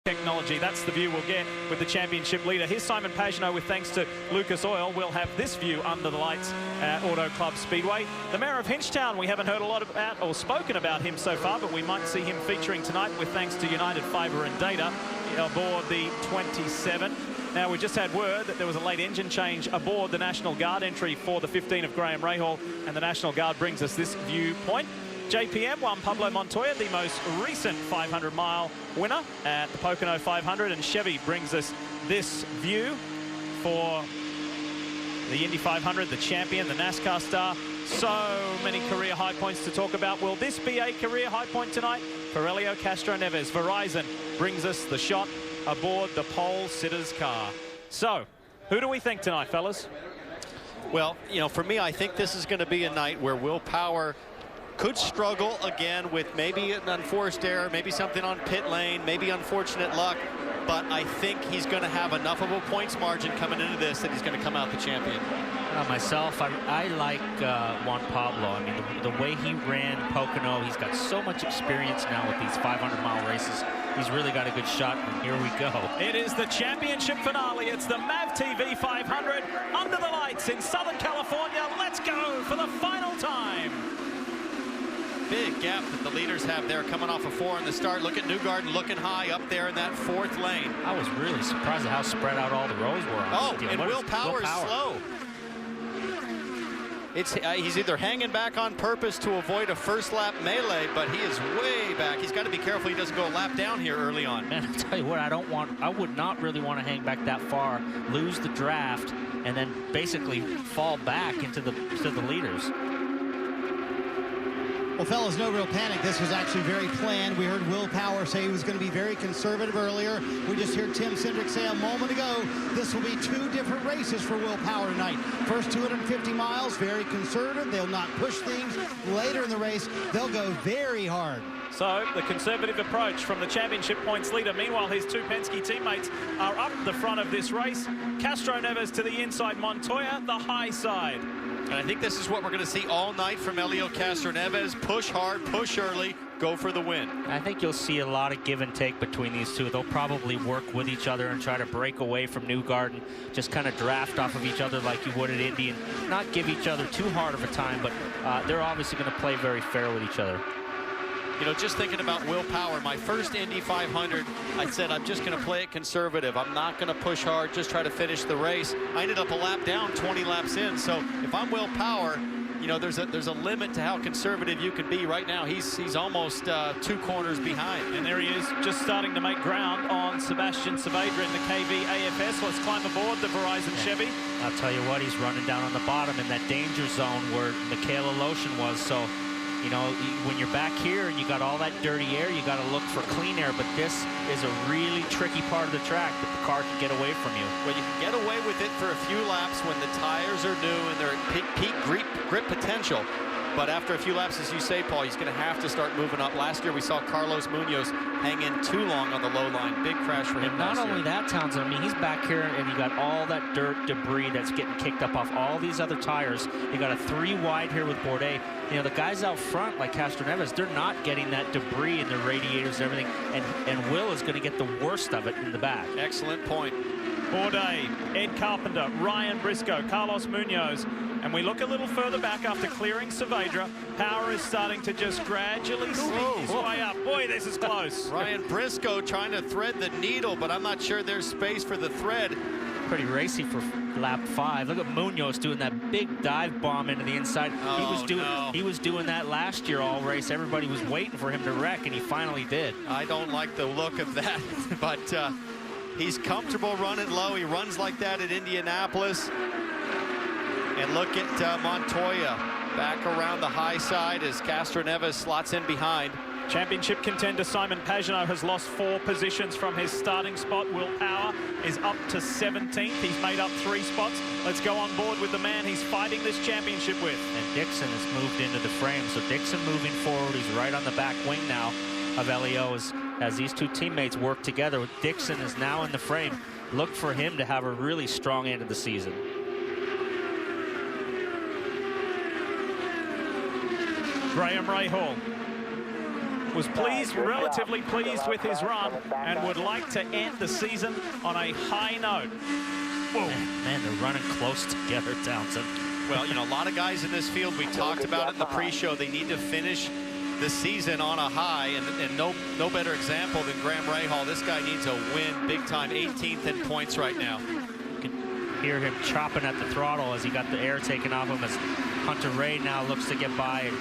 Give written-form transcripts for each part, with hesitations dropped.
Technology. That's the view we'll get with the championship leader. Here's Simon Pagenaud with thanks to Lucas Oil. We'll have this view under the lights at Auto Club Speedway. The Mayor of Hinchtown, we haven't heard a lot about or spoken about him so far, but we might see him featuring tonight with thanks to United Fibre and Data aboard the 27. Now, we just had word that there was a late engine change aboard the National Guard entry for the 15 of Graham Rahal, and the National Guard brings us this viewpoint. JPM won Pablo Montoya, the most recent 500-mile winner at the Pocono 500, and Chevy brings us this view for the Indy 500, the champion, the NASCAR star. So many career high points to talk about. Will this be a career high point tonight? For Helio Castroneves, Verizon brings us the shot aboard the pole sitter's car. So, who do we think tonight, fellas? Well, you know, for me, I think this is going to be a night where Will Power could struggle again with maybe an unforced error, maybe something on pit lane, maybe unfortunate luck. But I think he's going to have enough of a points margin coming into this that he's going to come out the champion. Myself, I like Juan Pablo. I mean, the way he ran Pocono, he's got so much experience now with these 500-mile races. He's really got a good shot, and here we go. It is the championship finale. It's the MAV TV 500 under the lights in Southern California. Let's go for the final time. Big gap that the leaders have there coming off a 4 in the start. Look at Newgarden looking high up there in that 4th lane. I was really surprised at how spread out all the rows were. Oh, and Will Power is slow. He's either hanging back on purpose to avoid a first lap melee, but he is way back. He's got to be careful he doesn't go a lap down here early on. Man, I'll tell you what, I would not really want to hang back that far, lose the draft, and then basically fall back into the leaders. Well, fellas, no real panic. This was actually very planned. We heard Will Power say he was going to be very conservative earlier. We just heard Tim Cindric say a moment ago, this will be 2 different races for Will Power tonight. First 250 miles, very conservative. They'll not push things. Later in the race, they'll go very hard. So the conservative approach from the championship points leader. Meanwhile, his 2 Penske teammates are up the front of this race. Castroneves to the inside, Montoya the high side. And I think this is what we're going to see all night from Helio Castroneves. Push hard, push early, go for the win. I think you'll see a lot of give and take between these two. They'll probably work with each other and try to break away from Newgarden, just kind of draft off of each other like you would at Indy and not give each other too hard of a time, but they're obviously going to play very fair with each other. You know, just thinking about Will Power, my first Indy 500, I said I'm just going to play it conservative. I'm not going to push hard, just try to finish the race. I ended up a lap down, 20 laps in. So if I'm Will Power, you know, there's a limit to how conservative you can be. Right now, he's almost 2 corners behind. And there he is, just starting to make ground on Sebastian Saavedra in the KV AFS. Let's climb aboard the Verizon Chevy. I'll tell you what, he's running down on the bottom in that danger zone where Michaela Lotion was. So, you know, when you're back here and you got all that dirty air, you got to look for clean air. But this is a really tricky part of the track that the car can get away from you. Well, you can get away with it for a few laps when the tires are new and they're at peak grip potential. But after a few laps, as you say, Paul, he's going to have to start moving up. Last year, we saw Carlos Munoz hang in too long on the low line. Big crash for him last year. Not only that, Townsend, I mean, he's back here, and you got all that dirt, debris that's getting kicked up off all these other tires. You got a 3 wide here with Bourdais. You know, the guys out front, like Castroneves, they're not getting that debris in the radiators and everything, and Will is going to get the worst of it in the back. Excellent point. Bourdais, Ed Carpenter, Ryan Briscoe, Carlos Munoz. And we look a little further back after clearing Saavedra. Power is starting to just gradually sneak his way up. Boy, this is close. Ryan Briscoe trying to thread the needle, but I'm not sure there's space for the thread. Pretty racy for lap 5. Look at Munoz doing that big dive bomb into the inside. He was doing that last year all race. Everybody was waiting for him to wreck, and he finally did. I don't like the look of that, but he's comfortable running low. He runs like that at Indianapolis. And look at Montoya back around the high side as Castroneves slots in behind. Championship contender Simon Pagenaud has lost 4 positions from his starting spot. Will Power is up to 17th. He's made up 3 spots. Let's go on board with the man he's fighting this championship with. And Dixon has moved into the frame. So Dixon moving forward. He's right on the back wing now of Helio as these 2 teammates work together. Dixon is now in the frame. Look for him to have a really strong end of the season. Graham Rahal was pleased, relatively pleased with his run, and would like to end the season on a high note. Whoa. Man, they're running close together, Townsend. Well, you know, a lot of guys in this field, we talked about it in the pre-show, they need to finish the season on a high, and no better example than Graham Rahal. This guy needs a win big time, 18th in points right now. You can hear him chopping at the throttle as he got the air taken off him, as Hunter Ray now looks to get by.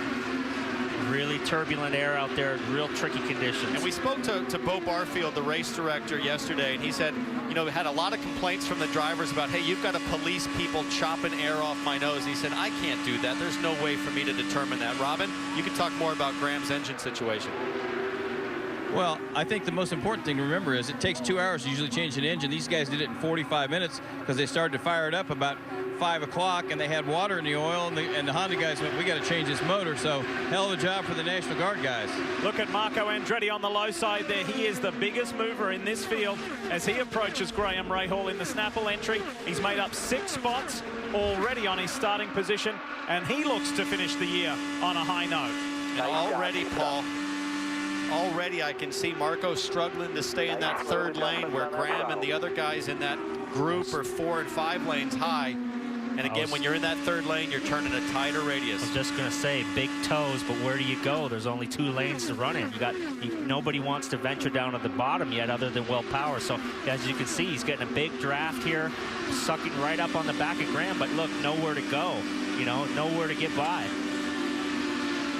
Really turbulent air out there, real tricky conditions. And we spoke to Bo Barfield, the race director, yesterday, and he said, you know, we had a lot of complaints from the drivers about, hey, you've got to police people chopping air off my nose. He said, I can't do that. There's no way for me to determine that. Robin, you can talk more about Graham's engine situation. Well, I think the most important thing to remember is it takes 2 hours to usually change an engine. These guys did it in 45 minutes because they started to fire it up about 5 o'clock, and they had water in the oil, and the Honda guys went, we got to change this motor. So hell of a job for the National Guard guys. Look at Marco Andretti on the low side there. He is the biggest mover in this field as he approaches Graham Rahal in the Snapple entry. He's made up 6 spots already on his starting position, and he looks to finish the year on a high note. And already, Paul, already I can see Marco struggling to stay in that 3rd lane, where Graham and the other guys in that group are 4 and 5 lanes high. And again, when you're in that 3rd lane, you're turning a tighter radius. I was just going to say, big toes, but where do you go? There's only 2 lanes to run in. Nobody wants to venture down to the bottom yet other than Will Power. So as you can see, he's getting a big draft here, sucking right up on the back of Graham. But look, nowhere to go, you know, nowhere to get by.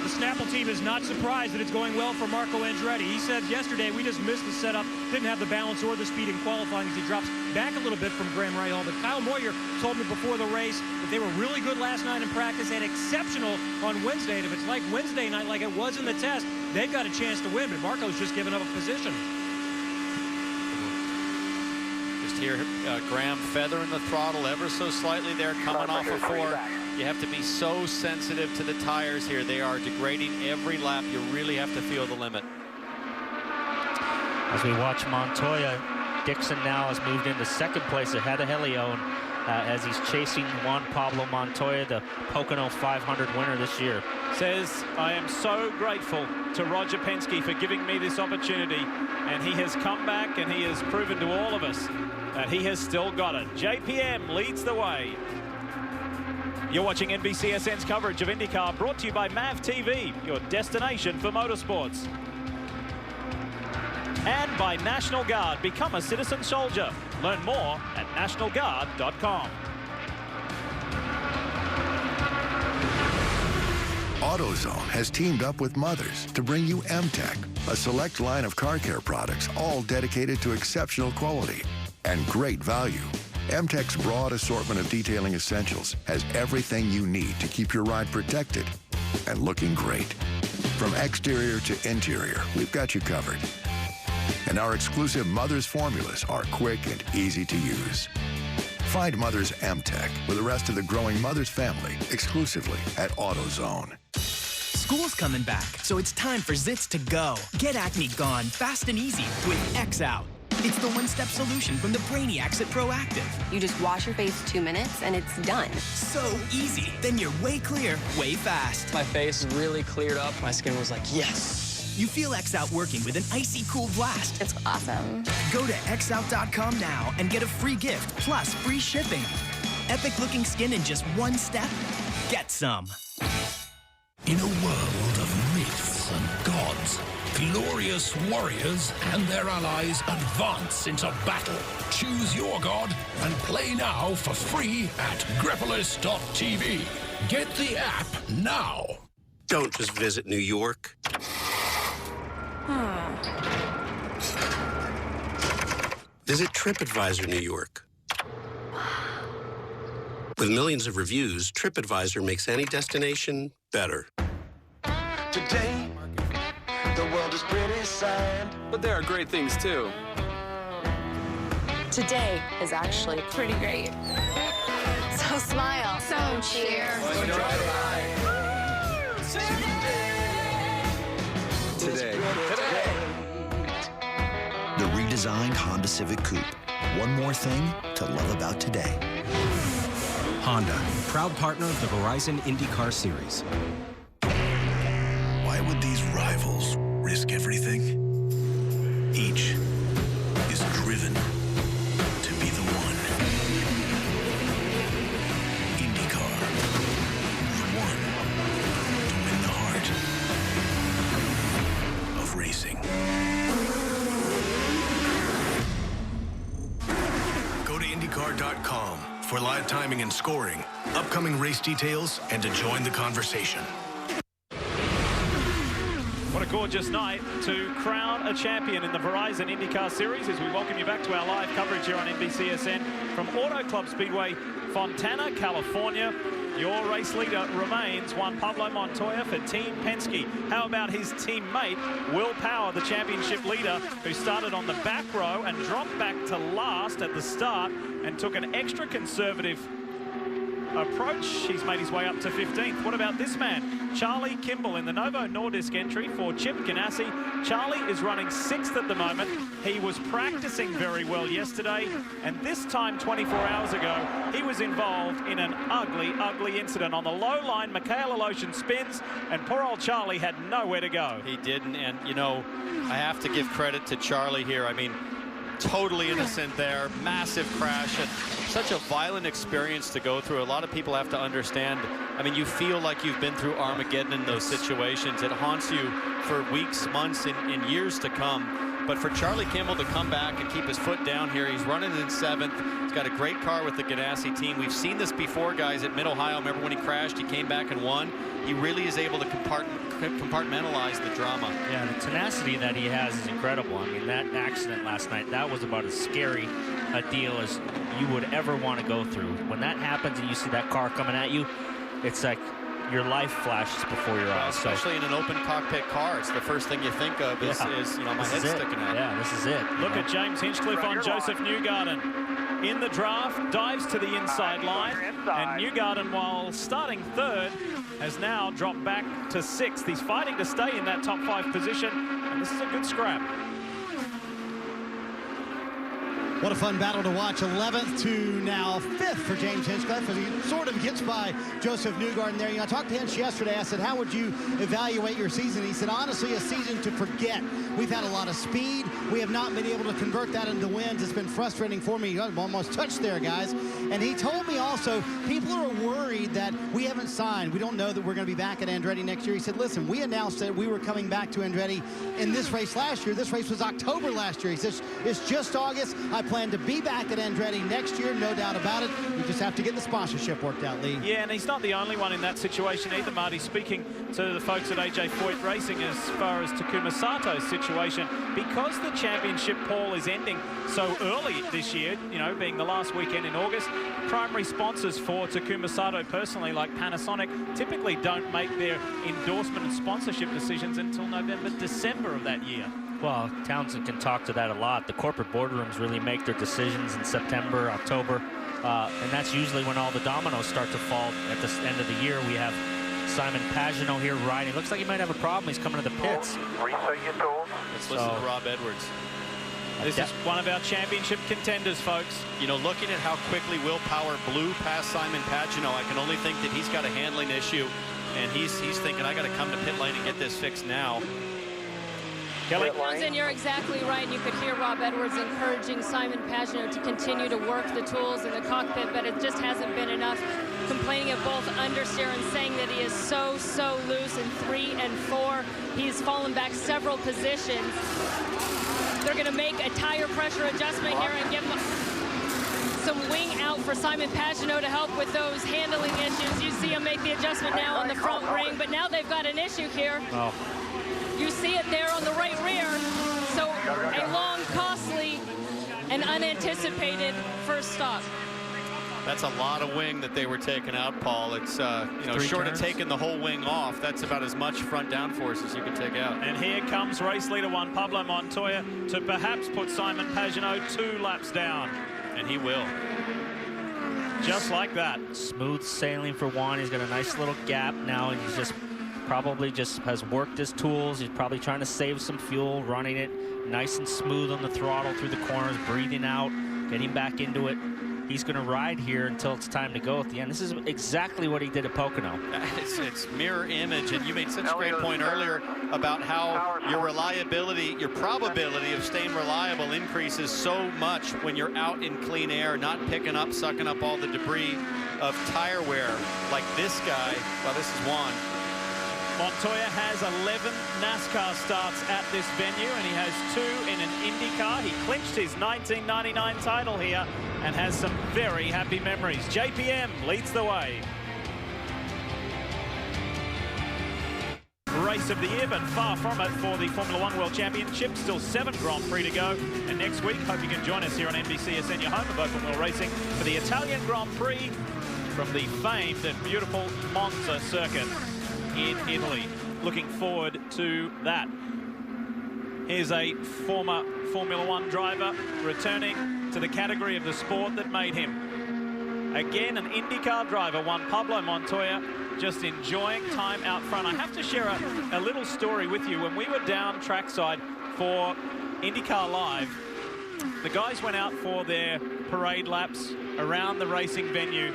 The Snapple team is not surprised that it's going well for Marco Andretti. He said yesterday, we just missed the setup, didn't have the balance or the speed in qualifying as he drops back a little bit from Graham Rahal. But Kyle Moyer told me before the race that they were really good last night in practice and exceptional on Wednesday. And if it's like Wednesday night, like it was in the test, they've got a chance to win. But Marco's just giving up a position. Just hear Graham feathering the throttle ever so slightly there, coming off of 4. You have to be so sensitive to the tires here. They are degrading every lap. You really have to feel the limit. As we watch Montoya, Dixon now has moved into 2nd place ahead of Helione as he's chasing Juan Pablo Montoya, the Pocono 500 winner this year. Says, I am so grateful to Roger Penske for giving me this opportunity, and he has come back and he has proven to all of us that he has still got it. JPM leads the way. You're watching NBCSN's coverage of IndyCar, brought to you by MAV TV, your destination for motorsports. And by National Guard. Become a citizen soldier. Learn more at nationalguard.com. AutoZone has teamed up with Mothers to bring you M-Tech, a select line of car care products, all dedicated to exceptional quality and great value. M-Tech's broad assortment of detailing essentials has everything you need to keep your ride protected and looking great. From exterior to interior, we've got you covered. And our exclusive Mother's formulas are quick and easy to use. Find Mother's M-Tech with the rest of the growing Mother's family exclusively at AutoZone. School's coming back, so it's time for zits to go. Get acne gone fast and easy with X-Out. It's the one-step solution from the Brainiacs at Proactive. You just wash your face 2 minutes and it's done. So easy. Then you're way clear, way fast. My face really cleared up. My skin was like, yes. You feel X-Out working with an icy cool blast. It's awesome. Go to xout.com now and get a free gift plus free shipping. Epic-looking skin in just 1 step? Get some. In a world of myths and gods, glorious warriors and their allies advance into battle. Choose your god and play now for free at Grepolis.tv. Get the app now. Don't just visit New York. Visit TripAdvisor New York. With millions of reviews, TripAdvisor makes any destination better. Today, the world is pretty sad, but there are great things too. Today is actually pretty great. So smile. So cheer. Today. The redesigned Honda Civic Coupe. One more thing to love about today. Honda, proud partner of the Verizon IndyCar Series. Why would these rivals risk everything. Each is driven to be the one. IndyCar, the one to win the heart of racing. Go to IndyCar.com for live timing and scoring, upcoming race details, and to join the conversation. What a gorgeous night to crown a champion in the Verizon IndyCar Series as we welcome you back to our live coverage here on NBCSN from Auto Club Speedway, Fontana, California. Your race leader remains Juan Pablo Montoya for Team Penske. How about his teammate, Will Power, the championship leader, who started on the back row and dropped back to last at the start and took an extra conservative approach. He's made his way up to 15th. What about this man, Charlie Kimball, in the Novo Nordisk entry for Chip Ganassi? Charlie is running 6th at the moment. He was practicing very well yesterday, and this time 24 hours ago he was involved in an ugly incident on the low line. Michael Aloshin spins, and poor old Charlie had nowhere to go. He didn't, and you know, I have to give credit to Charlie here. I mean, totally innocent there, massive crash, and such a violent experience to go through. A lot of people have to understand, I mean, you feel like you've been through Armageddon in those situations. It haunts you for weeks, months, and years to come. But for Charlie Kimball to come back and keep his foot down here, he's running in 7th. He's got a great car with the Ganassi team. We've seen this before, guys, at Mid-Ohio. Remember when he crashed, he came back and won. He really is able to compartmentalize the drama. Yeah, the tenacity that he has is incredible. I mean, that accident last night, that was about as scary a deal as you would ever want to go through. When that happens and you see that car coming at you, it's like your life flashes before your eyes. Especially in an open cockpit car, it's the first thing you think of is you know, my head's sticking out. Yeah, this is it. Look at James Hinchcliffe on Joseph Newgarden. In the draft, dives to the inside line, and Newgarden, while starting 3rd, has now dropped back to 6th. He's fighting to stay in that top 5 position, and this is a good scrap. What a fun battle to watch. 11th to now 5th for James Hinchcliffe as he sort of gets by Joseph Newgarden there. You know, I talked to Hinch yesterday. I said, how would you evaluate your season? He said, honestly, a season to forget. We've had a lot of speed. We have not been able to convert that into wins. It's been frustrating for me. I'm almost touched there, guys. And he told me also, people are worried that we haven't signed. We don't know that we're going to be back at Andretti next year. He said, listen, we announced that we were coming back to Andretti in this race last year. This race was October last year. He says, it's just August. I plan to be back at Andretti next year, no doubt about it. We just have to get the sponsorship worked out, Lee. Yeah, and he's not the only one in that situation either, Marty. Speaking to the folks at AJ Foyt Racing as far as Takuma Sato's situation, because the championship, Paul, is ending so early this year, you know, being the last weekend in August, primary sponsors for Takuma Sato personally, like Panasonic, typically don't make their endorsement and sponsorship decisions until November, December of that year. Well, Townsend can talk to that a lot. The corporate boardrooms really make their decisions in September, October, and that's usually when all the dominoes start to fall at the end of the year. We have Simon Pagenaud here riding. Looks like he might have a problem. He's coming to the pits. Let's listen to Rob Edwards. This is one of our championship contenders, folks. You know, looking at how quickly Will Power blew past Simon Pagenaud, I can only think that he's got a handling issue, and he's thinking, I got to come to pit lane and get this fixed now. Townsend, you're exactly right, and you could hear Rob Edwards encouraging Simon Pagenaud to continue to work the tools in the cockpit, but it just hasn't been enough. Complaining of both understeer and saying that he is so loose in 3 and 4. He's fallen back several positions. They're going to make a tire pressure adjustment here and give him some wing out for Simon Pagenaud to help with those handling issues. You see him make the adjustment now on the front ring, but now they've got an issue here. Oh. You see it there on the right rear. So a long, costly, and unanticipated first stop. That's a lot of wing that they were taking out, Paul. It's, you know, short of taking the whole wing off, that's about as much front downforce as you can take out. And here comes race leader Juan Pablo Montoya to perhaps put Simon Pagenaud 2 laps down. And he will. Just like that. Smooth sailing for Juan. He's got a nice little gap now, and he's just probably just has worked his tools. He's probably trying to save some fuel, running it nice and smooth on the throttle through the corners, breathing out, getting back into it. he's going to ride here until it's time to go at the end. This is exactly what he did at Pocono. It's mirror image, and you made such a great point earlier about how your reliability, your probability of staying reliable increases so much when you're out in clean air, not picking up, sucking up all the debris of tire wear like this guy. Well, this is Juan. Montoya has 11 NASCAR starts at this venue, and he has 2 in an IndyCar. He clinched his 1999 title here and has some very happy memories. JPM leads the way. Race of the year, but far from it for the Formula One World Championship. Still 7 Grand Prix to go. And next week, hope you can join us here on NBCSN, your home of open wheel racing, for the Italian Grand Prix from the famed and beautiful Monza circuit in Italy. Looking forward to that. Here's a former Formula One driver returning to the category of the sport that made him. Again, an IndyCar driver, Juan Pablo Montoya, just enjoying time out front. I have to share a little story with you. When we were down trackside for IndyCar Live, the guys went out for their parade laps around the racing venue,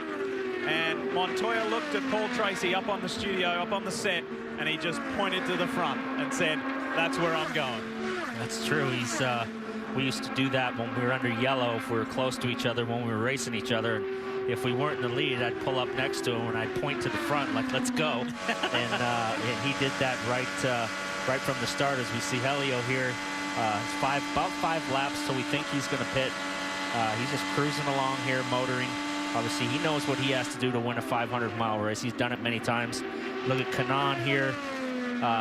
and Montoya looked at Paul Tracy up on the studio, up on the set, and he just pointed to the front and said, "That's where I'm going." That's true. He's we used to do that when we were under yellow, if we were close to each other, when we were racing each other. And if we weren't in the lead, I'd pull up next to him and I'd point to the front like, "Let's go." and he did that right from the start. As we see Helio here, about 5 laps, so we think he's going to pit. He's just cruising along here, motoring. Obviously, he knows what he has to do to win a 500-mile race. He's done it many times. Look at Kanaan here.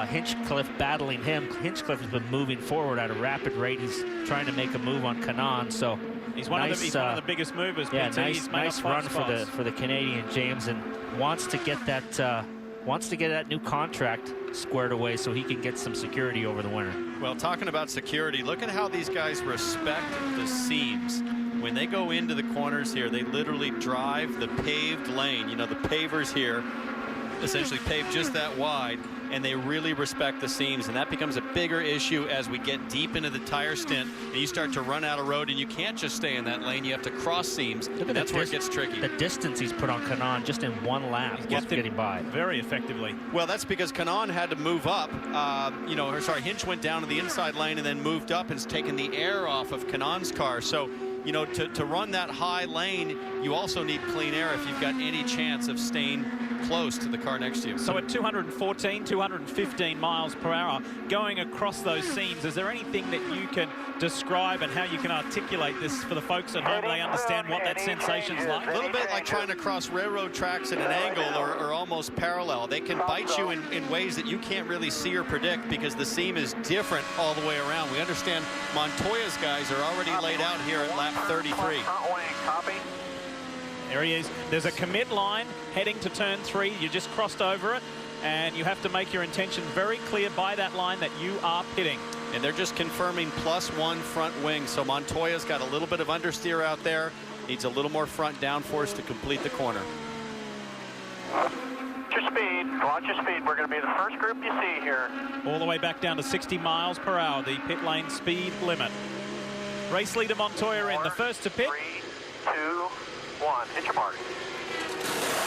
Hinchcliffe battling him. Hinchcliffe has been moving forward at a rapid rate. He's trying to make a move on Kanaan. So he's one of the biggest movers. Yeah, nice run for the Canadian, James, and wants to get that new contract squared away so he can get some security over the winter. Well, talking about security, look at how these guys respect the seams. When they go into the corners here, they literally drive the paved lane. You know, the pavers here essentially paved just that wide, and they really respect the seams, and that becomes a bigger issue as we get deep into the tire stint and you start to run out of road, and you can't just stay in that lane. You have to cross seams, and that's where it gets tricky. The distance he's put on Kanaan just in 1 lap, just getting by very effectively. Well, that's because Kanaan had to move up. Hinch went down to the inside lane and then moved up and has taken the air off of Kanaan's car. So, you know, to run that high lane, you also need clean air if you've got any chance of staying close to the car next to you. So at 214, 215 miles per hour, going across those seams, is there anything that you can describe and how you can articulate this for the folks at home? They understand what that sensation's like? A little bit like trying to cross railroad tracks at an angle or almost parallel. They can bite you in ways that you can't really see or predict because the seam is different all the way around. We understand Montoya's guys are already laid out here at lap 33. There he is. There's a commit line heading to turn 3. You just crossed over it, and you have to make your intention very clear by that line that you are pitting. And they're just confirming +1 front wing. So Montoya's got a little bit of understeer out there. Needs a little more front downforce to complete the corner. Watch your speed. Watch your speed. We're going to be the first group you see here. All the way back down to 60 miles per hour, the pit lane speed limit. Race leader Montoya in, the first to pit. 3, 2, 1. Hit your mark.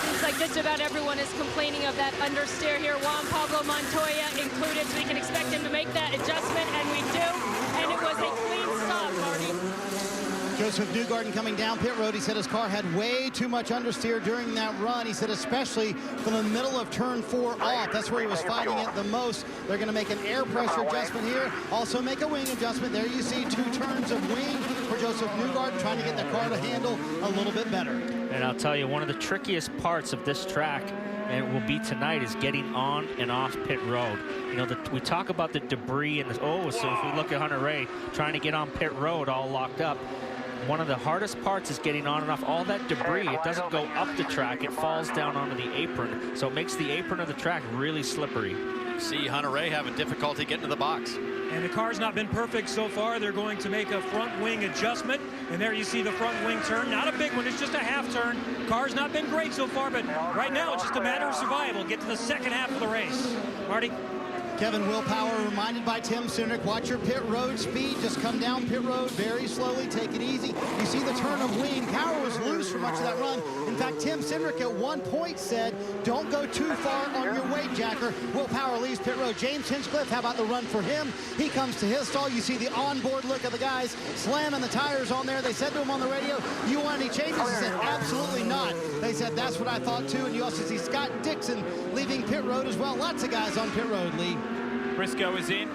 Seems like just about everyone is complaining of that understeer here. Juan Pablo Montoya included, so we can expect him to make that adjustment, and we do. And it was a clean stop, Marty. Joseph Newgarden coming down pit road. He said his car had way too much understeer during that run. He said especially from the middle of turn 4 off. That's where he was fighting it the most. They're going to make an air pressure adjustment here. Also make a wing adjustment. There you see 2 turns of wing for Joseph Newgarden, trying to get the car to handle a little bit better. And I'll tell you, one of the trickiest parts of this track, and it will be tonight, is getting on and off pit road. You know, we talk about the debris and so if we look at Hunter Ray trying to get on pit road all locked up, one of the hardest parts is getting on and off. All that debris, it doesn't go up the track, it falls down onto the apron. So it makes the apron of the track really slippery. See Hunter Ray having difficulty getting to the box. And the car's not been perfect so far. They're going to make a front wing adjustment. And there you see the front wing turn. Not a big one, it's just a half turn. Car's not been great so far, but right now it's just a matter of survival. Get to the second half of the race. Marty? Kevin Willpower reminded by Tim Cindric, watch your pit road speed. Just come down pit road very slowly. Take it easy. You see the turn of wing. Power was loose much of that run. In fact, Tim Cindric at one point said, don't go too far on your weight, Jacker. Will Power leaves pit road. James Hinchcliffe, how about the run for him? He comes to his stall. You see the onboard look of the guys slamming the tires on there. They said to him on the radio, you want any changes? He said, absolutely not. They said, that's what I thought too. And you also see Scott Dixon leaving pit road as well. Lots of guys on pit road, Lee. Briscoe is in.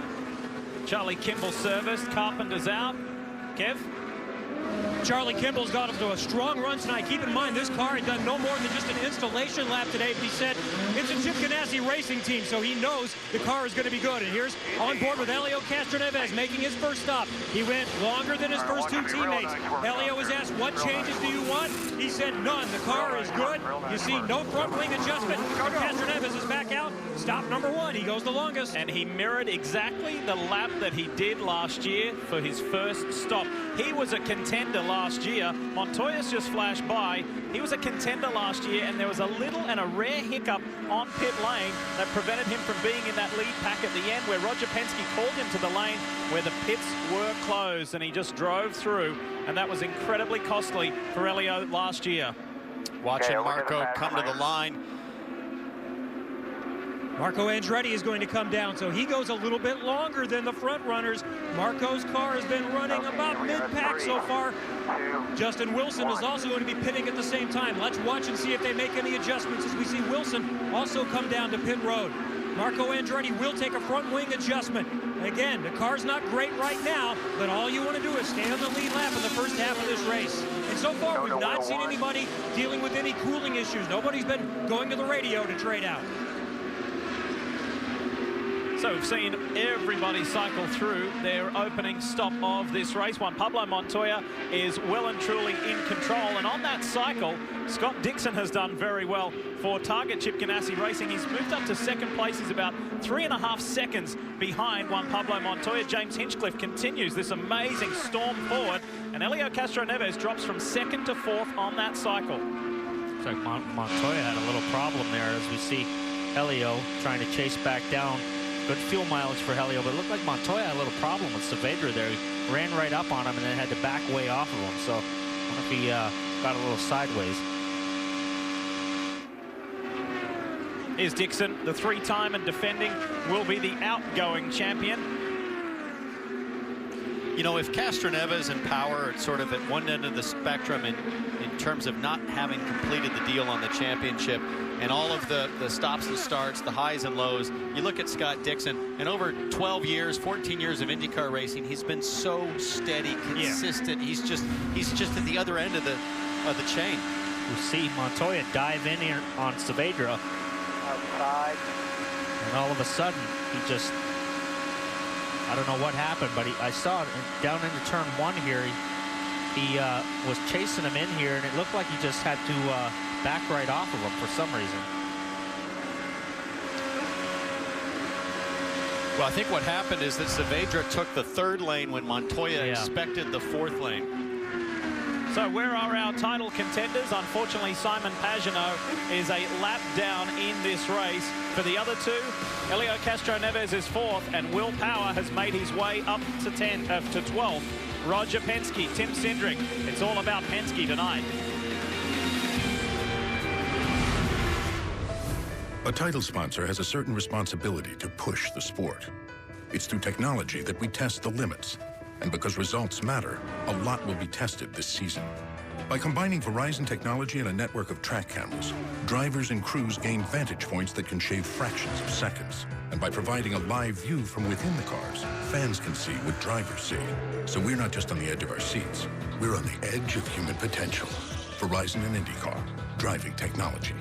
Charlie Kimball serviced. Carpenter's out. Kev? Charlie Kimball's got him to a strong run tonight. Keep in mind, this car had done no more than just an installation lap today, but he said it's a Chip Ganassi racing team, so he knows the car is going to be good. And here's on board with Helio Castroneves making his first stop. He went longer than his first two teammates. Helio was asked, what changes do you want? He said, none. The car is good. You see no front wing adjustment. Castroneves is back out. Stop number one. He goes the longest. And he mirrored exactly the lap that he did last year for his first stop. He was a contender last year. Montoya's just flashed by. He was a contender last year, and there was a little and a rare hiccup on pit lane that prevented him from being in that lead pack at the end, where Roger Penske called him to the lane where the pits were closed, and he just drove through, and that was incredibly costly for Helio last year. Watching Marco come to the line. Marco Andretti is going to come down, so he goes a little bit longer than the front runners. Marco's car has been running about mid-pack so far. Justin Wilson is also going to be pitting at the same time. Let's watch and see if they make any adjustments as we see Wilson also come down to pit road. Marco Andretti will take a front wing adjustment. Again, the car's not great right now, but all you want to do is stay on the lead lap in the first half of this race. And so far, we've not seen anybody dealing with any cooling issues. Nobody's been going to the radio to trade out. So we've seen everybody cycle through their opening stop of this race. Juan Pablo Montoya is well and truly in control. And on that cycle, Scott Dixon has done very well for Target Chip Ganassi Racing. He's moved up to second place. He's about 3.5 seconds behind Juan Pablo Montoya. James Hinchcliffe continues this amazing storm forward. And Helio Castroneves drops from second to fourth on that cycle. Looks like Montoya had a little problem there as we see Helio trying to chase back down. Good fuel mileage for Helio, but it looked like Montoya had a little problem with Saavedra there. He ran right up on him and then had to back way off of him. So I wonder if he got a little sideways. Here's Dixon, the three-time and defending, will be the outgoing champion. You know, if Castroneves and Power are sort of at one end of the spectrum in terms of not having completed the deal on the championship, and all of the stops and starts, the highs and lows. You look at Scott Dixon, and over 12 years, 14 years of IndyCar racing, he's been so steady, consistent. Yeah. He's just at the other end of the chain. You see Montoya dive in here on Saavedra. Outside. And all of a sudden, he just, I don't know what happened, but I saw it down into turn one here. He was chasing him in here, and it looked like he just had to back right off of him for some reason. Well, I think what happened is that Saavedra took the third lane when Montoya expected the fourth lane. So where are our title contenders? Unfortunately, Simon Pagenaud is a lap down in this race. For the other two, Helio Castroneves is fourth, and Will Power has made his way up to 12th. Roger Penske, Tim Cindric. It's all about Penske tonight. A title sponsor has a certain responsibility to push the sport. It's through technology that we test the limits. And because results matter, a lot will be tested this season. By combining Verizon technology and a network of track cameras, drivers and crews gain vantage points that can shave fractions of seconds. And by providing a live view from within the cars, fans can see what drivers see. So we're not just on the edge of our seats, we're on the edge of human potential. Verizon and IndyCar, driving technology.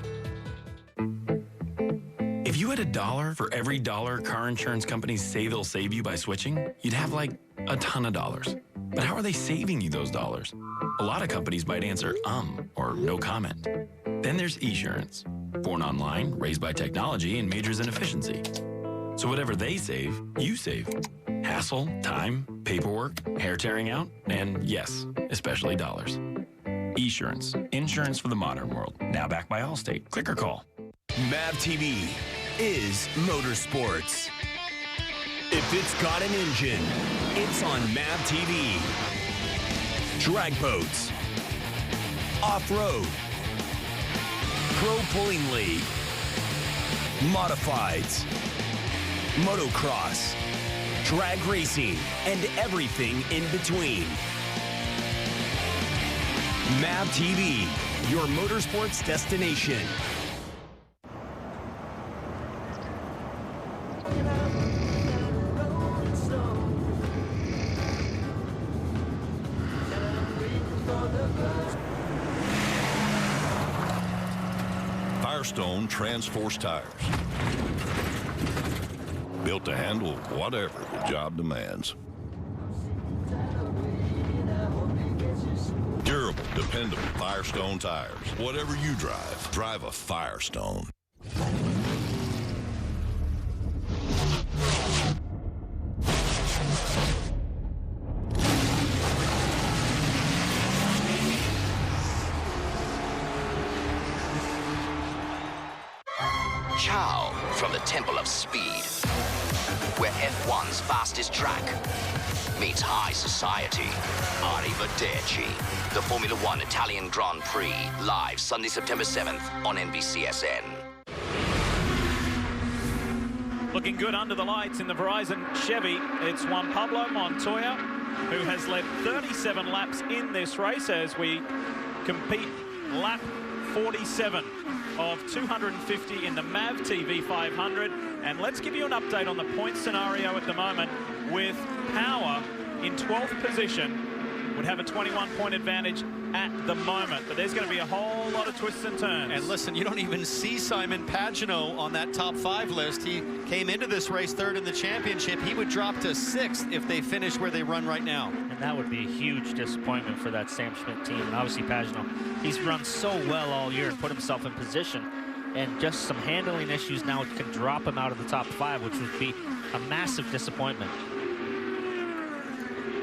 If you had $1 for every dollar car insurance companies say they'll save you by switching, you'd have like a ton of dollars. But how are they saving you those dollars? A lot of companies might answer or no comment. Then there's Esurance. Born online, raised by technology, and majors in efficiency. So whatever they save, you save. Hassle, time, paperwork, hair tearing out, and yes, especially dollars. Esurance. Insurance for the modern world. Now backed by Allstate. Click or call. MAV TV is motorsports. If it's got an engine, it's on MAV TV. Drag boats, off-road, pro pulling league, modifieds, motocross, drag racing, and everything in between. MAV TV, your motorsports destination. Firestone Transforce tires. Built to handle whatever the job demands. Durable, dependable Firestone tires. Whatever you drive, drive a Firestone. Ciao from the Temple of Speed, where F1's fastest track meets high society. Arrivederci. The Formula One Italian Grand Prix, live Sunday, September 7th on NBCSN. Looking good under the lights in the Verizon Chevy. It's Juan Pablo Montoya, who has led 37 laps in this race as we compete lap 47 of 250 in the MAV TV 500. And let's give you an update on the point scenario at the moment, with Power in 12th position, would have a 21-point advantage at the moment, but there's going to be a whole lot of twists and turns. And listen, you don't even see Simon Pagenaud on that top 5 list. He came into this race 3rd in the championship. He would drop to 6th if they finish where they run right now. And that would be a huge disappointment for that Sam Schmidt team. And obviously Pagenaud, he's run so well all year and put himself in position. And just some handling issues now can drop him out of the top 5, which would be a massive disappointment.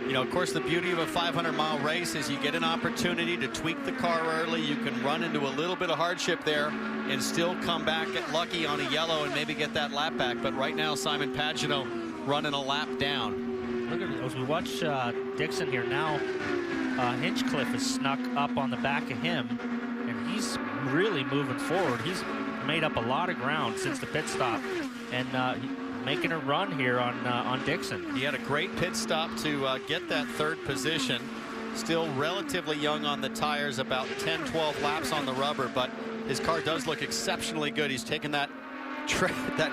You know, of course, the beauty of a 500-mile race is you get an opportunity to tweak the car early. You can run into a little bit of hardship there and still come back, get lucky on a yellow, and maybe get that lap back. But right now, Simon Pagenaud running a lap down. Look at, as we watch Dixon here now, Hinchcliffe is snuck up on the back of him, and he's really moving forward. He's made up a lot of ground since the pit stop, and making a run here on Dixon. He had a great pit stop to get that 3rd position. Still relatively young on the tires, about 10-12 laps on the rubber, but his car does look exceptionally good. He's taken that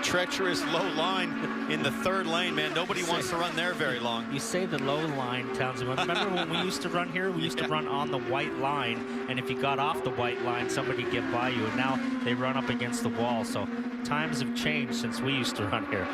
treacherous low line in the 3rd lane, man. Nobody wants to run there very long. You say the low line, Townsend. Remember when we used to run here? We used to run on the white line, and if you got off the white line, somebody would get by you, and now they run up against the wall. So times have changed since we used to run here.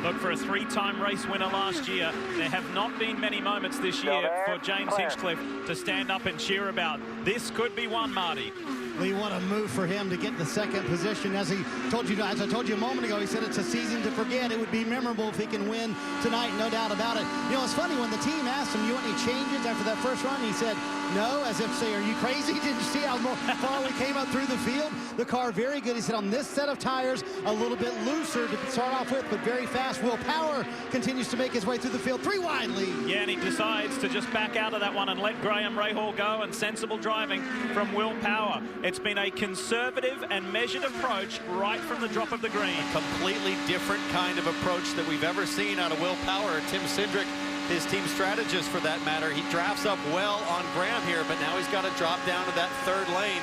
Look, for a 3-time race winner last year, there have not been many moments this year for James Hinchcliffe to stand up and cheer about. This could be one, Marty. We want to move for him to get the 2nd position. As I told you a moment ago, he said it's a season to forget. It would be memorable if he can win tonight, no doubt about it. You know, it's funny, when the team asked him, you want any changes after that first run? He said, no, as if to say, are you crazy? Didn't you see how far we came up through the field? The car very good. He said on this set of tires, a little bit looser to start off with, but very fast. Will Power continues to make his way through the field. 3-wide lead. Yeah, and he decides to just back out of that one and let Graham Rahal go, and sensible driving from Will Power. It's been a conservative and measured approach right from the drop of the green. A completely different kind of approach that we've ever seen out of Will Power. Tim Cindric, his team strategist for that matter, he drafts up well on Graham here, but now he's got to drop down to that 3rd lane.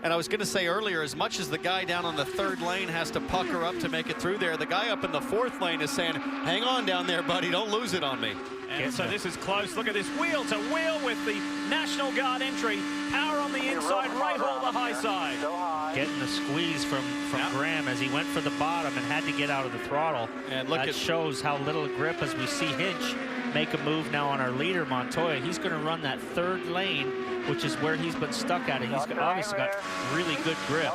And I was going to say earlier, as much as the guy down on the 3rd lane has to pucker up to make it through there, the guy up in the 4th lane is saying, hang on down there, buddy, don't lose it on me. And so this is close. Look at this wheel to wheel with the National Guard entry. Power on the inside, Rahal the high side. Getting the squeeze from Graham as he went for the bottom and had to get out of the throttle. And look, that shows how little grip as we see Hinch make a move now on our leader, Montoya. He's going to run that 3rd lane, which is where he's been stuck at it. He's obviously got really good grip.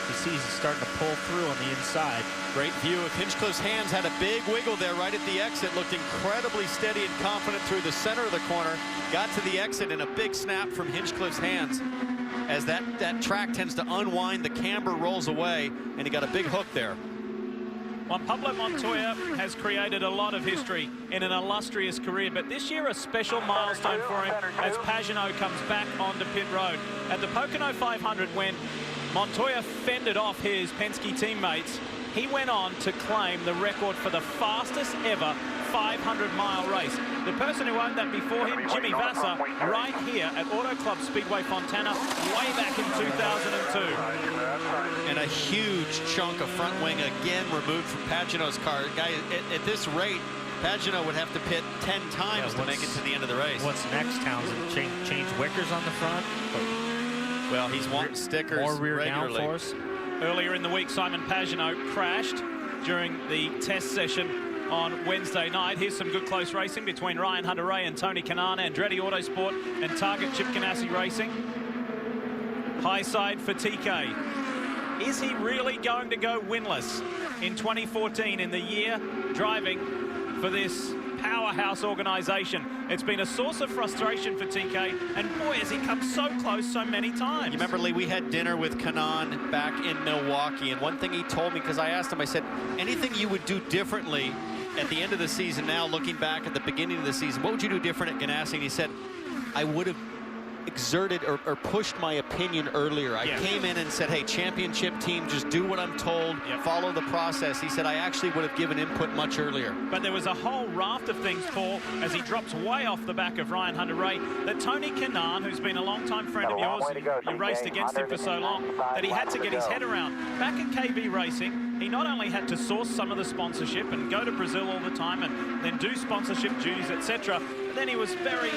You see he's starting to pull through on the inside. Great view of Hinchcliffe's hands. Had a big wiggle there right at the exit. Looked incredibly steady and confident through the center of the corner. Got to the exit, and a big snap from Hinchcliffe's hands. As that track tends to unwind, the camber rolls away, and he got a big hook there. Juan Pablo Montoya has created a lot of history in an illustrious career, but this year a special milestone for him as Pagenaud comes back onto pit road. At the Pocono 500, when Montoya fended off his Penske teammates, he went on to claim the record for the fastest ever 500-mile race. The person who owned that before him, Jimmy Vasser, right here at Auto Club Speedway Fontana, way back in 2002. And a huge chunk of front wing again removed from Pagenaud's car. Guy, at this rate, Pagenaud would have to pit 10 times to make it to the end of the race. What's next, Townsend? Change Wickers on the front? Well, he's wanting stickers more rear regularly. downforce. Earlier in the week, Simon Pagenaud crashed during the test session on Wednesday night. Here's some good close racing between Ryan Hunter-Reay and Tony Kanaan, Andretti Autosport and Target Chip Ganassi Racing. High side for TK. Is he really going to go winless in 2014, in the year driving for this powerhouse organization? It's been a source of frustration for TK, and boy, has he come so close so many times. You remember, Lee, we had dinner with Kanaan back in Milwaukee, and one thing he told me, because I asked him, I said, anything you would do differently at the end of the season now, looking back at the beginning of the season, what would you do different at Ganassi? And he said, I would have exerted or pushed my opinion earlier. I came in and said, hey, championship team, just do what I'm told, follow the process. He said, I actually would have given input much earlier. But there was a whole raft of things, Paul, as he drops way off the back of Ryan Hunter-Reay, that Tony Kanaan, who's been a long-time friend of yours, you raced against him for so long, that he had to get his head around. Back at KV Racing, he not only had to source some of the sponsorship and go to Brazil all the time and then do sponsorship duties, etc., then he was very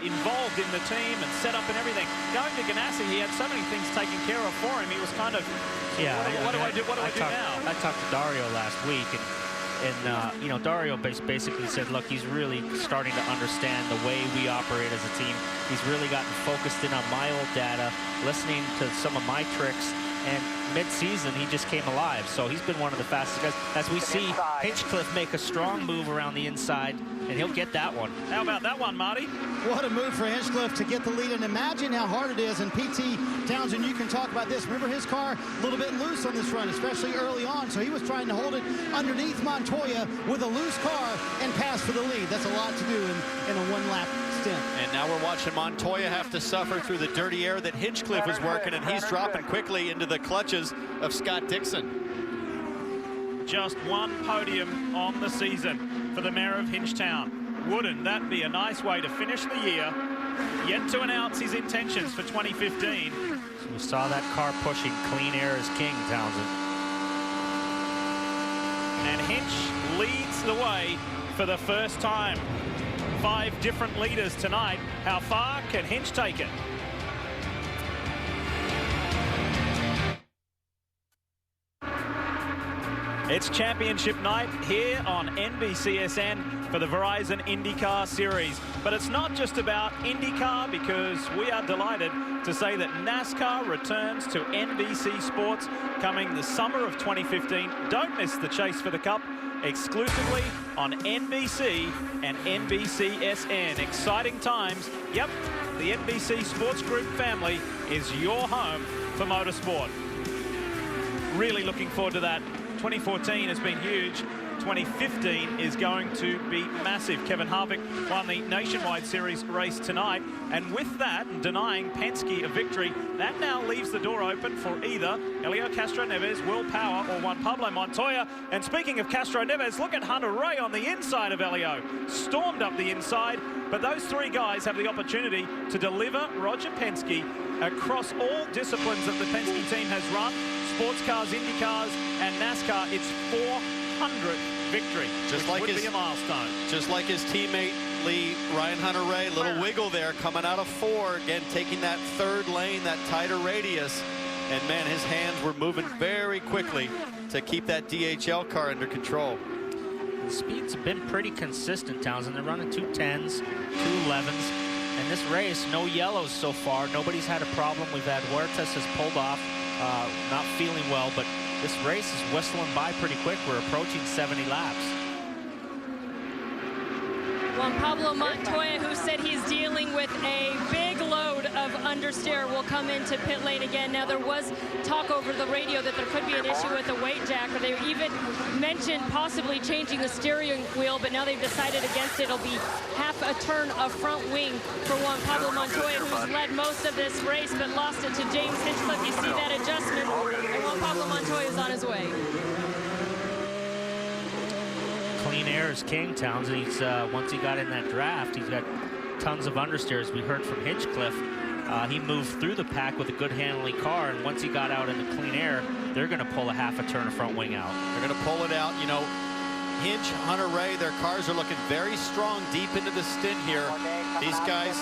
involved in the team and set up and everything. Going to Ganassi, he had so many things taken care of for him. He was kind of, what do I do now? I talked to Dario last week, and you know, Dario basically said, look, he's really starting to understand the way we operate as a team. He's really gotten focused in on my old data, listening to some of my tricks, and mid-season he just came alive. So he's been one of the fastest guys. As we see Hinchcliffe make a strong move around the inside, and he'll get that one. How about that one, Marty? What a move for Hinchcliffe to get the lead, and imagine how hard it is. And PT Townsend, you can talk about this. Remember, his car a little bit loose on this run, especially early on, so he was trying to hold it underneath Montoya with a loose car and pass for the lead. That's a lot to do in a one-lap stint. And now we're watching Montoya have to suffer through the dirty air that Hinchcliffe is working, and he's dropping quickly into the clutches of Scott Dixon. Just one podium on the season for the mayor of Hinchtown. Wouldn't that be a nice way to finish the year? Yet to announce his intentions for 2015. So we saw that car pushing. Clean air is king, Townsend. And Hinch leads the way for the first time. 5 different leaders tonight. How far can Hinch take it? It's championship night here on NBCSN for the Verizon IndyCar Series. But it's not just about IndyCar, because we are delighted to say that NASCAR returns to NBC Sports coming the summer of 2015. Don't miss the chase for the Cup exclusively on NBC and NBCSN. Exciting times. Yep, the NBC Sports Group family is your home for motorsport. Really looking forward to that. 2014 has been huge. 2015 is going to be massive. Kevin Harvick won the Nationwide Series race tonight, and with that, denying Penske a victory, that now leaves the door open for either Helio Castroneves, Will Power, or Juan Pablo Montoya. And speaking of Castroneves, look at Hunter-Reay on the inside of Helio. Stormed up the inside, but those 3 guys have the opportunity to deliver Roger Penske across all disciplines that the Penske team has run. Sports cars, Indy cars, and NASCAR. It's 400th victory, just like would be a milestone. Just like his teammate Lee, Ryan Hunter-Reay, little wiggle there coming out of 4, again taking that 3rd lane, that tighter radius, and man, his hands were moving very quickly to keep that DHL car under control. The speeds have been pretty consistent, Townsend. They're running 210s, 211s, and this race, no yellows so far. Nobody's had a problem. We've had Huertas has pulled off, not feeling well, but this race is whistling by pretty quick. We're approaching 70 laps. Juan Pablo Montoya, who said he's dealing with a big load of understeer will come into pit lane again. Now, there was talk over the radio that there could be an issue with the weight jack, or they even mentioned possibly changing the steering wheel, but now they've decided against it. It'll be half a turn of front wing for Juan Pablo Montoya, who's led most of this race, but lost it to James Hinchcliffe. You see that adjustment, and Juan Pablo Montoya is on his way. Clean air is king, Townsend. He's once he got in that draft, he's got tons of understeers. We heard from Hinchcliffe. He moved through the pack with a good handling car, and once he got out into clean air, they're going to pull a half a turn of front wing out. They're going to pull it out. You know, Hinch, Hunter Ray, their cars are looking very strong deep into the stint here. These guys,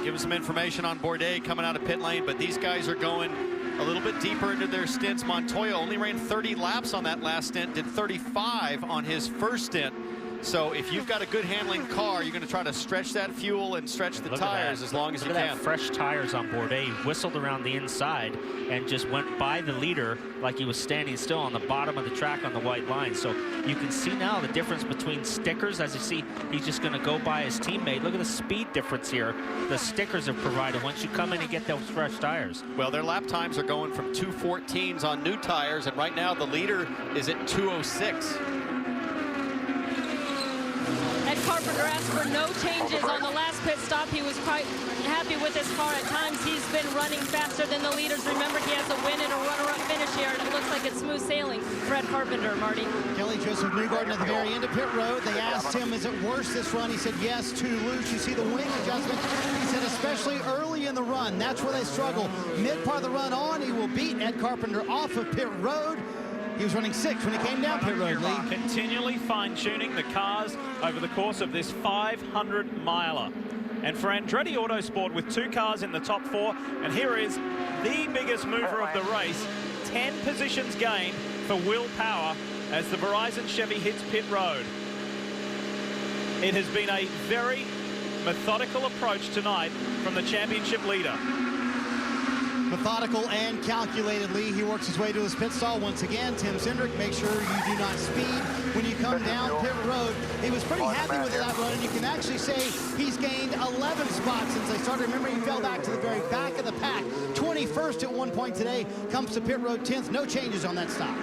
give us some information on Bourdais coming out of pit lane, but these guys are going a little bit deeper into their stints. Montoya only ran 30 laps on that last stint, did 35 on his first stint. So if you've got a good handling car, you're going to try to stretch that fuel and stretch the tires as long as you can. Fresh tires on Bourdais. He whistled around the inside and just went by the leader like he was standing still on the bottom of the track on the white line. So you can see now the difference between stickers. As you see, he's just going to go by his teammate. Look at the speed difference here. The stickers have provided once you come in and get those fresh tires. Well, their lap times are going from 2:14s on new tires, and right now the leader is at 2:06. Carpenter asked for no changes on the last pit stop. He was quite happy with his car. At times, he's been running faster than the leaders. Remember, he has a win and a runner-up finish here, and it looks like it's smooth sailing for Ed Carpenter, Marty. Kelly Joseph Newgarden at the very end of pit road. They asked him, is it worse this run? He said, yes, too loose. You see the wing adjustment. He said, especially early in the run. That's where they struggle. Mid part of the run on, he will beat Ed Carpenter off of pit road. He was running 6th when he came down pit road, Lee. Continually fine-tuning the cars over the course of this 500-miler. And for Andretti Autosport with 2 cars in the top 4, and here is the biggest mover of the race, 10 positions gained for Will Power as the Verizon Chevy hits pit road. It has been a very methodical approach tonight from the championship leader. Methodical and calculated, Lee. He works his way to his pit stall once again. Tim Cindric, make sure you do not speed when you come down pit road. He was pretty happy with that run, and you can actually say he's gained 11 spots since they started. Remember, he fell back to the very back of the pack. 21st at one point today, comes to pit road 10th. No changes on that stop.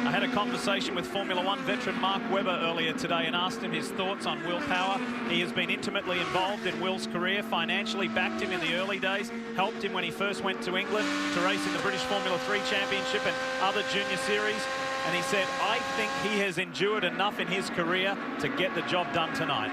I had a conversation with Formula One veteran Mark Webber earlier today and asked him his thoughts on Will Power. He has been intimately involved in Will's career, financially backed him in the early days, helped him when he first went to England to race in the British Formula 3 Championship and other junior series. And he said, I think he has endured enough in his career to get the job done tonight.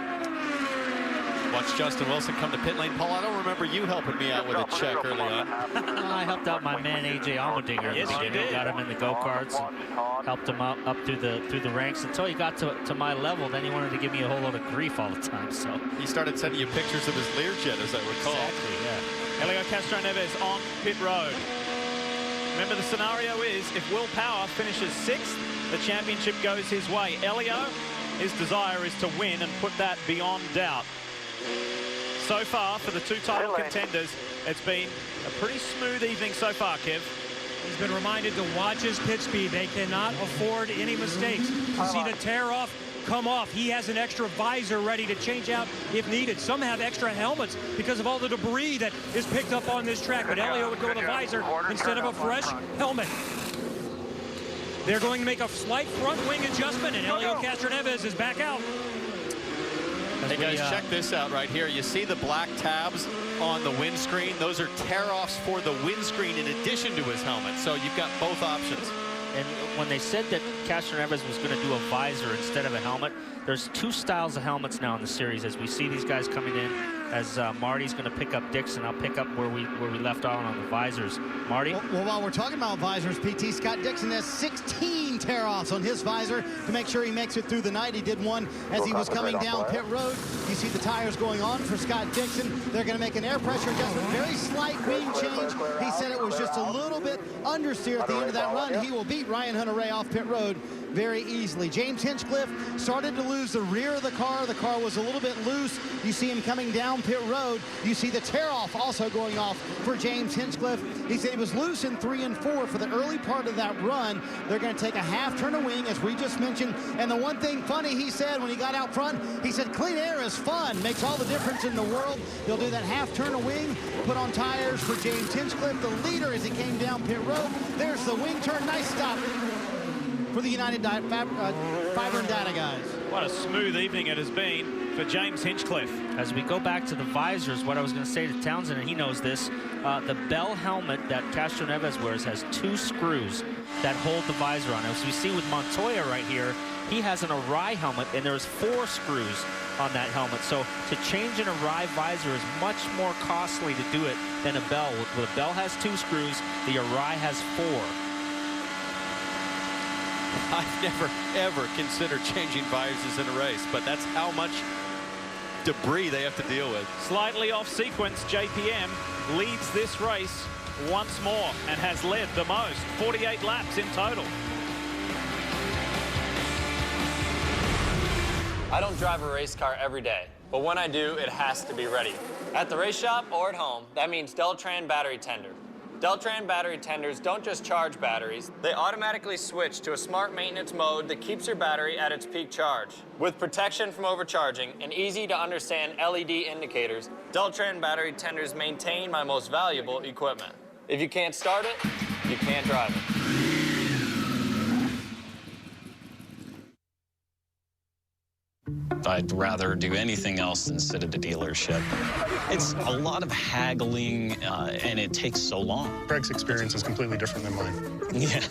Watch Justin Wilson come to pit lane. Paul, I don't remember you helping me out with a check early on. I helped out my man AJ Allmendinger. Yes, you did. Got him in the go-karts and helped him up through the ranks until he got to my level. Then he wanted to give me a whole lot of grief all the time. So he started sending you pictures of his Learjet, as I recall. Exactly, yeah. Elio Castroneves on pit road. Remember, the scenario is if Will Power finishes 6th, the championship goes his way. Elio, his desire is to win and put that beyond doubt. So far, for the 2 title contenders, it's been a pretty smooth evening so far, Kev. He's been reminded to watch his pit speed. They cannot afford any mistakes. You see the tear off, come off. He has an extra visor ready to change out if needed. Some have extra helmets because of all the debris that is picked up on this track, but Elio would go with a visor instead of a fresh helmet. They're going to make a slight front wing adjustment, and Elio Castroneves is back out. Hey guys, check this out right here. You see the black tabs on the windscreen? Those are tear-offs for the windscreen in addition to his helmet. So you've got both options. And when they said that Castroneves was going to do a visor instead of a helmet, there's 2 styles of helmets now in the series. As we see these guys coming in, as Marty's going to pick up Dixon, I'll pick up where we left off on the visors. Marty? Well, while we're talking about visors, PT Scott Dixon has 16 tear-offs on his visor to make sure he makes it through the night. He did one as he was coming down pit road. You see the tires going on for Scott Dixon. They're going to make an air pressure adjustment, very slight wing change. He said it was just a little bit understeer at the end of that run. He will be beat Ryan Hunter-Reay off pit road very easily. James Hinchcliffe started to lose the rear of the car. The car was a little bit loose. You see him coming down pit road. You see the tear-off also going off for James Hinchcliffe. He said he was loose in 3 and 4 for the early part of that run. They're going to take a half turn of wing, as we just mentioned. And the one thing funny he said when he got out front, he said clean air is fun, makes all the difference in the world. They'll do that half turn of wing, put on tires for James Hinchcliffe, the leader as he came down pit road. There's the wing turn. Nice stop for the United Fiber and Data guys. What a smooth evening it has been for James Hinchcliffe. As we go back to the visors, what I was going to say to Townsend, and he knows this, the Bell helmet that Castro Neves wears has 2 screws that hold the visor on. As we see with Montoya right here, he has an Arai helmet, and there's 4 screws on that helmet. So to change an Arai visor is much more costly to do it than a Bell. The Bell has 2 screws, the Arai has 4. I've never, ever considered changing visors in a race, but that's how much debris they have to deal with. Slightly off sequence, JPM leads this race once more and has led the most, 48 laps in total. I don't drive a race car every day, but when I do, it has to be ready. At the race shop or at home, that means Deltran battery tender. Deltran battery tenders don't just charge batteries, they automatically switch to a smart maintenance mode that keeps your battery at its peak charge. With protection from overcharging and easy to understand LED indicators, Deltran battery tenders maintain my most valuable equipment. If you can't start it, you can't drive it. I'd rather do anything else than sit at a dealership. It's a lot of haggling, and it takes so long. Craig's experience is completely different than mine. Yeah.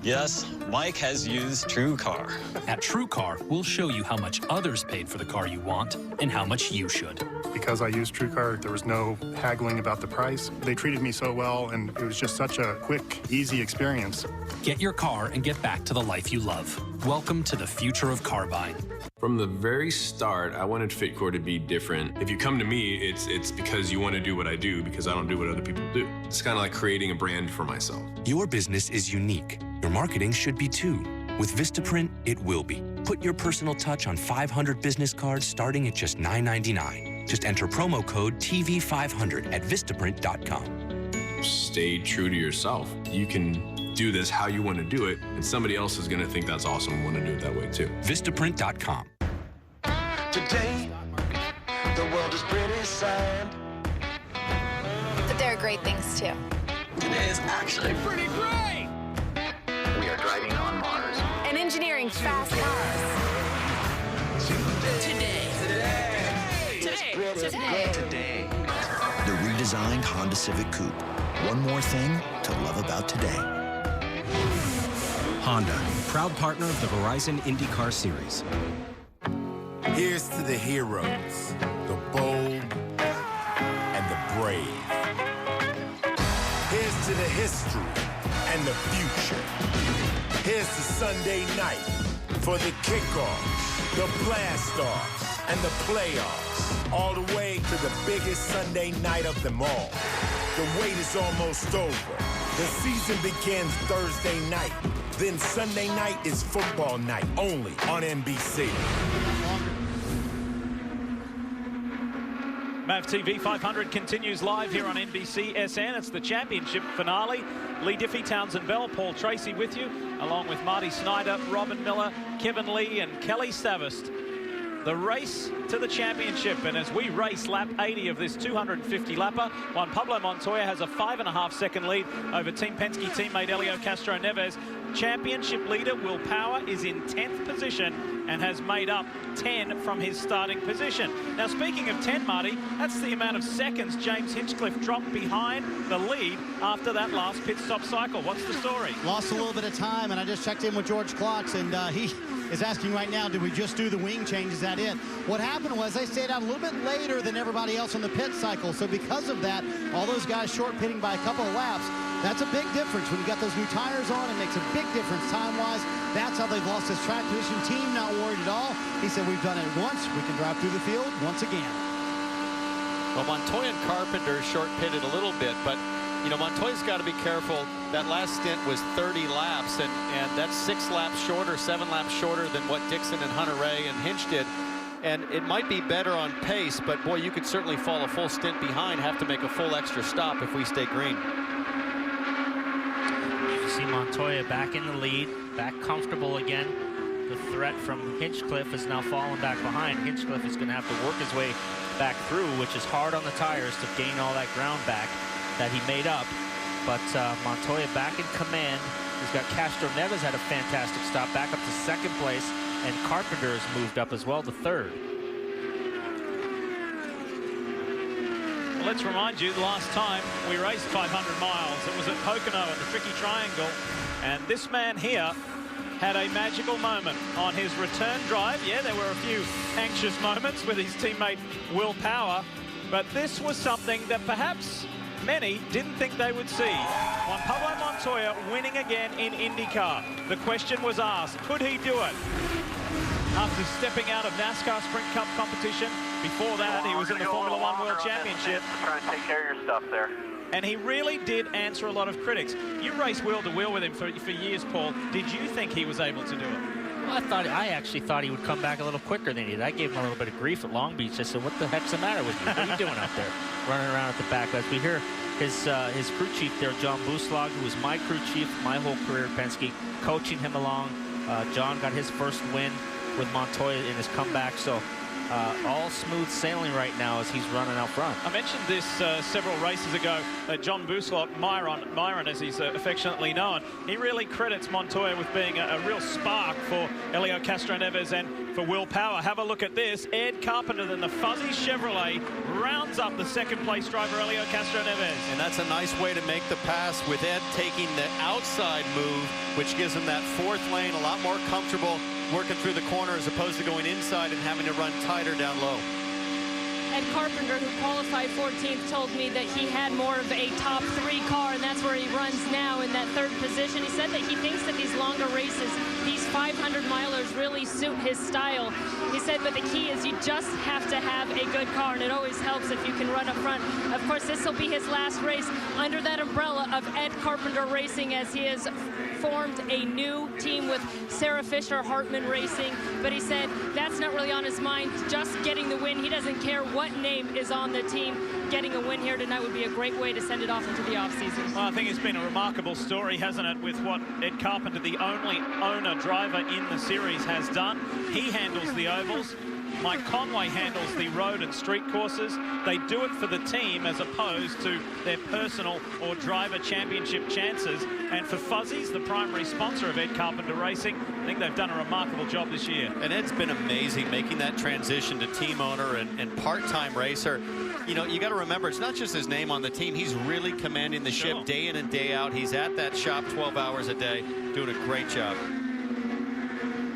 Yes, Mike has used TrueCar. At TrueCar, we'll show you how much others paid for the car you want and how much you should. Because I used TrueCar, there was no haggling about the price. They treated me so well, and it was just such a quick, easy experience. Get your car and get back to the life you love. Welcome to the future of car buying. From the very start, I wanted Fitcore to be different. If you come to me, it's because you want to do what I do, because I don't do what other people do. It's kind of like creating a brand for myself. Your business is unique. Your marketing should be too. With Vistaprint, it will be. Put your personal touch on 500 business cards starting at just $9.99. Just enter promo code TV500 at Vistaprint.com. Stay true to yourself. You can do this how you want to do it, and somebody else is going to think that's awesome and want to do it that way too. Vistaprint.com. Today, the world is pretty sad. But there are great things too. Today is actually pretty great. We are driving on Mars. And engineering fast cars. Today. The redesigned Honda Civic Coupe. One more thing to love about today. Honda, proud partner of the Verizon IndyCar Series. Here's to the heroes, the bold, and the brave. Here's to the history and the future. Here's to Sunday night for the kickoffs, the blast-offs, and the playoffs, all the way to the biggest Sunday night of them all. The wait is almost over. The season begins Thursday night. Then Sunday night is football night, only on NBC. MAV TV 500 continues live here on NBC SN. It's the championship finale. Lee Diffie, Townsend Bell, Paul Tracy with you, along with Marty Snyder, Robin Miller, Kevin Lee, and Kelly Savist. The race to the championship, and as we race lap 80 of this 250 lapper, Juan Pablo Montoya has a 5.5-second lead over Team Penske teammate Helio Castro Neves. Championship leader Will Power is in 10th position and has made up 10 from his starting position. Now, speaking of 10, Marty, that's the amount of seconds James Hinchcliffe dropped behind the lead after that last pit stop cycle. What's the story? Lost a little bit of time, and I just checked in with George Klotz, and he is asking right now, did we just do the wing change? Is that it? What happened was they stayed out a little bit later than everybody else on the pit cycle. So because of that, all those guys short pitting by a couple of laps, that's a big difference. When you got those new tires on, it makes a big difference time-wise. That's how they've lost this track position. Team not worried at all. He said, we've done it once. We can drive through the field once again. Well, Montoya and Carpenter short pitted a little bit, but you know, Montoya's got to be careful That last stint was 30 laps, and that's 6 laps shorter, 7 laps shorter than what Dixon and Hunter Ray and Hinch did. And it might be better on pace, but boy, you could certainly fall a full stint behind, have to make a full extra stop if we stay green. You see Montoya back in the lead, back comfortable again. The threat from Hinchcliffe is now falling back behind. Hinchcliffe is going to have to work his way back through, which is hard on the tires to gain all that ground back that he made up. But Montoya back in command. He's got Castro Neves had a fantastic stop, back up to 2nd place. And Carpenter has moved up as well to 3rd. Well, let's remind you, the last time we raced 500 miles, it was at Pocono at the Tricky Triangle. And this man here had a magical moment on his return drive. Yeah, there were a few anxious moments with his teammate Will Power, but this was something that perhaps many didn't think they would see. Juan Pablo Montoya winning again in IndyCar. The question was asked, could he do it? After stepping out of NASCAR Sprint Cup competition, before that he was in the Formula One World Championship. Try and take care of your stuff there. And he really did answer a lot of critics. You raced wheel to wheel with him for years, Paul. Did you think he was able to do it? Well, I actually thought he would come back a little quicker than he did. I gave him a little bit of grief at Long Beach. I said, what the heck's the matter with you? What are you doing out there running around at the back? As we hear his crew chief there, John Buslag, who was my crew chief my whole career at Penske, coaching him along. John got his first win with Montoya in his comeback. So all smooth sailing right now as he's running out front. I mentioned this several races ago. John Buslag, Myron as he's affectionately known, he really credits Montoya with being a real spark for Helio Castroneves and for Will Power. Have a look at this. Ed Carpenter in the fuzzy Chevrolet rounds up the 2nd place driver Helio Castroneves. And that's a nice way to make the pass with Ed taking the outside move, which gives him that 4th lane, a lot more comfortable working through the corner as opposed to going inside and having to run tighter down low. Ed Carpenter, who qualified 14th, told me that he had more of a top 3 car, and that's where he runs now in that 3rd position. He said that he thinks that these longer races, these 500-milers really suit his style. He said, but the key is you just have to have a good car, and it always helps if you can run up front. Of course, this will be his last race under that umbrella of Ed Carpenter Racing, as he has formed a new team with Sarah Fisher Hartman Racing. But he said that's not really on his mind, just getting the win. He doesn't care what name is on the team. Getting a win here tonight would be a great way to send it off into the offseason. Well, I think it's been a remarkable story, hasn't it, with what Ed Carpenter, the only owner driver in the series, has done. He handles the ovals. Mike Conway handles the road and street courses. They do it for the team as opposed to their personal or driver championship chances. And for Fuzzies, the primary sponsor of Ed Carpenter Racing, I think they've done a remarkable job this year. And Ed's been amazing making that transition to team owner and part-time racer. You know, you got to remember, it's not just his name on the team. He's really commanding the ship day in and day out. He's at that shop 12 hours a day, doing a great job.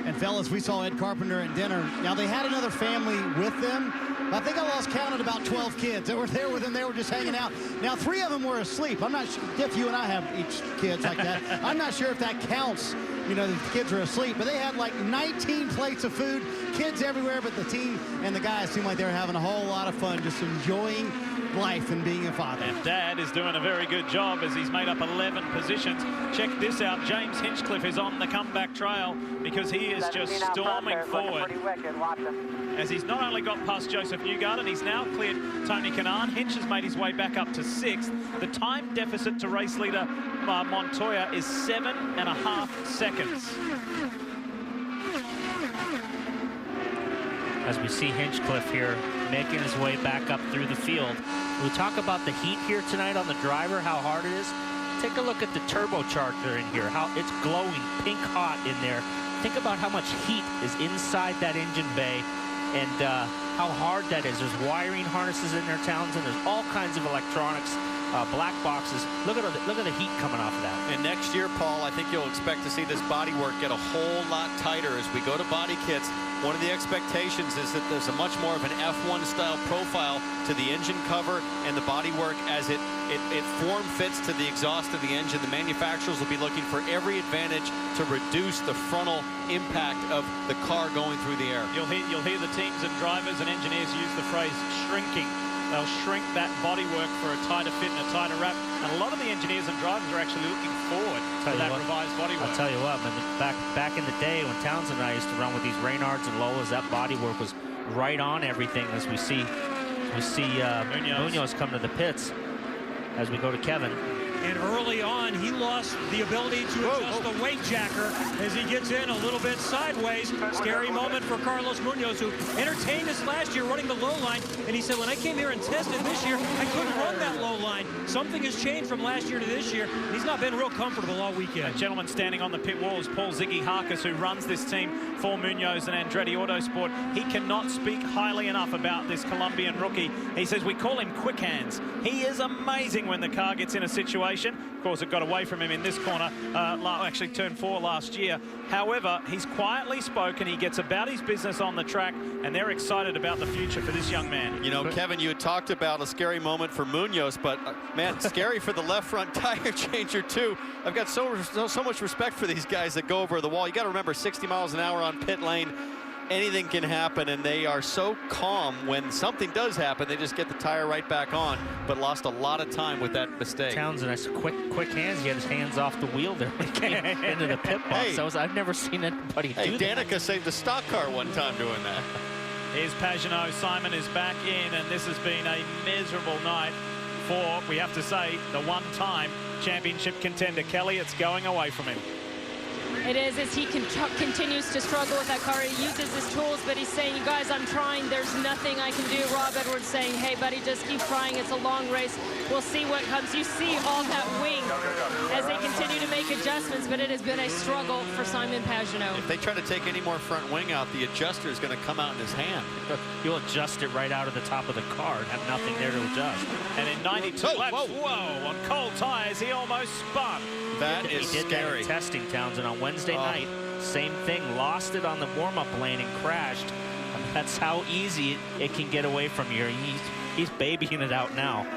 And fellas, we saw Ed Carpenter at dinner. Now, they had another family with them. I think I lost count at about 12 kids that were there with them. They were just hanging out. Now, 3 of them were asleep. I'm not sure if you and I have each kids like that. I'm not sure if that counts, you know, the kids are asleep. But they had like 19 plates of food, kids everywhere, but the team and the guys seemed like they were having a whole lot of fun, just enjoying life and being a father. And Dad is doing a very good job as he's made up 11 positions. Check this out. James Hinchcliffe is on the comeback trail because he is just storming forward. As he's not only got past Joseph Newgarden, he's now cleared Tony Kanaan. Hinch has made his way back up to 6th. The time deficit to race leader Montoya is 7.5 seconds. As we see Hinchcliffe here making his way back up through the field. We talk about the heat here tonight on the driver, how hard it is. Take a look at the turbocharger in here, how it's glowing pink hot in there. Think about how much heat is inside that engine bay and how hard that is. There's wiring harnesses in there, Townsend. There's all kinds of electronics, black boxes. Look at the heat coming off of that. And next year, Paul, I think you'll expect to see this bodywork get a whole lot tighter as we go to body kits. One of the expectations is that there's a much more of an F1 style profile to the engine cover and the bodywork as it form fits to the exhaust of the engine. The manufacturers will be looking for every advantage to reduce the frontal impact of the car going through the air. You'll hear the teams and drivers and engineers use the phrase shrinking. they'll shrink that bodywork for a tighter fit and a tighter wrap. And a lot of the engineers and drivers are actually looking forward to that revised bodywork. I'll tell you what, man, back in the day when Townsend and I used to run with these Reynards and Lolas, that bodywork was right on everything. As we see Munoz come to the pits as we go to Kevin. And early on, he lost the ability to adjust the weight jacker as he gets in a little bit sideways. Scary moment for Carlos Munoz, who entertained us last year running the low line. And he said, when I came here and tested this year, I couldn't run that low line. Something has changed from last year to this year. He's not been real comfortable all weekend. A gentleman standing on the pit wall is Paul Ziggy Harkis, who runs this team for Munoz and Andretti Autosport. He cannot speak highly enough about this Colombian rookie. He says, we call him quick hands. He is amazing when the car gets in a situation. Of course, it got away from him in this corner, actually turn 4 last year. However, he's quietly spoken. He gets about his business on the track, and they're excited about the future for this young man. You know, Kevin, you had talked about a scary moment for Munoz, but man, scary for the left front tire changer too. I've got so much respect for these guys that go over the wall. You got to remember, 60 miles an hour on pit lane. Anything can happen, and they are so calm when something does happen. They just get the tire right back on, but lost a lot of time with that mistake. Townsend, nice quick hands. He had his hands off the wheel there when he came into the pit box. Hey, I've never seen anybody do that. Danica saved the stock car one time doing that. Here's Pagenaud. Simon is back in, and this has been a miserable night for, we have to say, the one-time championship contender. Kelly, it's going away from him. It is, as he continues to struggle with that car. He uses his tools, but he's saying, you guys, I'm trying. There's nothing I can do. Rob Edwards saying, hey, buddy, just keep trying. It's a long race. We'll see what comes. You see all that wing as they continue to make adjustments, but it has been a struggle for Simon Pagenaud. If they try to take any more front wing out, the adjuster is going to come out in his hand. He'll adjust it right out of the top of the car and have nothing there to adjust. And in 92 laps, whoa, on cold tires, he almost spun. That is he did scary. That in testing, Townsend, on Wednesday night. Same thing, lost it on the warm-up lane and crashed. That's how easy it can get away from you. He's babying it out now.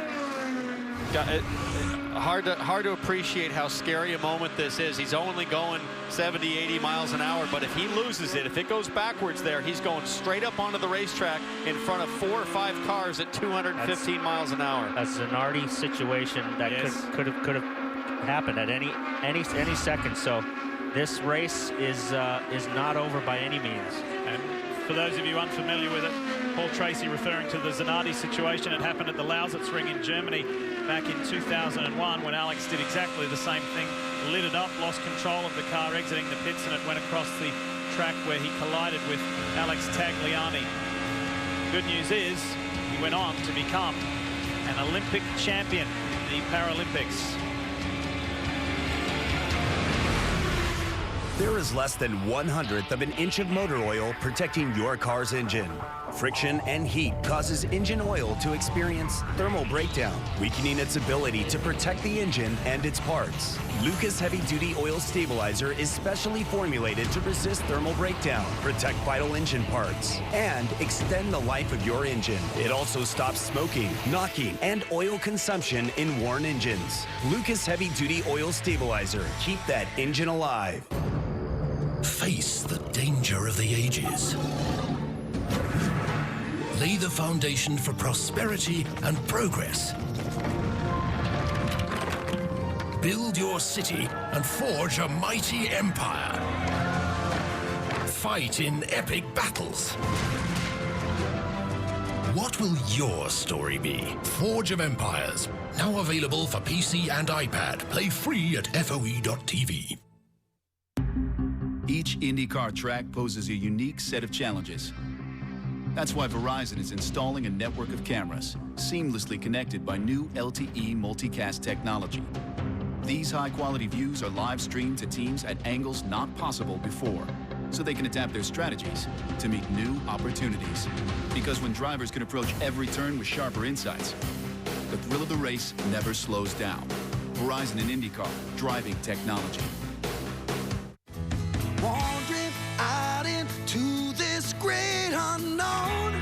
Hard to appreciate how scary a moment this is. He's only going 70, 80 miles an hour, but if he loses it, if it goes backwards there, he's going straight up onto the racetrack in front of 4 or 5 cars at 215 miles an hour. That's a Zanardi situation that could have happened at any second. So this race is not over by any means. And for those of you unfamiliar with it, Paul Tracy referring to the Zanardi situation. It happened at the Lausitz Ring in Germany back in 2001 when Alex did exactly the same thing. Lit it up, lost control of the car exiting the pits, and it went across the track where he collided with Alex Tagliani. Good news is he went on to become an Olympic champion in the Paralympics. There is less than 1/100th of an inch of motor oil protecting your car's engine. Friction and heat causes engine oil to experience thermal breakdown, weakening its ability to protect the engine and its parts. Lucas Heavy Duty Oil Stabilizer is specially formulated to resist thermal breakdown, protect vital engine parts, and extend the life of your engine. It also stops smoking, knocking, and oil consumption in worn engines. Lucas Heavy Duty Oil Stabilizer. Keep that engine alive. Face the danger of the ages. Lay the foundation for prosperity and progress. Build your city and forge a mighty empire. Fight in epic battles. What will your story be? Forge of Empires. Now available for PC and iPad. Play free at FOE.tv. Each IndyCar track poses a unique set of challenges. That's why Verizon is installing a network of cameras, seamlessly connected by new LTE multicast technology. These high-quality views are live streamed to teams at angles not possible before, so they can adapt their strategies to meet new opportunities. Because when drivers can approach every turn with sharper insights, the thrill of the race never slows down. Verizon and IndyCar, driving technology. Wandering out into this great unknown.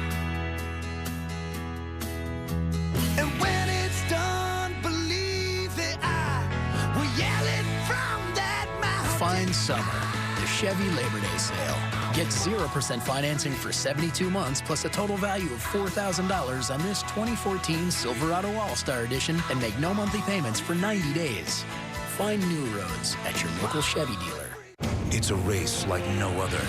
And when it's done, believe that I will yell it from that mountain. Find summer, the Chevy Labor Day sale. Get 0% financing for 72 months plus a total value of $4,000 on this 2014 Silverado All-Star Edition and make no monthly payments for 90 days. Find new roads at your local Chevy dealer. It's a race like no other.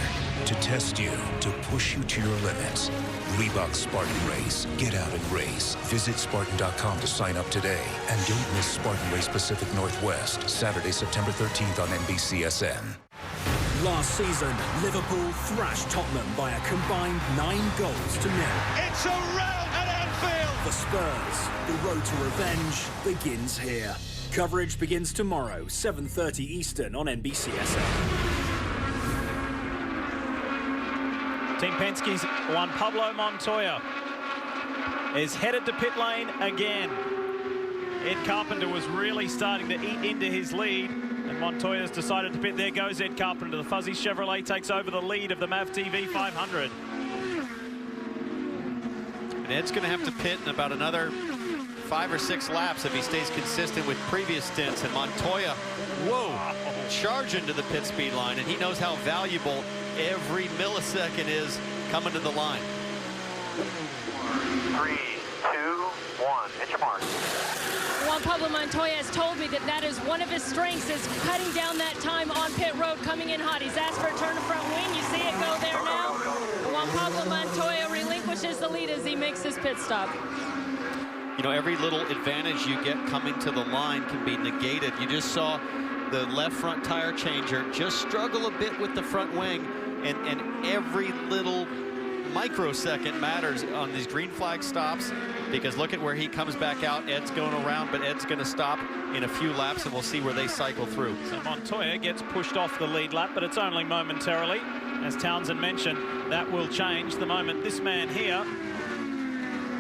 To test you, to push you to your limits. Reebok Spartan Race. Get out and race. Visit Spartan.com to sign up today. And don't miss Spartan Race Pacific Northwest, Saturday, September 13th on NBCSN. Last season, Liverpool thrashed Tottenham by a combined 9 goals to 0. It's a rout at Anfield! For Spurs, the road to revenge begins here. Coverage begins tomorrow, 7:30 Eastern on NBCSN. Team Penske's Juan Pablo Montoya is headed to pit lane again. Ed Carpenter was really starting to eat into his lead, and Montoya's decided to pit. There goes Ed Carpenter. The fuzzy Chevrolet takes over the lead of the MAV TV 500. And Ed's going to have to pit in about another 5 or 6 laps if he stays consistent with previous stints. And Montoya, whoa, charge into the pit speed line, and he knows how valuable every millisecond is coming to the line. 3, 2, 1, hit your mark. Juan Pablo Montoya has told me that is one of his strengths, is cutting down that time on pit road, coming in hot. He's asked for a turn to front wing. You see it go there now. Juan Pablo Montoya relinquishes the lead as he makes his pit stop. You know, every little advantage you get coming to the line can be negated. You just saw the left front tire changer just struggle a bit with the front wing, and every little microsecond matters on these green flag stops, because look at where he comes back out. Ed's going around, but Ed's going to stop in a few laps, and we'll see where they cycle through. So Montoya gets pushed off the lead lap, but it's only momentarily. As Townsend mentioned, that will change the moment this man here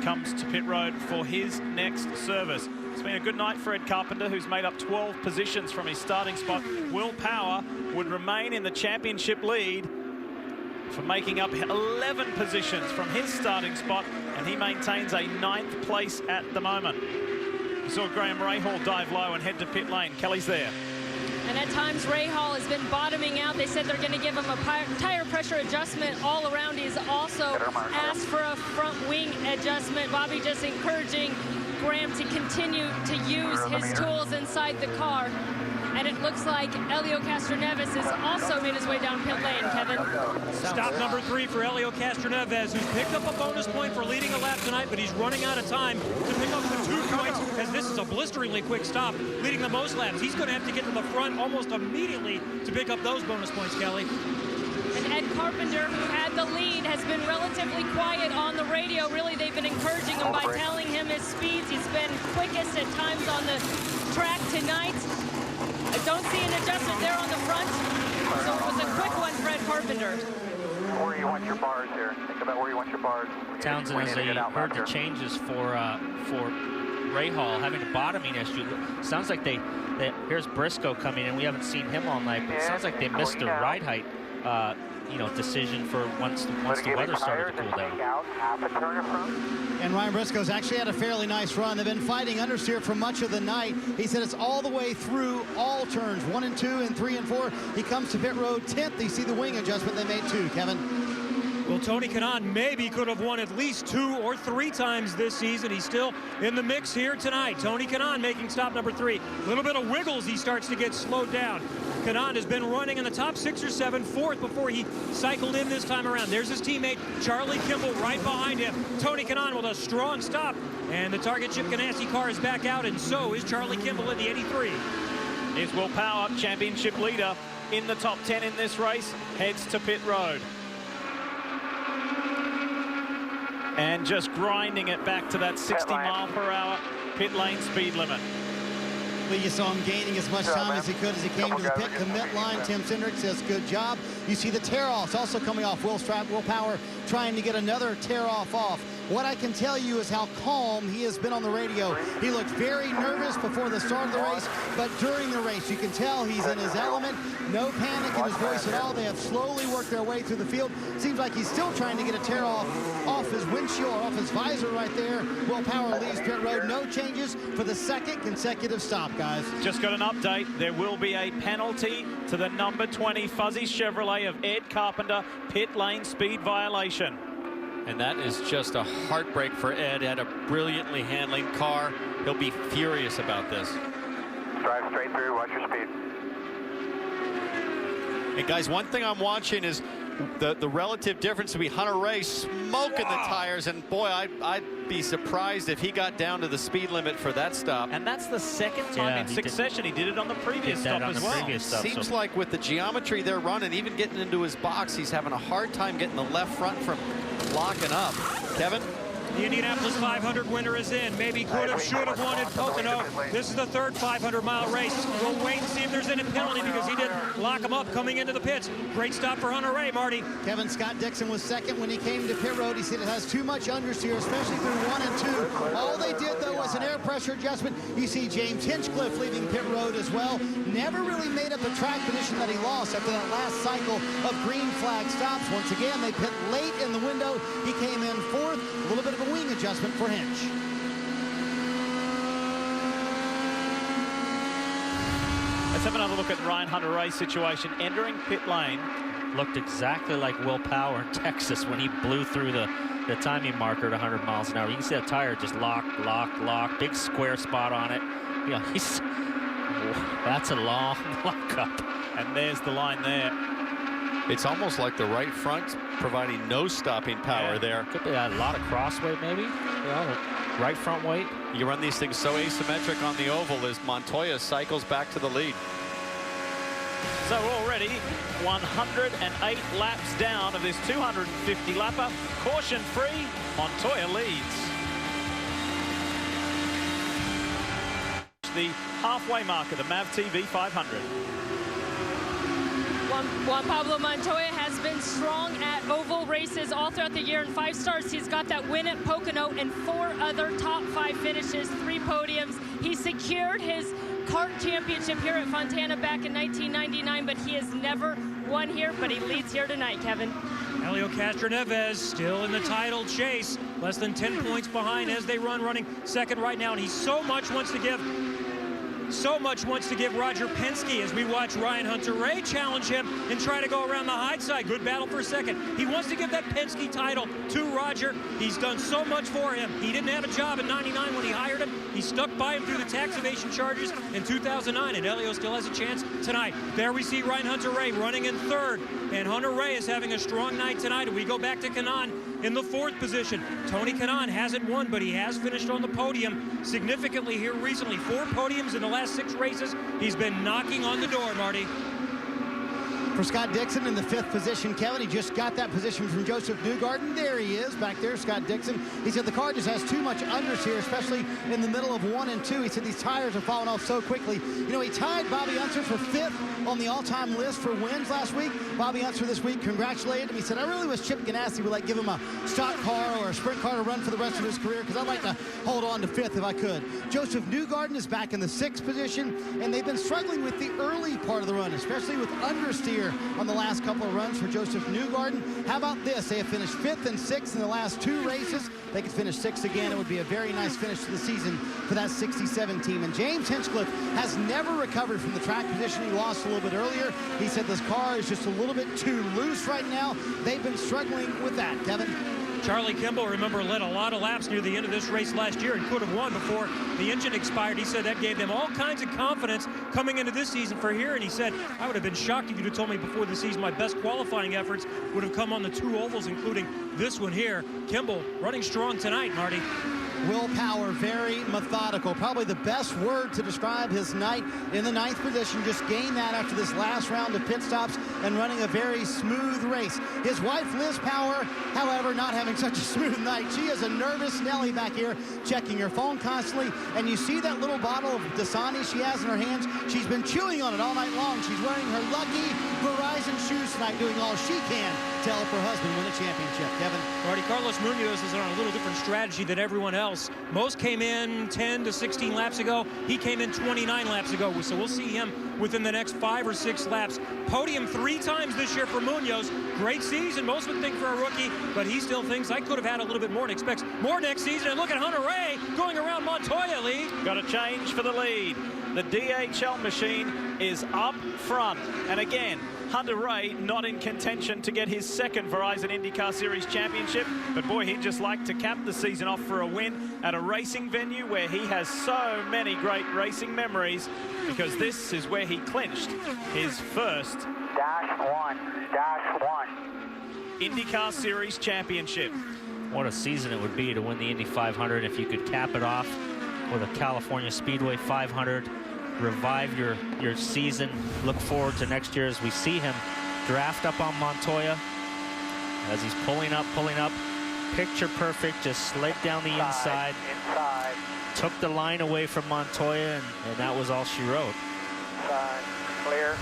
comes to pit road for his next service. It's been a good night for Ed Carpenter, who's made up 12 positions from his starting spot. Will Power would remain in the championship lead for making up 11 positions from his starting spot, and he maintains a 9th place at the moment. We saw Graham Rahal dive low and head to pit lane. Kelly's there. And at times, Rahal has been bottoming out. They said they're going to give him a tire pressure adjustment all around. He's also asked for a front wing adjustment. Bobby just encouraging Graham to continue to use his tools inside the car. And it looks like Helio Castroneves has also made his way down pit lane, Kevin. Stop number 3 for Helio Castroneves, who's picked up a bonus point for leading a lap tonight, but he's running out of time to pick up the 2 points, as this is a blisteringly quick stop, leading the most laps. He's going to have to get to the front almost immediately to pick up those bonus points, Kelly. And Ed Carpenter, who had the lead, has been relatively quiet on the radio. Really, they've been encouraging him by telling him his speeds. He's been quickest at times on the track tonight. I don't see an adjustment there on the front, so it was a quick one for Ed Carpenter. Where you want your bars here. Think about where you want your bars. Townsend, as they heard the changes for Rahal having a bottoming issue, sounds like they here's Briscoe coming in. We haven't seen him all night, but it sounds like they missed their ride height decision for once the weather started to cool down. And Ryan Briscoe's actually had a fairly nice run. They've been fighting understeer for much of the night. He said it's all the way through all turns, 1 and 2 and 3 and 4. He comes to pit road 10th. You see the wing adjustment they made too, Kevin. Well, Tony Kanaan maybe could have won at least 2 or 3 times this season. He's still in the mix here tonight. Tony Kanaan making stop number 3. A little bit of wiggles, he starts to get slowed down. Kanaan has been running in the top 6 or 7, 4th before he cycled in this time around. There's his teammate, Charlie Kimball, right behind him. Tony Kanaan with a strong stop. And the Target Chip Ganassi car is back out, and so is Charlie Kimball in the 83. Here's Will Power, championship leader in the top 10 in this race, heads to pit road. And just grinding it back to that 60-mile-per-hour pit lane speed limit. You saw him gaining as much time as he could as he came to the pit commit line. Tim Cindric says, good job. You see the tear-offs also coming off. Will Power trying to get another tear-off off. What I can tell you is how calm he has been on the radio. He looked very nervous before the start of the race, but during the race, you can tell he's in his element. No panic in his voice at all. They have slowly worked their way through the field. Seems like he's still trying to get a tear off his windshield, off his visor right there. Will Power leaves pit road. No changes for the second consecutive stop, guys. Just got an update. There will be a penalty to the number 20 Fuzzy Chevrolet of Ed Carpenter, pit lane speed violation. And that is just a heartbreak for Ed. Had a brilliantly handling car. He'll be furious about this. Drive straight through, watch your speed. And guys, one thing I'm watching is the relative difference between Hunter Ray smoking the tires, and boy, I'd be surprised if he got down to the speed limit for that stop. And that's the second time in succession. He did it on the previous stop as well. Seems like with the geometry they're running, even getting into his box, he's having a hard time getting the left front from locking up. Kevin? The Indianapolis 500 winner is in. Maybe could have, should have won at Pocono. This is the third 500-mile race. We'll wait and see if there's any penalty because he didn't lock him up coming into the pits. Great stop for Hunter Ray, Marty. Kevin, Scott Dixon was second when he came to pit road. He said it has too much understeer, especially through 1 and 2. All they did, though, was an air pressure adjustment. You see James Hinchcliffe leaving pit road as well. Never really made up the track position that he lost after that last cycle of green flag stops. Once again, they pit late in the window. He came in fourth. A little bit of a wing adjustment for Hinch. Let's have another look at Ryan Hunter-Reay's situation. Entering pit lane. Looked exactly like Will Power in Texas when he blew through the timing marker at 100 miles an hour. You can see that tire just locked. Big square spot on it. You know, that's a long lockup. And there's the line there. It's almost like the right front providing no stopping power there. Could be a lot of cross weight, maybe. Yeah, right front weight. You run these things so asymmetric on the oval as Montoya cycles back to the lead. So already 108 laps down of this 250 lapper. Caution free, Montoya leads. The halfway mark of the MAV TV 500. Juan Pablo Montoya has been strong at oval races all throughout the year. In 5 starts, he's got that win at Pocono and 4 other top 5 finishes, 3 podiums. He secured his kart championship here at Fontana back in 1999, but he has never won here, but he leads here tonight, Kevin. Helio Castroneves still in the title chase, less than 10 points behind as they running second right now, and he so much wants to give Roger Penske as we watch Ryan Hunter-Reay challenge him and try to go around the high side. Good battle for a second. He wants to give that Penske title to Roger. He's done so much for him. He didn't have a job in '99 when he hired him. He stuck by him through the tax evasion charges in 2009, and Helio still has a chance tonight. There we see Ryan Hunter-Reay running in third, and Hunter-Reay is having a strong night tonight. And we go back to Kanaan in the 4th position. Tony Kanaan hasn't won, but he has finished on the podium significantly here recently. 4 podiums in the last 6 races. He's been knocking on the door, Marty. For Scott Dixon in the 5th position, Kevin, he just got that position from Joseph Newgarden. There he is, back there, Scott Dixon. He said the car just has too much understeer, especially in the middle of 1 and 2. He said these tires are falling off so quickly. You know, he tied Bobby Unser for 5th on the all-time list for wins last week. Bobby Unser this week congratulated him. He said, I really wish Chip Ganassi would give him a stock car or a sprint car to run for the rest of his career, because I'd like to hold on to 5th if I could. Joseph Newgarden is back in the 6th position, and they've been struggling with the early part of the run, especially with understeer on the last couple of runs for Joseph Newgarden. How about this? They have finished 5th and 6th in the last 2 races. They could finish 6th again. It would be a very nice finish to the season for that 67 team. And James Hinchcliffe has never recovered from the track position he lost a little bit earlier. He said this car is just a little bit too loose right now. They've been struggling with that, Kevin. Charlie Kimball, remember, led a lot of laps near the end of this race last year and could have won before the engine expired. He said that gave them all kinds of confidence coming into this season for here. And he said, I would have been shocked if you'd have told me before the season my best qualifying efforts would have come on the 2 ovals, including this one here. Kimball running strong tonight, Marty. Will Power, very methodical. Probably the best word to describe his night in the 9th position. Just gained that after this last round of pit stops and running a very smooth race. His wife, Liz Power, however, not having such a smooth night. She is a nervous Nelly back here, checking her phone constantly. And you see that little bottle of Dasani she has in her hands. She's been chewing on it all night long. She's wearing her Lucky Verizon Shoes tonight doing all she can to help her husband win a championship. Kevin. Already, Carlos Munoz is on a little different strategy than everyone else. Most came in 10 to 16 laps ago. He came in 29 laps ago. So we'll see him within the next 5 or 6 laps. Podium 3 times this year for Munoz. Great season. Most would think for a rookie, but he still thinks I could have had a little bit more and expects more next season. And look at Hunter Ray going around Montoya, Lee. Got a change for the lead. The DHL machine is up front. And again, Hunter Ray not in contention to get his second Verizon IndyCar Series championship. But boy, he'd just like to cap the season off for a win at a racing venue where he has so many great racing memories, because this is where he clinched his first -1 IndyCar Series championship. What a season it would be to win the Indy 500 if you could cap it off with a California Speedway 500. Revive your season. Look forward to next year as we see him draft up on Montoya as he's pulling up. Picture perfect, just slid down the inside. Took the line away from Montoya, and that was all she wrote. Inside, clear.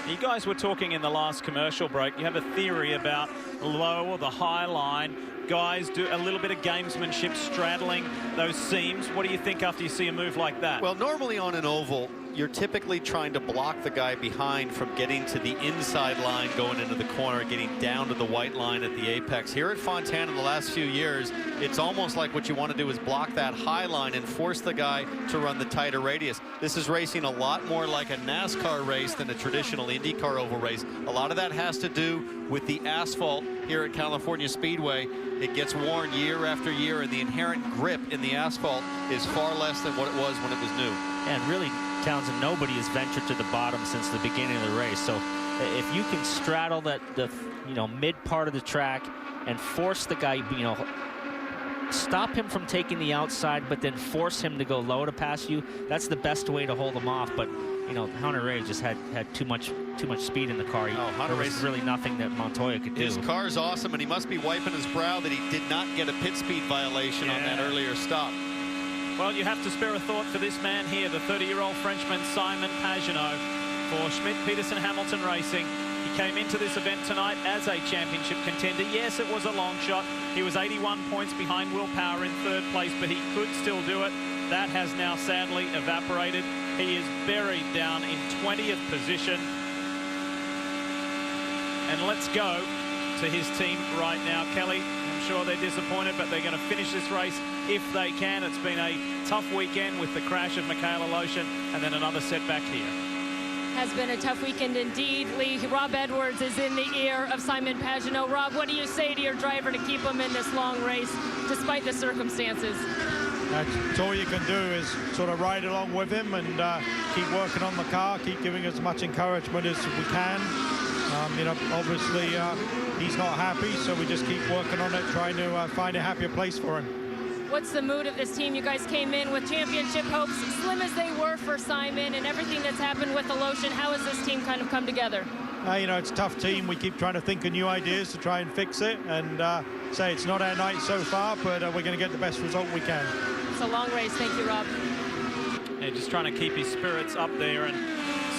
You guys were talking in the last commercial break. You have a theory about low or the high line. Guys do a little bit of gamesmanship, straddling those seams. What do you think after you see a move like that? Well, normally on an oval, you're typically trying to block the guy behind from getting to the inside line, going into the corner, getting down to the white line at the apex. Here at Fontana in the last few years, it's almost like what you want to do is block that high line and force the guy to run the tighter radius. This is racing a lot more like a NASCAR race than a traditional IndyCar oval race. A lot of that has to do with the asphalt here at California Speedway. It gets worn year after year, and the inherent grip in the asphalt is far less than what it was when it was new. And really, Townsend, nobody has ventured to the bottom since the beginning of the race. So if you can straddle the mid part of the track and force the guy, stop him from taking the outside, but then force him to go low to pass you, that's the best way to hold him off. But Hunter Ray just had too much speed in the car. There was really nothing that Montoya could do. His car's awesome, and he must be wiping his brow that he did not get a pit speed violation on that earlier stop. Well, you have to spare a thought for this man here, the 30-year-old Frenchman, Simon Pagenaud, for Schmidt Peterson Hamilton Racing. He came into this event tonight as a championship contender. Yes, it was a long shot. He was 81 points behind Will Power in 3rd place, but he could still do it. That has now sadly evaporated. He is buried down in 20th position. And let's go to his team right now. Kelly, I'm sure they're disappointed, but they're going to finish this race if they can. It's been a tough weekend with the crash of Michaela Lotion and then another setback here. Has been a tough weekend indeed, Lee. Rob Edwards is in the ear of Simon Pagenaud. Rob, what do you say to your driver to keep him in this long race despite the circumstances? That's all you can do is sort of ride along with him and keep working on the car, keep giving as much encouragement as we can. Obviously he's not happy, so we just keep working on it, trying to find a happier place for him. What's the mood of this team? You guys came in with championship hopes, slim as they were for Simon, and everything that's happened with the Lotion. How has this team kind of come together? It's a tough team. We keep trying to think of new ideas to try and fix it, and say it's not our night so far, but we're going to get the best result we can. It's a long race. Thank you, Rob. Yeah, just trying to keep his spirits up there, and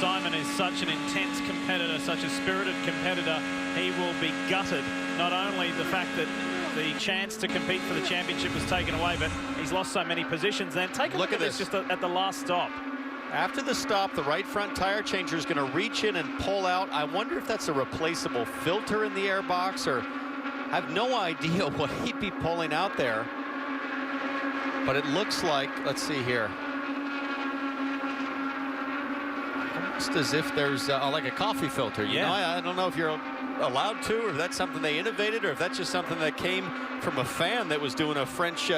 Simon is such an intense competitor, such a spirited competitor. He will be gutted, not only the fact that the chance to compete for the championship was taken away, but he's lost so many positions. Then take a look at this just at the last stop. After the stop, the right front tire changer is going to reach in and pull out. I wonder if that's a replaceable filter in the air box, or I have no idea what he'd be pulling out there. But it looks like, let's see here, almost as if there's like a coffee filter. You know, I don't know if you're allowed to, or if that's something they innovated, or if that's just something that came from a fan that was doing a French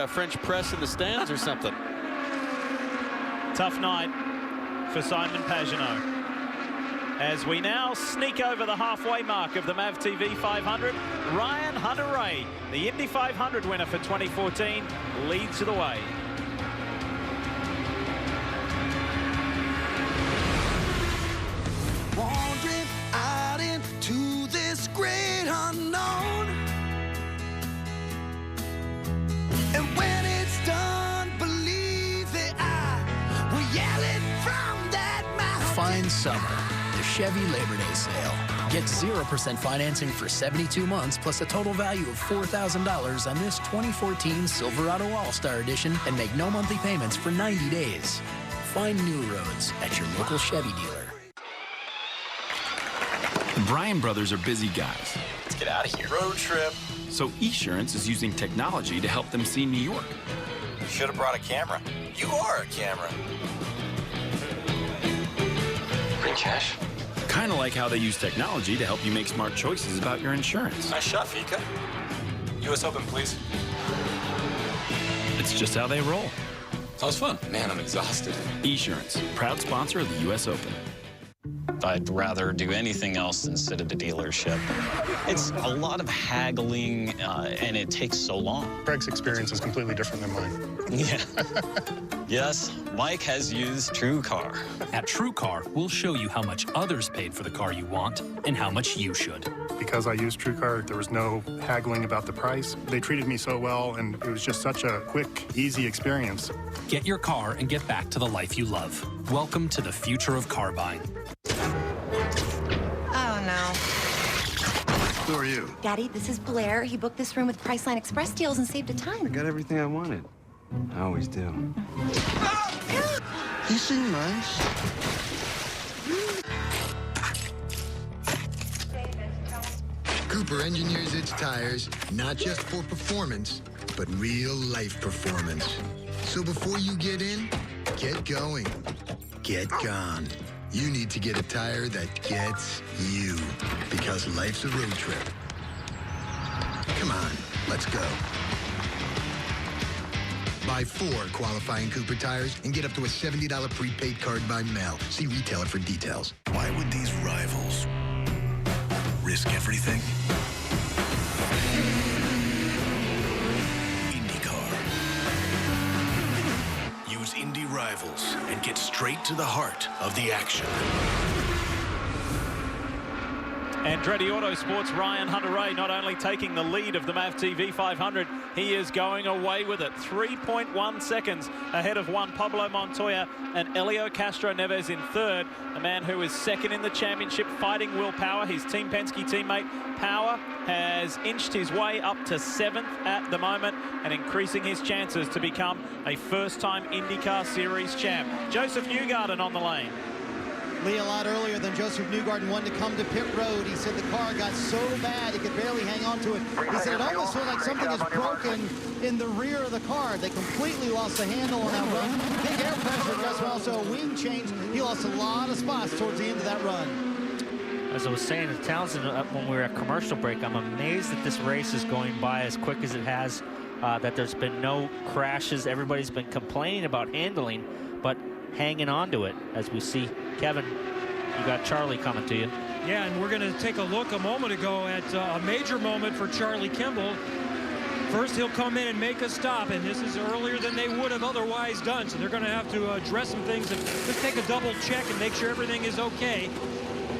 press in the stands or something. Tough night for Simon Pagenaud. As we now sneak over the halfway mark of the MAV TV 500, Ryan Hunter-Reay, the Indy 500 winner for 2014, leads the way. Wandering out into this great unknown, and when it's done, believe that I will yell it from that mountain. Find summer. The Chevy Labor Day sale. Get 0% financing for 72 months plus a total value of $4,000 on this 2014 Silverado All-Star Edition and make no monthly payments for 90 days. Find new roads at your local Chevy dealer. The Bryan brothers are busy guys. Let's get out of here. Road trip. So Esurance is using technology to help them see New York. You should have brought a camera. You are a camera. Bring cash. Kind of like how they use technology to help you make smart choices about your insurance. Nice shot, Fika. U.S. Open, please. It's just how they roll. Sounds fun. Man, I'm exhausted. Esurance, proud sponsor of the U.S. Open. I'd rather do anything else than sit at a dealership. It's a lot of haggling, and it takes so long. Craig's experience is completely different than mine. Yeah. Yes, Mike has used TrueCar. At TrueCar, we'll show you how much others paid for the car you want and how much you should. Because I used TrueCar, there was no haggling about the price. They treated me so well, and it was just such a quick, easy experience. Get your car and get back to the life you love. Welcome to the future of car buying. Oh, no. Who are you? Daddy, this is Blair. He booked this room with Priceline Express deals and saved a ton. I got everything I wanted. I always do. You seem nice. Cooper engineers its tires, not just for performance, but real-life performance. So before you get in, get going. Get gone. You need to get a tire that gets you, because life's a road trip. Come on, let's go. Buy 4 qualifying Cooper tires and get up to a $70 prepaid card by mail. See retailer for details. Why would these rivals risk everything? IndyCar. Use Indy Rivals and get straight to the heart of the action. Andretti Autosport's Ryan Hunter-Reay not only taking the lead of the MAV TV 500, he is going away with it. 3.1 seconds ahead of Juan Pablo Montoya and Elio Castro Neves in third. The man who is second in the championship fighting Will Power. His Team Penske teammate Power has inched his way up to 7th at the moment and increasing his chances to become a first-time IndyCar Series champ. Joseph Newgarden on the lane. Lee, a lot earlier than Joseph Newgarden wanted to come to pit road. He said the car got so bad he could barely hang on to it. He said it almost felt like something is broken in the rear of the car. They completely lost the handle on that run. Big air pressure adjustment, also a wing change. He lost a lot of spots towards the end of that run. As I was saying to Townsend when we were at commercial break, I'm amazed that this race is going by as quick as it has, that there's been no crashes. Everybody's been complaining about handling, but hanging on to it as we see. Kevin, you got Charlie coming to you. Yeah, and we're going to take a look a moment ago at a major moment for Charlie Kimball. First, he'll come in and make a stop, and this is earlier than they would have otherwise done, so they're going to have to address some things and just take a double check and make sure everything is okay.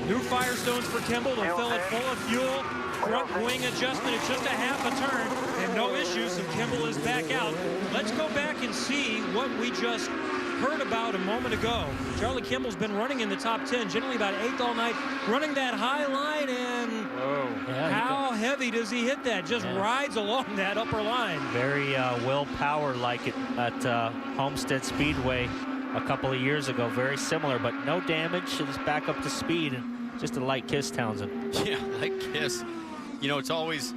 New Firestones for Kimball. They'll fill it full of fuel. Front wing adjustment. It's just a half a turn and no issues, so Kimball is back out. Let's go back and see what we just heard about a moment ago. Charlie Kimball's been running in the top 10, generally about 8th all night, running that high line, and how heavy does he hit that? Just rides along that upper line. Very Will Power like it at Homestead Speedway a couple of years ago. Very similar, but no damage. It's back up to speed, and just a light kiss, Townsend. Yeah, light kiss. You know, it's always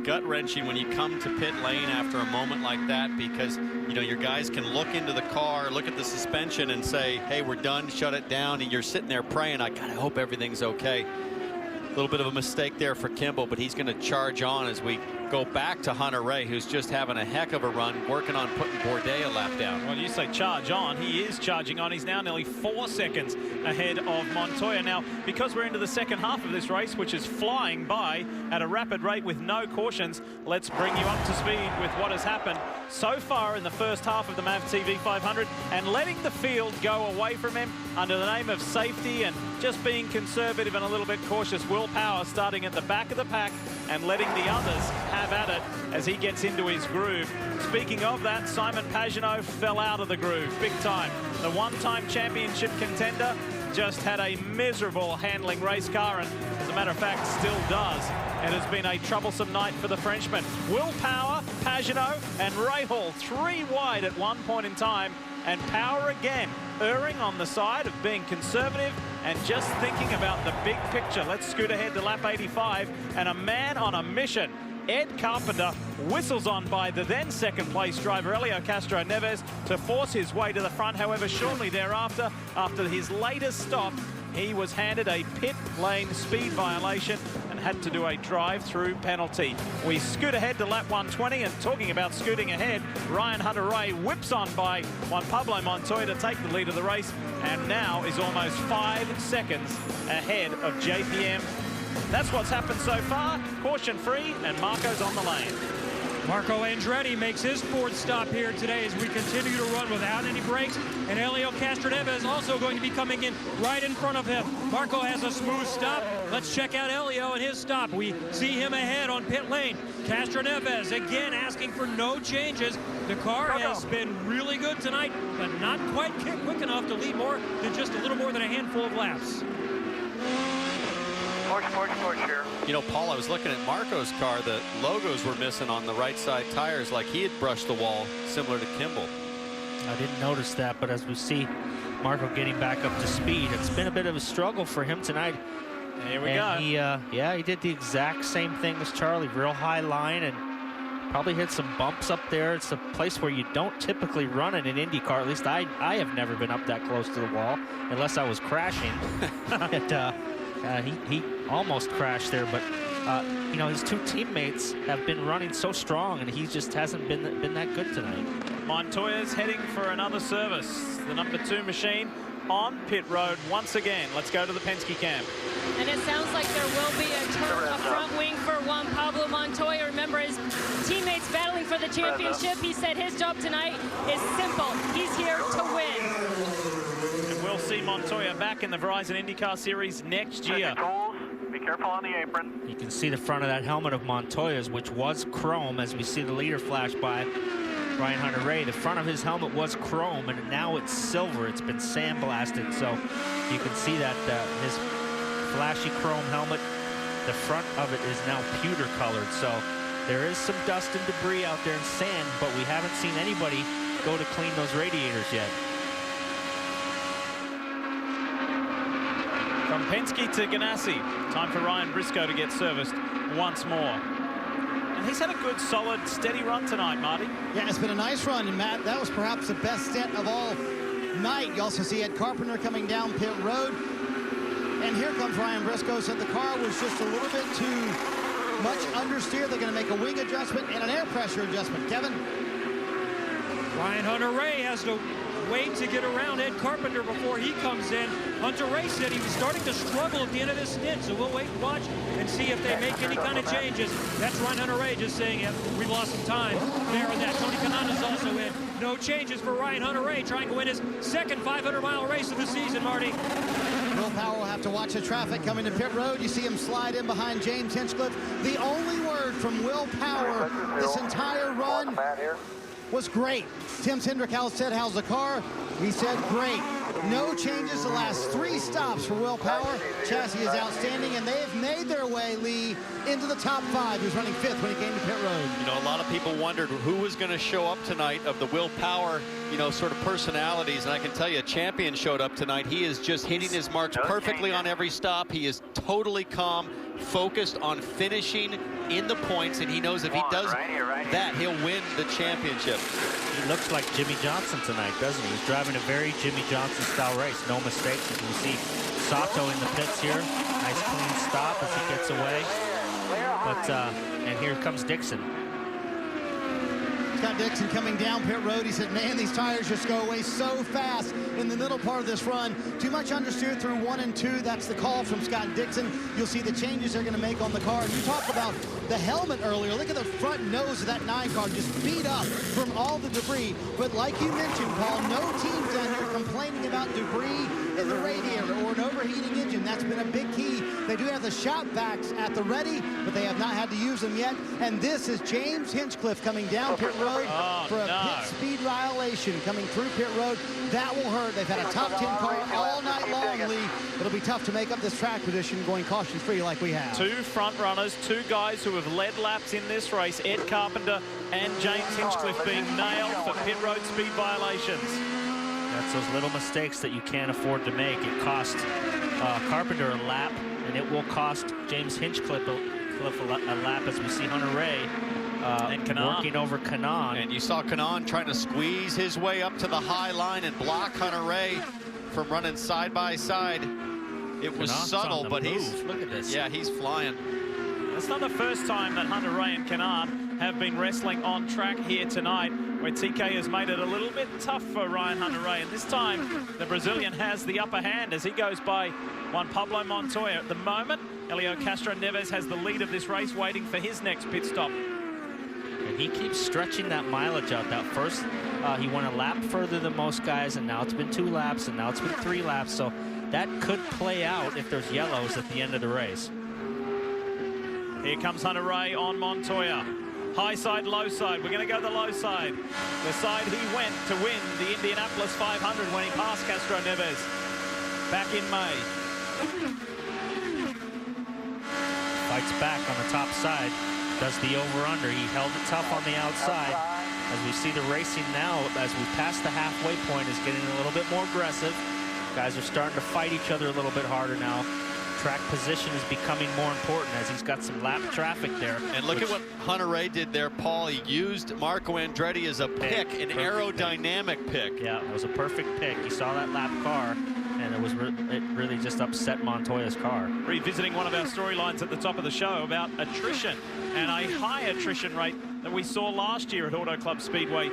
gut-wrenching when you come to pit lane after a moment like that, because you know your guys can look into the car, look at the suspension and say, hey, we're done, shut it down, and you're sitting there praying, I gotta hope everything's okay. A little bit of a mistake there for Kimball, but he's going to charge on as we go back to Hunter-Reay, who's just having a heck of a run, working on putting Bourdais a lap down. Well, you say charge on. He is charging on. He's now nearly 4 seconds ahead of Montoya. Now, because we're into the second half of this race, which is flying by at a rapid rate with no cautions, let's bring you up to speed with what has happened so far in the first half of the MAV TV 500 and letting the field go away from him under the name of safety and just being conservative and a little bit cautious. Will Power starting at the back of the pack and letting the others have at it as he gets into his groove. Speaking of that, Simon Pagenaud fell out of the groove big time. The one-time championship contender just had a miserable handling race car, and as a matter of fact, still does. It has been a troublesome night for the Frenchman. Will Power, Pagenaud, and Rahal 3 wide at one point in time, and Power again erring on the side of being conservative and just thinking about the big picture. Let's scoot ahead to lap 85, and a man on a mission. Ed Carpenter whistles on by the then second place driver Helio Castro Neves to force his way to the front. However, shortly thereafter, after his latest stop, he was handed a pit lane speed violation and had to do a drive-through penalty. We scoot ahead to lap 120, and talking about scooting ahead, Ryan Hunter-Reay whips on by Juan Pablo Montoya to take the lead of the race, and now is almost 5 seconds ahead of JPM. That's what's happened so far. Caution free, and Marco's on the lane. Marco Andretti makes his fourth stop here today as we continue to run without any brakes. And Helio Castro-Neves is also going to be coming in right in front of him. Marco has a smooth stop. Let's check out Helio and his stop. We see him ahead on pit lane. Castro-Neves again asking for no changes. The car has been really good tonight, but not quite quick enough to lead more than just a little more than a handful of laps. You know, Paul, I was looking at Marco's car. The logos were missing on the right side tires, like he had brushed the wall, similar to Kimball. I didn't notice that, but as we see Marco getting back up to speed, it's been a bit of a struggle for him tonight. Here we go. He did the exact same thing as Charlie, real high line, and probably hit some bumps up there. It's a place where you don't typically run in an Indy car. At least I have never been up that close to the wall, unless I was crashing. He almost crashed there, but you know, his two teammates have been running so strong, and he just hasn't been that good tonight. Montoya's heading for another service. The number 2 machine on pit road once again. Let's go to the Penske camp. And it sounds like there will be a front wing for Juan Pablo Montoya. Remember, his teammates battling for the championship. He said his job tonight is simple. He's here to win. And we'll see Montoya back in the Verizon IndyCar Series next year. Be careful on the apron. You can see the front of that helmet of Montoya's, which was chrome, as we see the leader flash by Ryan Hunter-Reay. The front of his helmet was chrome, and now it's silver. It's been sandblasted, so you can see that his flashy chrome helmet, the front of it is now pewter colored. So there is some dust and debris out there in sand, but we haven't seen anybody go to clean those radiators yet. From Penske to Ganassi, time for Ryan Briscoe to get serviced once more. And he's had a good, solid, steady run tonight, Marty. Yeah, it's been a nice run, and Matt, that was perhaps the best stint of all night. You also see Ed Carpenter coming down pit road. And here comes Ryan Briscoe. Said the car was just a little bit too much understeer. They're going to make a wing adjustment and an air pressure adjustment. Kevin? Ryan Hunter-Reay has to wait to get around Ed Carpenter before he comes in. Hunter-Reay said he was starting to struggle at the end of his stint, so we'll wait and watch and see if they make any kind of changes. That's Ryan Hunter-Reay just saying, yeah, we lost some time there and that. Tony Kanana's also in. No changes for Ryan Hunter-Reay, trying to win his second 500-mile race of the season, Marty. Will Power will have to watch the traffic coming to pit road. You see him slide in behind James Hinchcliffe. The only word from Will Power this entire run was great. Tim Cindric said, how's the car? He said, great. No changes the last 3 stops for Will Power. Chassis is outstanding, and they've made their way, Lee, into the top 5. He was running 5th when he came to pit road. You know, a lot of people wondered who was going to show up tonight of the Will Power, you know, sort of personalities. And I can tell you, a champion showed up tonight. He is just hitting his marks perfectly on every stop. He is totally calm, focused on finishing in the points, and he knows if he does that, he'll win the championship. He looks like Jimmy Johnson tonight, doesn't he? He's driving a very Jimmy Johnson-style race. No mistakes. As we see Sato in the pits here. Nice clean stop as he gets away. But, and here comes Dixon. Scott Dixon coming down pit road. He said, man, these tires just go away so fast in the middle part of this run. Too much understeer through 1 and 2. That's the call from Scott Dixon. You'll see the changes they're going to make on the car. And you talked about the helmet earlier. Look at the front nose of that 9 car just beat up from all the debris. But like you mentioned, Paul, no teams down here complaining about debris in the radiator or an overheating engine. That's been a big key. They do have the shop vacs at the ready, but they have not had to use them yet. And this is James Hinchcliffe coming down pit road for a pit speed violation. acceleration coming through pit road. That will hurt. They've had a top 10 car all night long, Lee. It'll be tough to make up this track position going caution-free like we have. Two front runners, two guys who have led laps in this race, Ed Carpenter and James Hinchcliffe, being nailed for pit road speed violations. That's those little mistakes that you can't afford to make. It cost Carpenter a lap, and it will cost James Hinchcliffe a lap, as we see Hunter Ray and Kanaan working over Kanaan. And you saw Kanaan trying to squeeze his way up to the high line and block Hunter Ray from running side by side. It was Kanaan's subtle, but he's look at this. Yeah, he's flying. It's not the first time that Hunter Ray and Kanaan have been wrestling on track here tonight, where TK has made it a little bit tough for Ryan Hunter-Ray. And this time, the Brazilian has the upper hand as he goes by Juan Pablo Montoya. At the moment, Helio Castro-Neves has the lead of this race, waiting for his next pit stop. And he keeps stretching that mileage out. That first, he went a lap further than most guys, and now it's been 2 laps, and now it's been 3 laps. So that could play out if there's yellows at the end of the race. Here comes Hunter Ray on Montoya. High side, low side. We're going to go the low side. The side he went to win the Indianapolis 500 when he passed Castro-Neves back in May. Fights back on the top side. Does the over-under. He held it tough on the outside. As we see the racing now, as we pass the halfway point, is getting a little bit more aggressive. Guys are starting to fight each other a little bit harder now. Track position is becoming more important as he's got some lap traffic there. And look at what Hunter Ray did there, Paul. He used Marco Andretti as a pick, an aerodynamic pick. Yeah, it was a perfect pick. You saw that lap car, and it really just upset Montoya's car. Revisiting one of our storylines at the top of the show about attrition, and a high attrition rate that we saw last year at Auto Club Speedway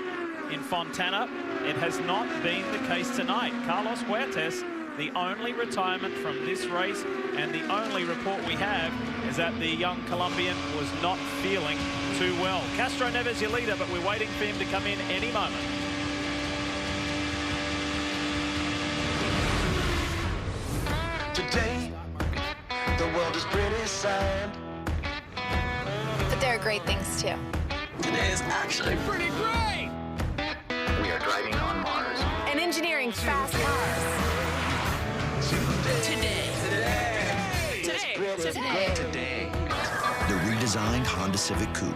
in Fontana. It has not been the case tonight. Carlos Huertas, the only retirement from this race, and the only report we have is that the young Colombian was not feeling too well. Castro-Neves your leader, but we're waiting for him to come in any moment. Today, the world is pretty sad. But there are great things too. Today is actually pretty great. We are driving on Mars. And engineering fast cars. Today. The redesigned Honda Civic Coupe.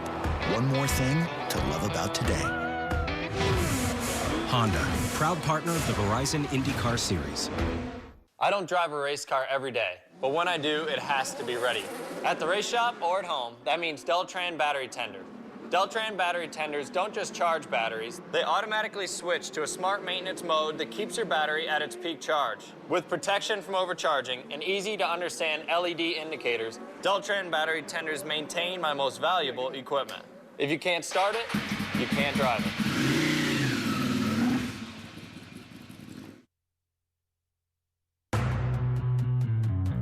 One more thing to love about today. Honda, proud partner of the Verizon IndyCar Series. I don't drive a race car every day, but when I do, it has to be ready. At the race shop or at home, that means Deltran Battery Tender. Deltran battery tenders don't just charge batteries, they automatically switch to a smart maintenance mode that keeps your battery at its peak charge. With protection from overcharging and easy to understand LED indicators, Deltran battery tenders maintain my most valuable equipment. If you can't start it, you can't drive it.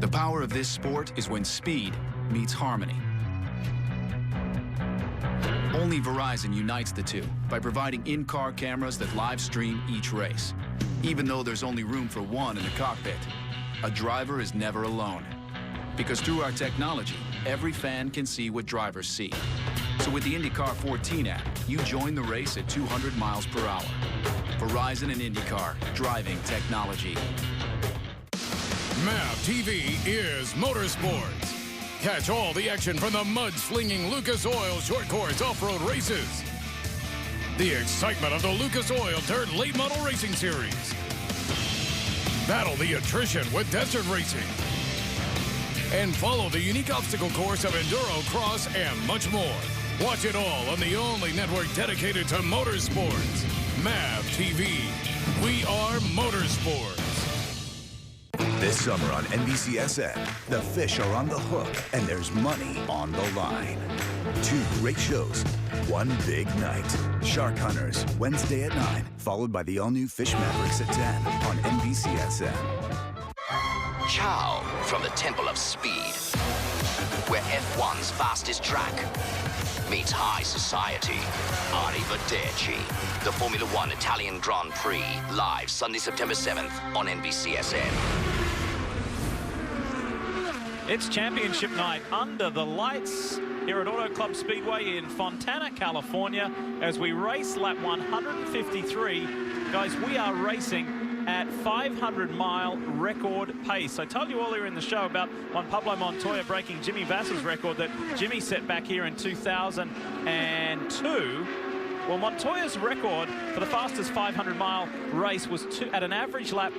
The power of this sport is when speed meets harmony. Only Verizon unites the two by providing in-car cameras that live stream each race. Even though there's only room for one in the cockpit, a driver is never alone. Because through our technology, every fan can see what drivers see. So with the IndyCar 14 app, you join the race at 200 miles per hour. Verizon and IndyCar, driving technology. MAV TV is motorsports. Catch all the action from the mud-slinging Lucas Oil short course off-road races. The excitement of the Lucas Oil Dirt Late Model Racing Series. Battle the attrition with desert racing. And follow the unique obstacle course of Enduro Cross and much more. Watch it all on the only network dedicated to motorsports. MAV TV. We are motorsports. This summer on NBCSN, the fish are on the hook and there's money on the line. 2 great shows, one big night. Shark Hunters, Wednesday at 9, followed by the all-new Fish Mavericks at 10 on NBCSN. Ciao from the Temple of Speed, where F1's fastest track meets high society. Arrivederci. The Formula One Italian Grand Prix, live Sunday, September 7th on NBCSN. It's championship night under the lights here at Auto Club Speedway in Fontana, California, as we race lap 153. Guys, we are racing at 500-mile record pace. I told you earlier in the show about Juan Pablo Montoya breaking Jimmy Vasser's record that Jimmy set back here in 2002. Well, Montoya's record for the fastest 500-mile race was at an average lap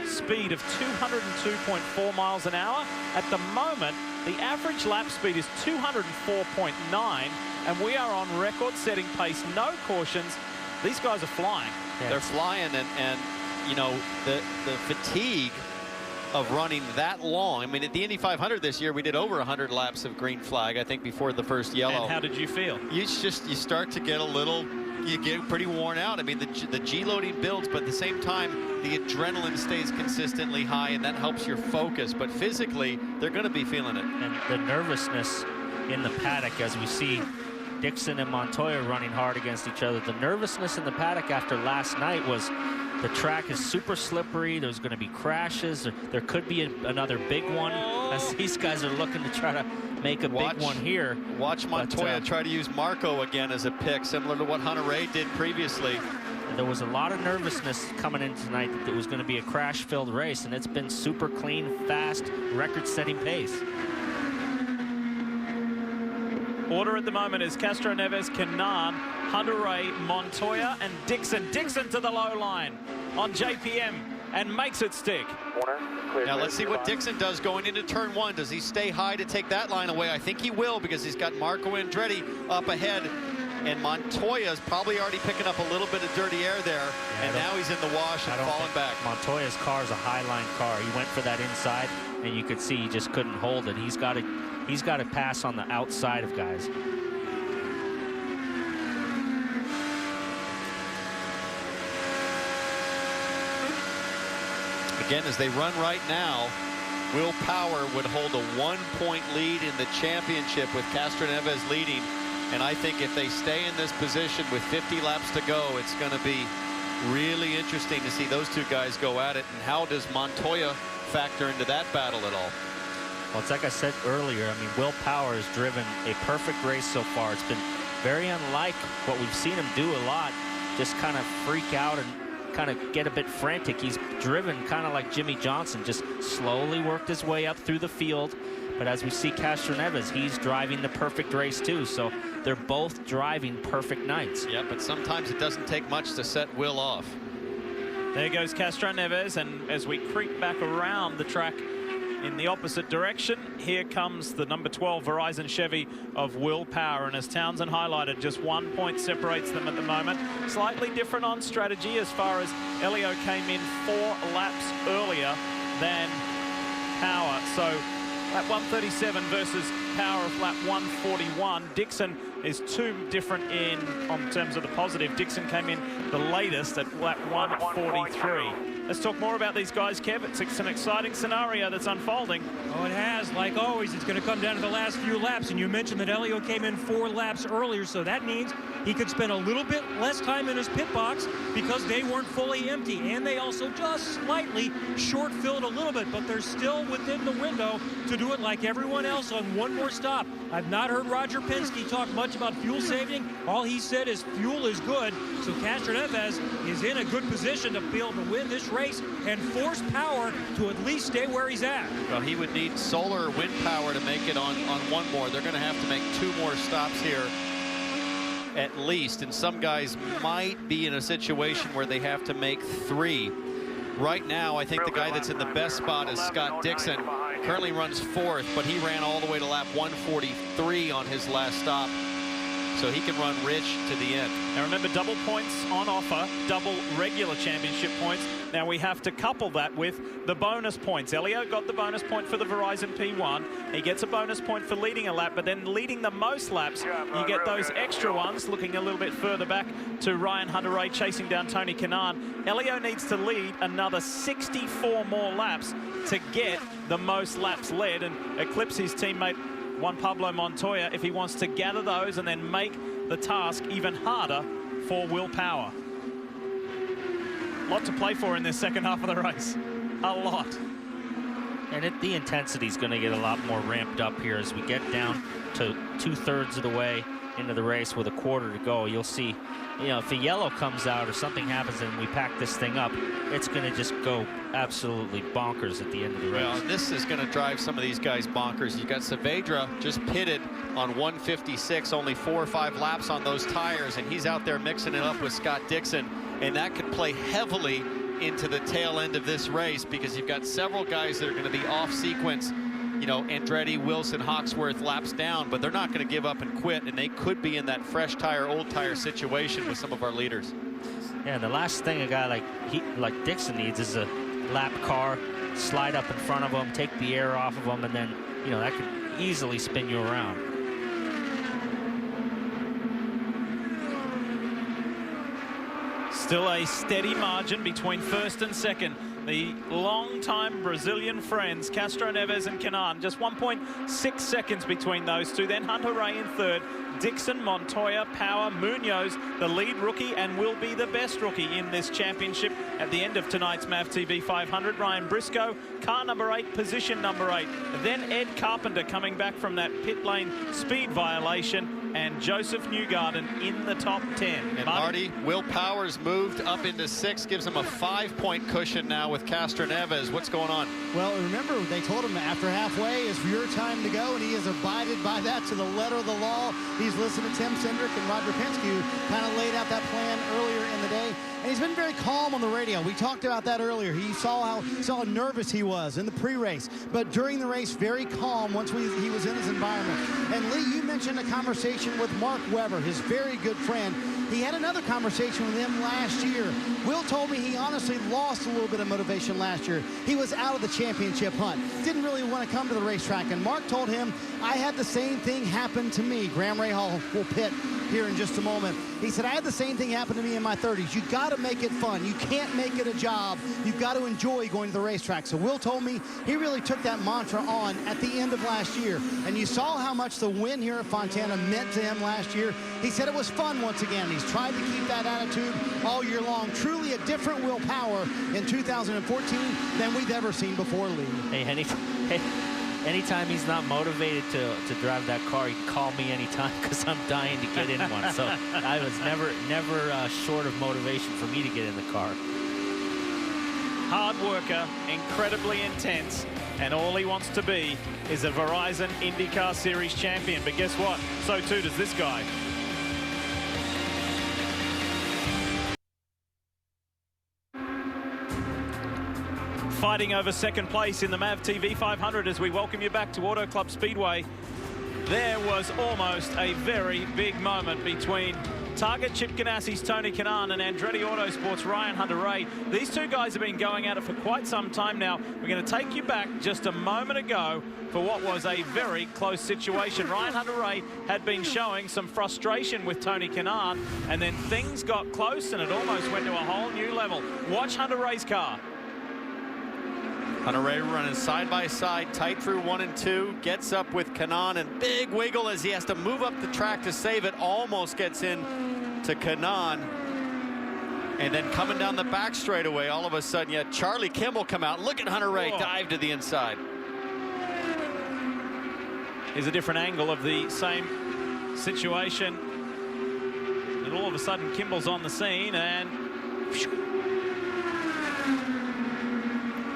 speed of 202.4 miles an hour. At the moment, the average lap speed is 204.9, and we are on record-setting pace. No cautions. These guys are flying. Yeah. They're flying, and you know, the fatigue of running that long. I mean, at the Indy 500 this year, we did over 100 laps of green flag, I think, before the first yellow. And how did you feel? You start to get a little, you get pretty worn out. I mean, the G loading builds, but at the same time, the adrenaline stays consistently high, and that helps your focus. But physically, they're going to be feeling it. And the nervousness in the paddock, as we see Dixon and Montoya running hard against each other. The nervousness in the paddock after last night was the track is super slippery. There's going to be crashes. There could be another big one, as these guys are looking to try to make a big one here. Watch Montoya try to use Marco again as a pick, similar to what Hunter-Reay did previously. There was a lot of nervousness coming in tonight that it was going to be a crash-filled race, and it's been super clean, fast, record-setting pace. Order at the moment is Castro Neves, Canaan, Hunter-Reay, Montoya, and Dixon. Dixon to the low line on JPM and makes it stick. Now let's see what Dixon does going into turn one. Does he stay high to take that line away? I think he will, because he's got Marco Andretti up ahead, and Montoya's probably already picking up a little bit of dirty air there, and now he's in the wash and falling back. Montoya's car is a high-line car. He went for that inside, and you could see he just couldn't hold it. He's got to pass on the outside of guys. Again, as they run right now, Will Power would hold a 1-point lead in the championship with Castro Neves leading. And I think if they stay in this position with 50 laps to go, it's going to be really interesting to see those two guys go at it. And how does Montoya factor into that battle at all? Well, it's like I said earlier. I mean, Will Power has driven a perfect race so far. It's been very unlike what we've seen him do a lot, just kind of freak out and kind of get a bit frantic. He's driven kind of like Jimmy Johnson, just slowly worked his way up through the field. But as we see Castro Neves, he's driving the perfect race too. So they're both driving perfect nights. Yeah, but sometimes it doesn't take much to set Will off. There goes Castro Neves, and as we creep back around the track in the opposite direction, here comes the number 12 Verizon Chevy of Will Power, and as Townsend highlighted, just 1 point separates them at the moment. Slightly different on strategy as far as Elio came in 4 laps earlier than Power. So lap 137 versus Power of lap 141. Dixon is 2 different on terms of the positive. Dixon came in the latest at lap 143. Let's talk more about these guys, Kev. It's an exciting scenario that's unfolding. Oh, it has. Like always, it's going to come down to the last few laps. And you mentioned that Elio came in 4 laps earlier, so that means he could spend a little bit less time in his pit box because they weren't fully empty. And they also just slightly short-filled a little bit, but they're still within the window to do it like everyone else on one more stop. I've not heard Roger Penske talk much about fuel saving. All he said is fuel is good. So Castro Neves is in a good position to be able to win this race and force Power to at least stay where he's at. Well, he would need solar or wind power to make it on one more. They're going to have to make 2 more stops here at least. And some guys might be in a situation where they have to make 3. Right now, I think the guy that's in the best spot is Scott Dixon. Currently runs 4th, but he ran all the way to lap 143 on his last stop. So he can run rich to the end. Now remember, double points on offer, double regular championship points. Now we have to couple that with the bonus points. Elio got the bonus point for the Verizon P1. He gets a bonus point for leading a lap, but then leading the most laps, you get those extra ones. Looking a little bit further back to Ryan Hunter-Reay chasing down Tony Kanaan. Elio needs to lead another 64 more laps to get the most laps led and eclipse his teammate Juan Pablo Montoya if he wants to gather those and then make the task even harder for Will Power. A lot to play for in this second half of the race. A lot. And the intensity is going to get a lot more ramped up here as we get down to 2/3 of the way into the race with a quarter to go. You'll see, you know, if the yellow comes out or something happens and we pack this thing up, it's going to just go absolutely bonkers at the end of the race. Well, this is going to drive some of these guys bonkers. You got Saavedra just pitted on 156, only 4 or 5 laps on those tires, and he's out there mixing it up with Scott Dixon, and that could play heavily into the tail end of this race because you've got several guys that are going to be off sequence. You know, Andretti, Wilson, Hawksworth laps down, but they're not going to give up and quit, and they could be in that fresh tire, old tire situation with some of our leaders. Yeah, and the last thing a guy like Dixon needs is a lap car, slide up in front of him, take the air off of him, and then, you know, that could easily spin you around. Still a steady margin between first and second. The long-time Brazilian friends, Castro Neves and Canaan, just 1.6 seconds between those two. Then Hunter Ray in third, Dixon, Montoya, Power, Munoz, the lead rookie and will be the best rookie in this championship at the end of tonight's MAV TV 500. Ryan Briscoe, car number 8, position number 8. Then Ed Carpenter coming back from that pit lane speed violation, and Joseph Newgarden in the top 10. And Marty, Will Powers moved up into 6, gives him a 5-point cushion now with Castro Neves. What's going on? Well, remember, they told him after halfway is your time to go, and he has abided by that to the letter of the law. He's listened to Tim Cindric and Roger Penske, who kind of laid out that plan earlier in the day. And he's been very calm on the radio. We talked about that earlier. He saw how nervous he was in the pre-race, but during the race, very calm once he was in his environment. And Lee, you mentioned a conversation with Mark Webber, his very good friend. He had another conversation with him last year. Will told me he honestly lost a little bit of motivation last year. He was out of the championship hunt. Didn't really want to come to the racetrack. And Mark told him, I had the same thing happen to me. Graham Rahal will pit here in just a moment. He said, I had the same thing happen to me in my 30s. You got to make it fun. You can't make it a job. You've got to enjoy going to the racetrack. So Will told me he really took that mantra on at the end of last year. And you saw how much the win here at Fontana meant to him last year. He said it was fun once again. He's tried to keep that attitude all year long. Truly a different Will Power in 2014 than we've ever seen before, Lee. Hey, anytime he's not motivated to drive that car, he can call me anytime because I'm dying to get in one. So I was never short of motivation for me to get in the car. Hard worker, incredibly intense, and all he wants to be is a Verizon IndyCar Series champion. But guess what? So too does this guy. Fighting over second place in the MAV TV 500 as we welcome you back to Auto Club Speedway. There was almost a very big moment between Target Chip Ganassi's Tony Kanaan and Andretti Autosport's Ryan Hunter-Reay. These two guys have been going at it for quite some time now. We're going to take you back just a moment ago for what was a very close situation. Ryan Hunter-Reay had been showing some frustration with Tony Kanaan, and then things got close and it almost went to a whole new level. Watch Hunter-Reay's car. Hunter-Reay running side by side, tight through 1 and 2, gets up with Kanaan, and big wiggle as he has to move up the track to save it, almost gets in to Kanaan. And then coming down the back straightaway, all of a sudden, you had Charlie Kimball come out. Look at Hunter-Reay dive to the inside. Here's a different angle of the same situation. And all of a sudden, Kimball's on the scene, and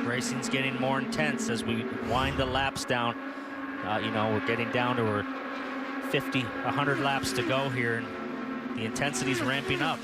racing's getting more intense as we wind the laps down. You know, we're getting down to 50, 100 laps to go here, and the intensity's ramping up.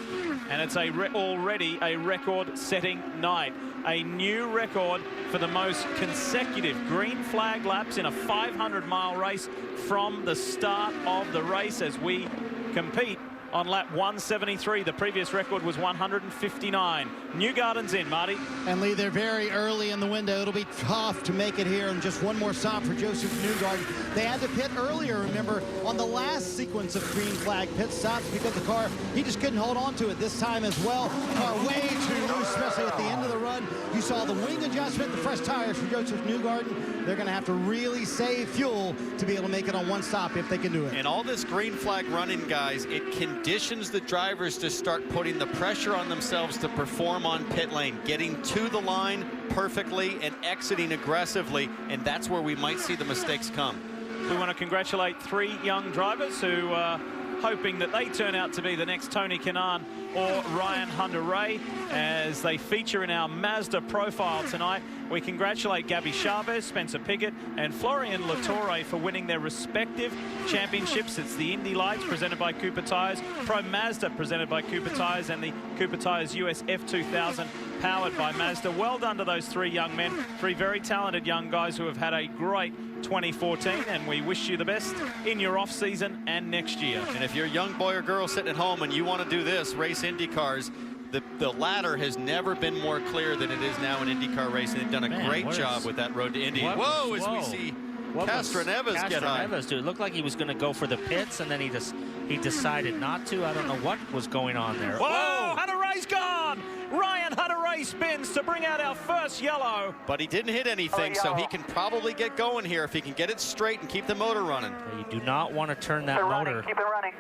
And it's already a record-setting night. A new record for the most consecutive green flag laps in a 500-mile race from the start of the race as we compete on lap 173. The previous record was 159. Newgarden's in, Marty. And Lee, they're very early in the window. It'll be tough to make it here. And just one more stop for Joseph Newgarden. They had to pit earlier, remember, on the last sequence of green flag pit stops because the car, he just couldn't hold on to it this time as well. Car way too loose, especially at the end of the run. You saw the wing adjustment, the fresh tires for Joseph Newgarden. they're going to have to really save fuel to be able to make it on one stop if they can do it. And all this green flag running, guys, it conditions the drivers to start putting the pressure on themselves to perform on pit lane, getting to the line perfectly and exiting aggressively, and that's where we might see the mistakes come. We want to congratulate 3 young drivers who are hoping that they turn out to be the next Tony Kanaan or Ryan Hunter-Reay as they feature in our Mazda profile tonight. We congratulate Gabby Chavez, Spencer Piggott, and Florian Latore for winning their respective championships. It's the Indy Lights presented by Cooper Tires, Pro Mazda presented by Cooper Tires, and the Cooper Tires US F2000 powered by Mazda. Well done to those 3 young men, 3 very talented young guys who have had a great 2014, and we wish you the best in your off season and next year. And if you're a young boy or girl sitting at home and you want to do this, race Indy cars, the ladder has never been more clear than it is now in IndyCar racing. They've done a great job with that road to Indy. Whoa, as we see Castroneves get on. Castroneves, dude, it looked like he was going to go for the pits, and then he decided not to. I don't know what was going on there. Whoa! Hunter-Reay's gone! Ryan Hunter-Reay spins to bring out our first yellow. But he didn't hit anything, so he can probably get going here if he can get it straight and keep the motor running. You do not want to turn that motor. Keep it running.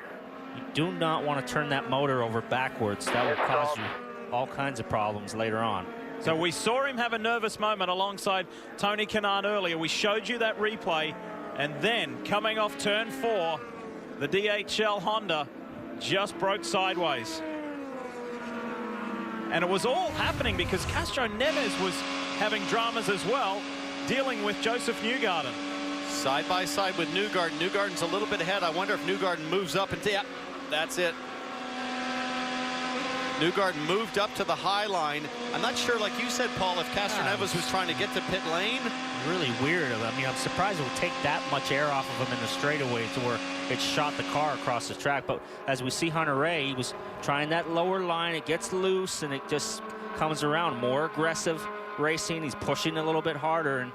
You do not want to turn that motor over backwards. That will cause you all kinds of problems later on. So we saw him have a nervous moment alongside Tony Kanaan earlier. We showed you that replay. And then coming off turn 4, the DHL Honda just broke sideways. And it was all happening because Castroneves was having dramas as well, dealing with Joseph Newgarden. Side by side with Newgarden. Newgarden's a little bit ahead. I wonder if Newgarden moves up and yeah, that's it. Newgarden moved up to the high line. I'm not sure, like you said, Paul, if Castroneves was trying to get to pit lane. Really weird. I mean, I'm surprised it would take that much air off of him in the straightaway to where it shot the car across the track. But as we see Hunter-Reay, he was trying that lower line. It gets loose and it just comes around. More aggressive racing. He's pushing a little bit harder. And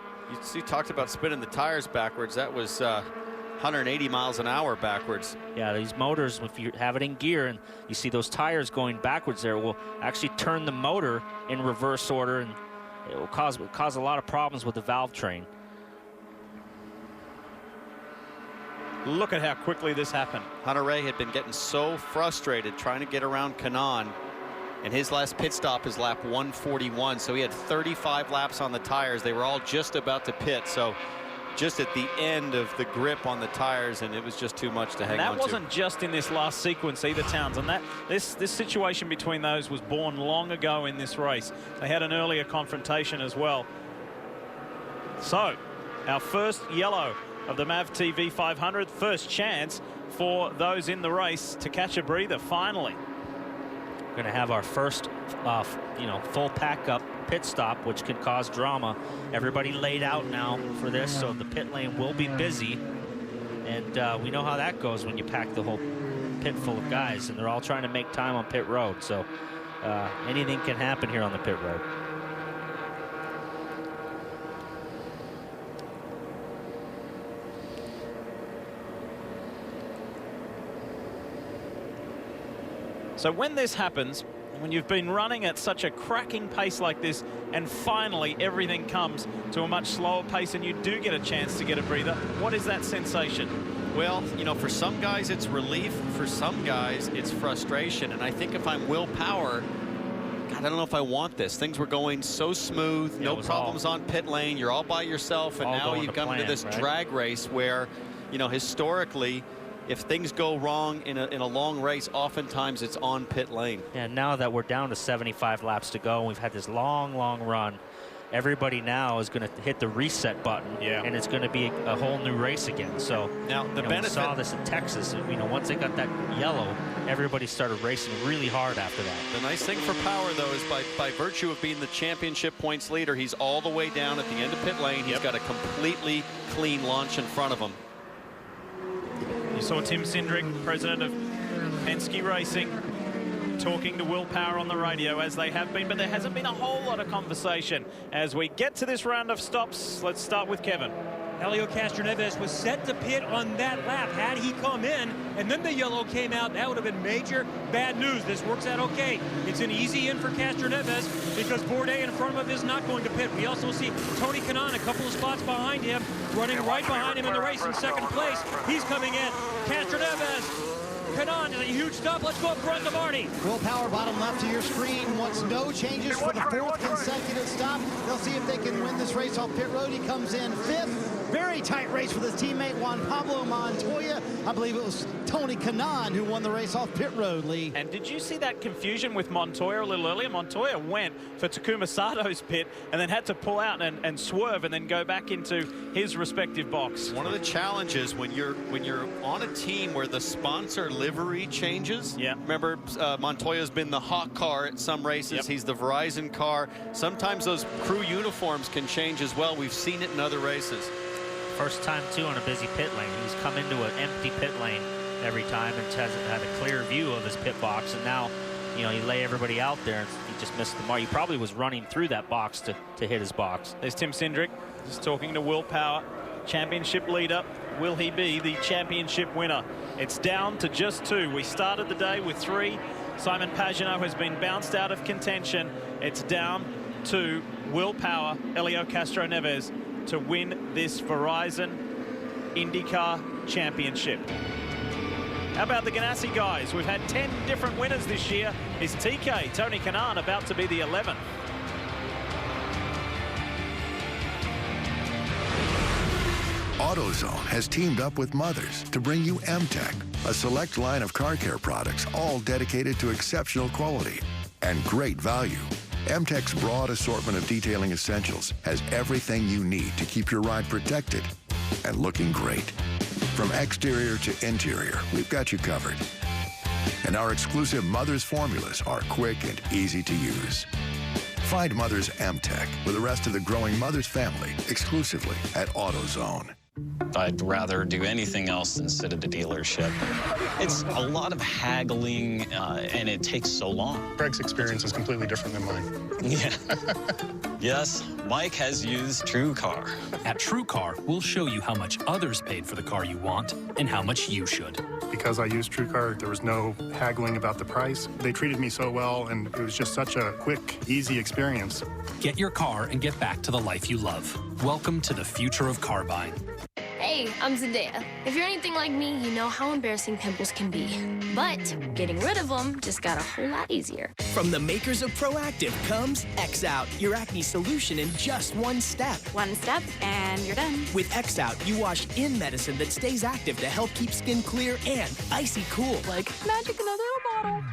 you talked about spinning the tires backwards. That was 180 miles an hour backwards. Yeah, these motors, if you have it in gear and you see those tires going backwards there, will actually turn the motor in reverse order, and it will cause a lot of problems with the valve train. Look at how quickly this happened. Hunter-Reay had been getting so frustrated trying to get around Kanaan, and his last pit stop is lap 141, so he had 35 laps on the tires. They were all just about to pit, so just at the end of the grip on the tires, and it was just too much to hang on to. That wasn't just in this last sequence either, Townsend. This situation between those was born long ago in this race. They had an earlier confrontation as well. So, our first yellow of the MAV TV 500, first chance for those in the race to catch a breather finally. We're going to have our first, full pack-up pit stop, which can cause drama. Everybody laid out now for this, so the pit lane will be busy. And we know how that goes when you pack the whole pit full of guys, and they're all trying to make time on pit road. So anything can happen here on the pit road. So when this happens, when you've been running at such a cracking pace like this, and finally everything comes to a much slower pace and you do get a chance to get a breather, what is that sensation? Well, for some guys it's relief, for some guys it's frustration. And I think if I'm Will Power, God, I don't know if I want this. Things were going so smooth, no problems on pit lane, you're all by yourself, and now you've come into this drag race where, historically, if things go wrong in a long race, oftentimes it's on pit lane. Yeah, now that we're down to 75 laps to go, and we've had this long run, everybody now is going to hit the reset button, and it's going to be a whole new race again. So now the benefit, we saw this in Texas. Once they got that yellow, everybody started racing really hard after that. The nice thing for Power, though, is by virtue of being the championship points leader, he's all the way down at the end of pit lane. He's got a completely clean launch in front of him. You saw Tim Cindric, president of Penske Racing, talking to Will Power on the radio, as they have been, but there hasn't been a whole lot of conversation. As we get to this round of stops, let's start with Kevin. Helio Castroneves was set to pit on that lap. Had he come in and then the yellow came out, that would have been major bad news. This works out okay. It's an easy in for Castroneves because Bourdais in front of him is not going to pit. We also see Tony Kanaan a couple of spots behind him, running right behind him in the race in second place. He's coming in. Castroneves. Kanaan is a huge stop. Let's go up front to Marty. Will Power, bottom left of your screen, wants no changes for the fourth consecutive stop. They'll see if they can win this race off pit road. He comes in fifth. Very tight race with his teammate Juan Pablo Montoya. I believe it was Tony Kanaan who won the race off pit road, Lee. And did you see that confusion with Montoya a little earlier? Montoya went for Takuma Sato's pit and then had to pull out and swerve and then go back into his respective box. One of the challenges when you're on a team where the sponsor livery changes. Yeah. Remember, Montoya's been the Hawk car at some races. Yep. He's the Verizon car. Sometimes those crew uniforms can change as well. We've seen it in other races. First time, too, on a busy pit lane. He's come into an empty pit lane every time and has had a clear view of his pit box. And now, you know, you lay everybody out there and he just missed the mark. He probably was running through that box to hit his box. There's Tim Cindric just talking to Will Power, championship leader. Will he be the championship winner? It's down to just 2. We started the day with 3. Simon Pagenaud has been bounced out of contention. It's down to Will Power, Helio Castroneves, to win this Verizon IndyCar Championship. How about the Ganassi guys? We've had 10 different winners this year. Is TK, Tony Kanaan, about to be the 11th? AutoZone has teamed up with Mothers to bring you M-Tech, a select line of car care products all dedicated to exceptional quality and great value. M-Tech's broad assortment of detailing essentials has everything you need to keep your ride protected and looking great. From exterior to interior, we've got you covered. And our exclusive Mother's formulas are quick and easy to use. Find Mother's M-Tech with the rest of the growing Mother's family exclusively at AutoZone. I'd rather do anything else than sit at the dealership. It's a lot of haggling, and it takes so long. Greg's experience is completely different than mine. Yeah. Yes, Mike has used TrueCar. At TrueCar, we'll show you how much others paid for the car you want and how much you should. Because I used TrueCar, there was no haggling about the price. They treated me so well, and it was just such a quick, easy experience. Get your car and get back to the life you love. Welcome to the future of car buying. Hey, I'm Zendaya. If you're anything like me, you know how embarrassing pimples can be. But getting rid of them just got a whole lot easier. From the makers of Proactive comes X-Out, your acne solution in just one step. One step, and you're done. With X-Out, you wash in medicine that stays active to help keep skin clear and icy cool. Like magic in a little bottle.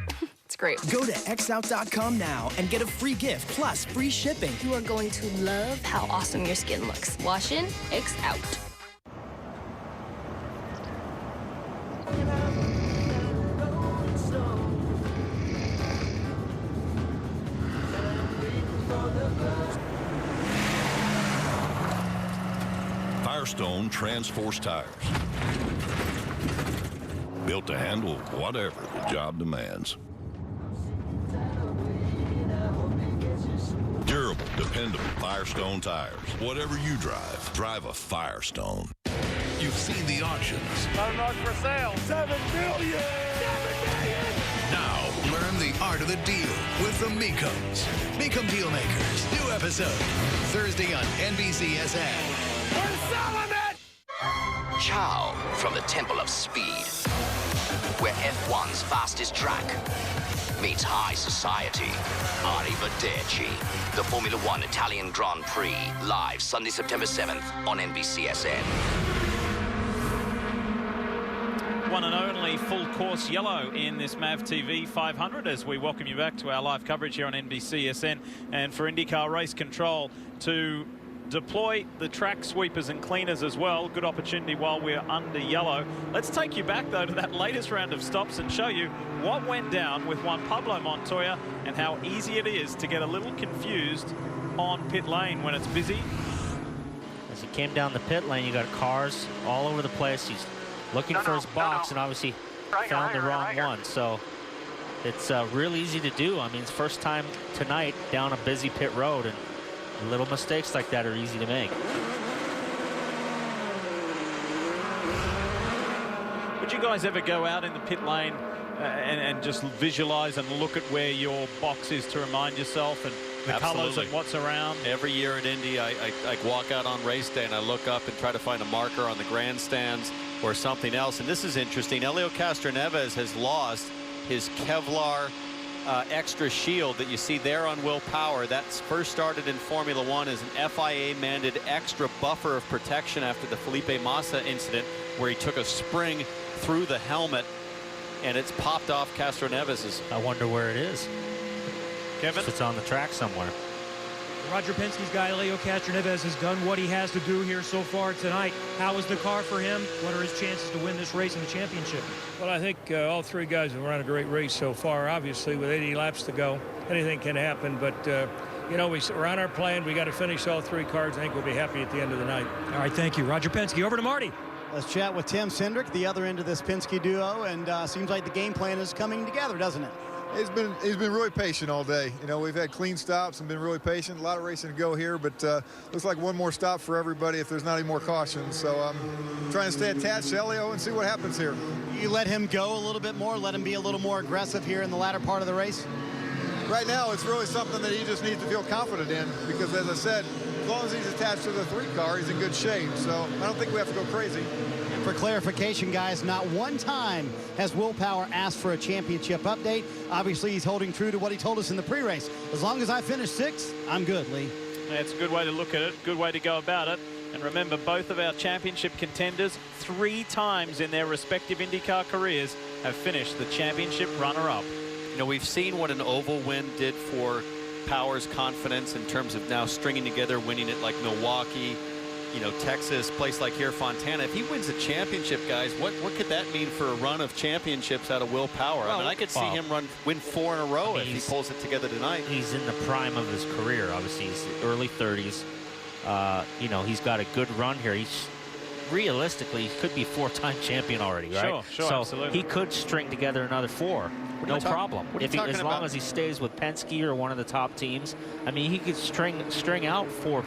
It's great. Go to xout.com now and get a free gift plus free shipping. You are going to love how awesome your skin looks. Wash in, X-Out. Firestone Transforce tires. Built to handle whatever the job demands. Durable, dependable Firestone tires. Whatever you drive, drive a Firestone. You've seen the auctions. Unmarked for sale. $7 million! $7 million! Now, learn the art of the deal with the Mecoms. Mecom Dealmakers. New episode. Thursday on NBCSN. We're selling it! Ciao from the Temple of Speed, where F1's fastest track meets high society. Arrivederci. The Formula One Italian Grand Prix, live Sunday, September 7th on NBCSN. One and only full course yellow in this MAV TV 500 as we welcome you back to our live coverage here on NBCSN and for IndyCar Race Control to deploy the track sweepers and cleaners as well. Good opportunity while we're under yellow. Let's take you back though to that latest round of stops and show you what went down with Juan Pablo Montoya and how easy it is to get a little confused on pit lane when it's busy. As he came down the pit lane, you got cars all over the place. He's looking for his box and obviously found the wrong one. So it's real easy to do. I mean, it's first time tonight down a busy pit road, and little mistakes like that are easy to make. Would you guys ever go out in the pit lane and just visualize and look at where your box is to remind yourself and the colors and what's around? Every year at Indy, I walk out on race day and I look up and try to find a marker on the grandstands or something else. And this is interesting. Helio Castroneves has lost his Kevlar extra shield that you see there on Will Power. That's first started in Formula One as an FIA-mandated extra buffer of protection after the Felipe Massa incident, where he took a spring through the helmet and it's popped off Castroneves's. I wonder where it is. Kevin? If it's on the track somewhere. Roger Penske's guy, Leo Castroneves, has done what he has to do here so far tonight. How is the car for him? What are his chances to win this race in the championship? Well, I think all three guys have run a great race so far. Obviously, with 80 laps to go, anything can happen. But, you know, we're on our plan. We got to finish all three cars. I think we'll be happy at the end of the night. All right, thank you. Roger Penske. Over to Marty. Let's chat with Tim Cindric, the other end of this Penske duo, and seems like the game plan is coming together, doesn't it? He's been really patient all day. You know, we've had clean stops and been really patient. A lot of racing to go here, but looks like one more stop for everybody if there's not any more cautions. So I'm trying to stay attached to Helio and see what happens here. You let him go a little bit more, let him be a little more aggressive here in the latter part of the race? Right now, it's really something that he just needs to feel confident in, because as I said, as long as he's attached to the 3 car, he's in good shape. So I don't think we have to go crazy. For clarification, guys, not one time has Will Power asked for a championship update. Obviously, he's holding true to what he told us in the pre-race. As long as I finish 6th, I'm good, Lee. It's a good way to look at it, good way to go about it. And remember, both of our championship contenders 3 times in their respective IndyCar careers have finished the championship runner-up. You know, we've seen what an oval win did for Power's confidence in terms of now stringing together, winning it like Milwaukee, you know, Texas, place like here, Fontana. If he wins a championship, guys, what could that mean for a run of championships out of Will Power? I mean, I could see him win 4 in a row if he pulls it together tonight. He's in the prime of his career. Obviously, he's early 30s. You know, he's got a good run here. He's realistically, he could be 4-time champion already, right? Sure, so absolutely. He could string together another 4. No problem. As long as he stays with Penske or one of the top teams, I mean, he could string out 4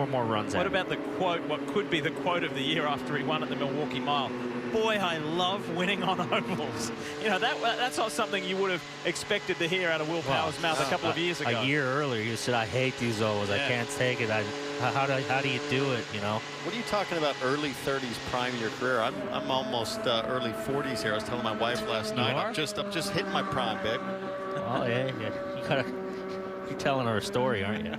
more runs. What about the quote? What could be the quote of the year after he won at the Milwaukee Mile? Boy, I love winning on ovals. You know, that's not something you would have expected to hear out of Will Power's mouth a couple of years ago. A year earlier, he said, "I hate these ovals. I can't take it. How do you do it?" You know. What are you talking about? Early 30s, prime of your career. I'm almost early 40s here. I was telling my wife last night. I'm just hitting my prime, babe. Oh yeah. You're telling her a story, aren't you?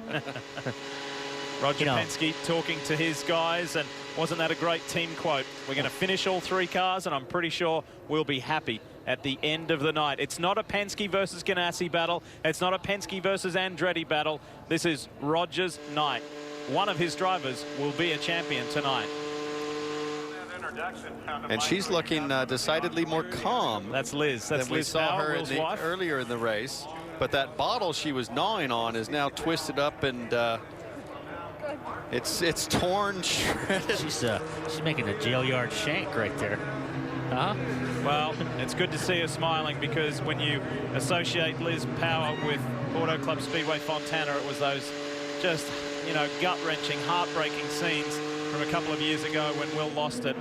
Roger Penske talking to his guys, and wasn't that a great team quote? We're going to finish all 3 cars, and I'm pretty sure we'll be happy at the end of the night. It's not a Penske versus Ganassi battle. It's not a Penske versus Andretti battle. This is Roger's night. One of his drivers will be a champion tonight. And she's looking decidedly more calm. That's Liz. That's than we Liz saw Power, her earlier in the race. But that bottle she was gnawing on is now twisted up, and it's torn, shredded. She's making a jail yard shank right there. Huh? Well, it's good to see her smiling, because when you associate Liz Power with Auto Club Speedway Fontana, it was those just, you know, gut-wrenching, heartbreaking scenes from a couple of years ago when Will lost it.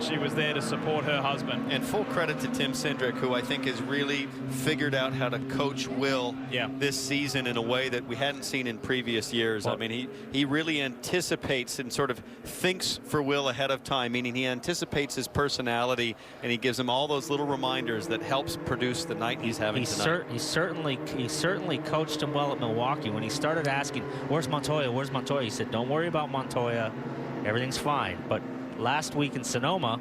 She was there to support her husband. And full credit to Tim Cindric, who I think has really figured out how to coach Will this season in a way that we hadn't seen in previous years. I mean, he really anticipates and sort of thinks for Will ahead of time, meaning he anticipates his personality, and he gives him all those little reminders that helps produce the night he's having tonight. He certainly coached him well at Milwaukee. When he started asking, "Where's Montoya? Where's Montoya?" He said, "Don't worry about Montoya. Everything's fine." But last week in Sonoma,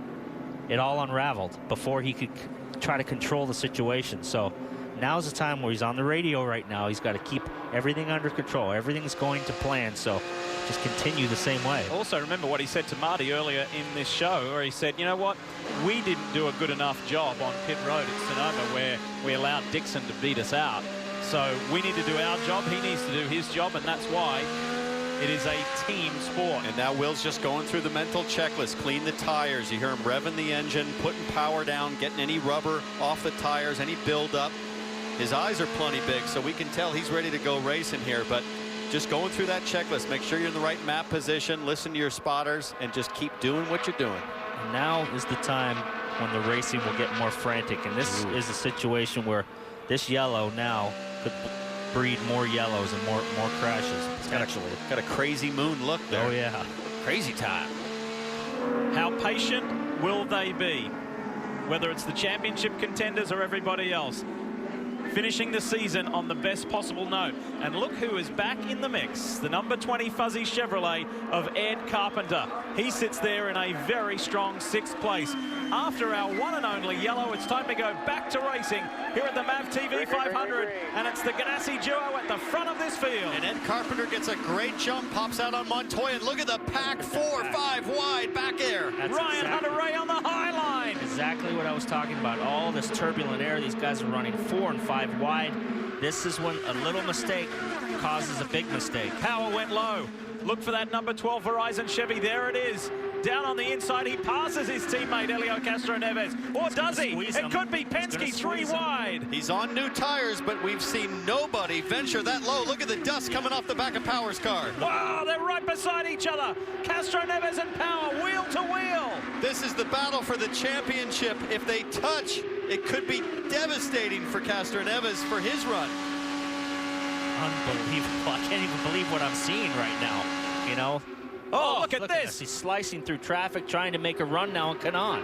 it all unraveled before he could try to control the situation. So now's the time where he's on the radio right now. He's got to keep everything under control. Everything's going to plan. So just continue the same way. Also, remember what he said to Marty earlier in this show, where he said, you know what, we didn't do a good enough job on pit road at Sonoma, where we allowed Dixon to beat us out. So we need to do our job. He needs to do his job, and that's why it is a team sport. And now Will's just going through the mental checklist. Clean the tires. You hear him revving the engine, putting power down, getting any rubber off the tires, any buildup. His eyes are plenty big, so we can tell he's ready to go racing here. But just going through that checklist, make sure you're in the right map position, listen to your spotters, and just keep doing what you're doing. And now is the time when the racing will get more frantic. And this is a situation where this yellow now could breed more yellows and more crashes. It's got a crazy moon look there. Oh, yeah. Crazy time. How patient will they be? Whether it's the championship contenders or everybody else. Finishing the season on the best possible note. And look who is back in the mix. The number 20 fuzzy Chevrolet of Ed Carpenter. He sits there in a very strong 6th place. After our one and only yellow, it's time to go back to racing here at the MAV TV 500. And it's the Ganassi duo at the front of this field. And Ed Carpenter gets a great jump, pops out on Montoya. And look at the pack, 4-5 wide back there. Ryan Hunter-Reay on the high line. Exactly what I was talking about. All this turbulent air. These guys are running 4 and 5 wide. This is when a little mistake causes a big mistake. Power went low. Look for that number 12 Verizon Chevy. There it is. Down on the inside, he passes his teammate Helio Castroneves. Or does he? It could be Penske 3 wide. He's on new tires, but we've seen nobody venture that low. Look at the dust coming off the back of Power's car. Wow, they're right beside each other. Castroneves and Power, wheel to wheel. This is the battle for the championship. If they touch, it could be devastating for Castroneves for his run. Unbelievable. I can't even believe what I'm seeing right now, you know. Oh, look at this. He's slicing through traffic, trying to make a run now on Kanaan.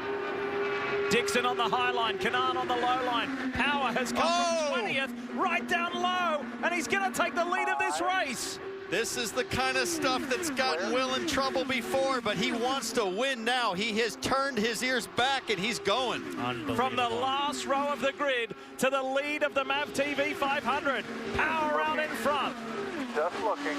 Dixon on the high line, Kanaan on the low line. Power has come from 20th, right down low, and he's going to take the lead of this race. This is the kind of stuff that's gotten Will in trouble before, but he wants to win now. He has turned his ears back, and he's going. From the last row of the grid to the lead of the MAV TV 500. Power out in front. Just looking.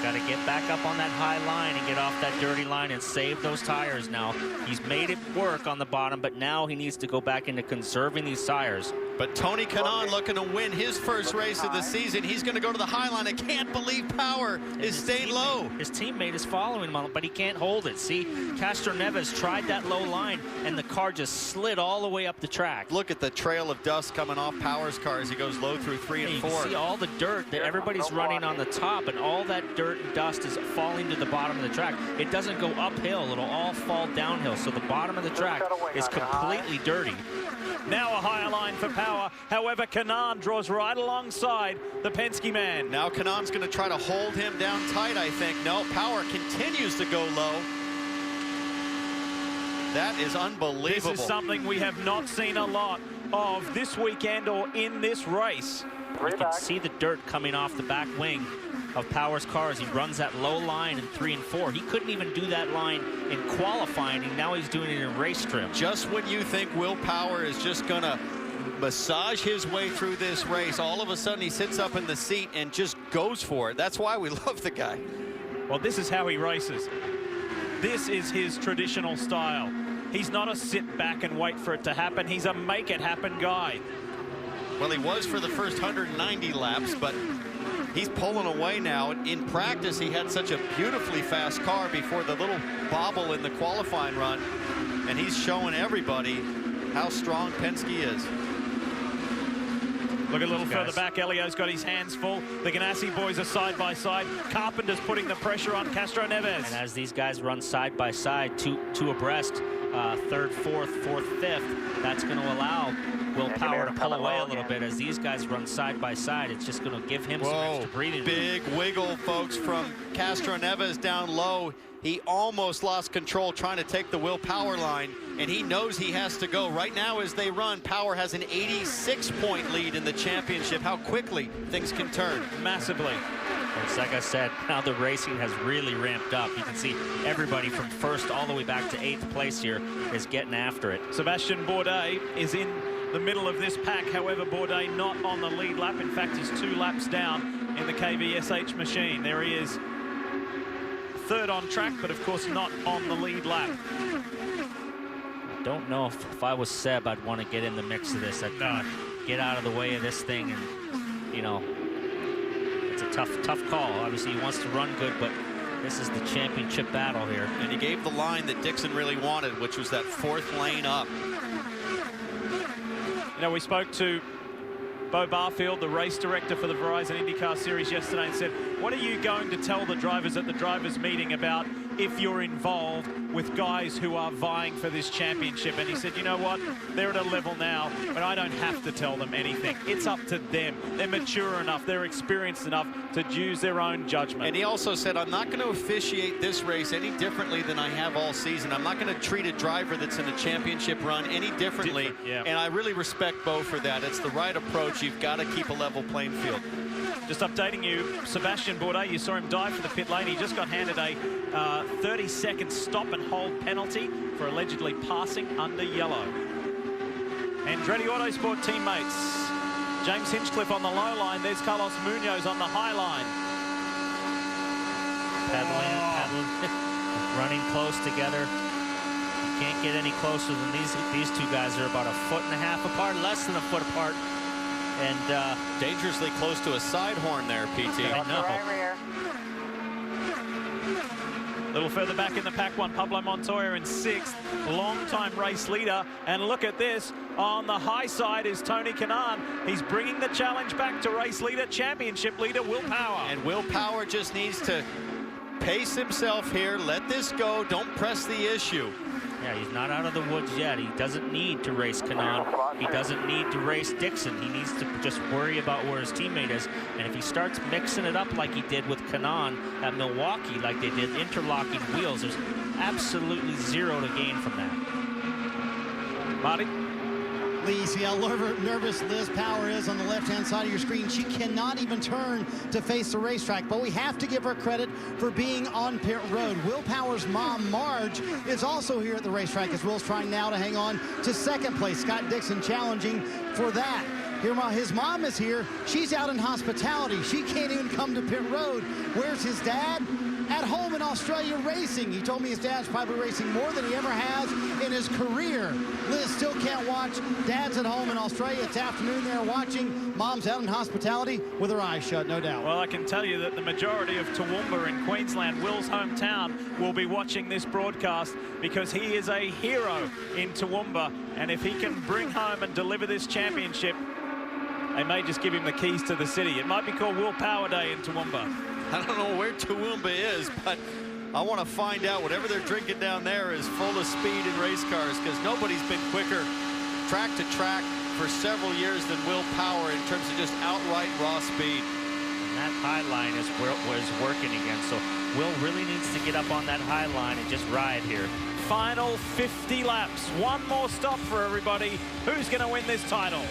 Got to get back up on that high line and get off that dirty line and save those tires now. He's made it work on the bottom, but now he needs to go back into conserving these tires. But Tony Kanaan looking to win his first race of the season. He's going to go to the high line. I can't believe Power is staying low. His teammate is following him, but he can't hold it. See, Castroneves tried that low line, and the car just slid all the way up the track. Look at the trail of dust coming off Power's car as he goes low through 3 and 4. You can see all the dirt. Everybody's running on the top, and all that dirt and dust is falling to the bottom of the track. It doesn't go uphill. It'll all fall downhill. So the bottom of the track is completely dirty. Now a higher line for Power. However, Kanaan draws right alongside the Penske man. Now Kanaan's going to try to hold him down tight, I think. No, Power continues to go low. That is unbelievable. This is something we have not seen a lot of this weekend or in this race. You can see the dirt coming off the back wing of Power's car as he runs that low line in 3 and 4. He couldn't even do that line in qualifying, and now he's doing it in race trim. Just when you think Will Power is just going to massage his way through this race, all of a sudden he sits up in the seat and just goes for it. That's why we love the guy. Well, this is how he races. This is his traditional style. He's not a sit back and wait for it to happen. He's a make it happen guy. Well, he was for the first 190 laps, but he's pulling away now. In practice, he had such a beautifully fast car before the little bobble in the qualifying run, and he's showing everybody how strong Penske is. Look a little further back. Elio's got his hands full. The Ganassi boys are side by side. Carpenter's putting the pressure on Castroneves. And as these guys run side by side, two abreast, third, fourth, fifth, that's going to allow Will Power to pull away a little bit. As these guys run side by side, it's just going to give him some extra breathing room. Big wiggle, folks, from Castroneves down low. He almost lost control trying to take the Will Power line, and he knows he has to go. Right now, as they run, Power has an 86-point lead in the championship. How quickly things can turn. Massively. It's like I said, now the racing has really ramped up. You can see everybody from first all the way back to 8th place here is getting after it. Sebastian Bourdais is in the middle of this pack. However, Bourdais not on the lead lap. In fact, he's 2 laps down in the KVSH machine. There he is, third on track, but of course not on the lead lap. I don't know if I was Seb, I'd want to get in the mix of this. I'd get out of the way of this thing, and you know, it's a tough call. Obviously, he wants to run good, but this is the championship battle here. And he gave the line that Dixon really wanted, which was that 4th lane up. You know, we spoke to Bo Barfield, the race director for the Verizon IndyCar Series yesterday, and said, what are you going to tell the drivers at the drivers' meeting about if you're involved with guys who are vying for this championship. And he said, you know what, they're at a level now, but I don't have to tell them anything. It's up to them. They're mature enough, they're experienced enough to use their own judgment. And he also said, I'm not going to officiate this race any differently than I have all season. I'm not going to treat a driver that's in a championship run any differently. Yeah. And I really respect Bo for that. It's the right approach. You've got to keep a level playing field. Just updating you, Sebastian Bourdais, you saw him dive for the pit lane. He just got handed a 30-second stop and hold penalty for allegedly passing under yellow. Andretti Autosport teammates, James Hinchcliffe on the low line. There's Carlos Munoz on the high line. Pedaling, running close together. You can't get any closer than these two guys. Are about 1.5 feet apart, less than a foot apart. And dangerously close to a side horn there, PT. I know. A little further back in the pack one, Pablo Montoya in 6th, long-time race leader. And look at this, on the high side is Tony Kanaan. He's bringing the challenge back to race leader, championship leader, Will Power. And Will Power just needs to pace himself here, let this go, don't press the issue. Yeah, he's not out of the woods yet. He doesn't need to race Kanaan. He doesn't need to race Dixon. He needs to just worry about where his teammate is. And if he starts mixing it up like he did with Kanaan at Milwaukee, like they did, interlocking wheels, there's absolutely zero to gain from that. Marty? Lee, see how nervous Liz Power is on the left-hand side of your screen. She cannot even turn to face the racetrack, but we have to give her credit for being on pit road. Will Power's mom, Marge, is also here at the racetrack as Will's trying now to hang on to 2nd place. Scott Dixon challenging for that. Here, his mom is here. She's out in hospitality. She can't even come to pit road. Where's his dad? At home in Australia racing. He told me his dad's probably racing more than he ever has in his career. Liz still can't watch. Dad's at home in Australia. It's afternoon there watching. Mom's out in hospitality with her eyes shut, no doubt. Well, I can tell you that the majority of Toowoomba in Queensland, Will's hometown, will be watching this broadcast because he is a hero in Toowoomba. And if he can bring home and deliver this championship, they may just give him the keys to the city. It might be called Will Power Day in Toowoomba. I don't know where Toowoomba is, but I want to find out. Whatever they're drinking down there is full of speed in race cars, because nobody's been quicker track to track for several years than Will Power in terms of just outright raw speed. And that high line is where it was working again, so Will really needs to get up on that high line and just ride here. Final 50 laps. One more stop for everybody. Who's going to win this title?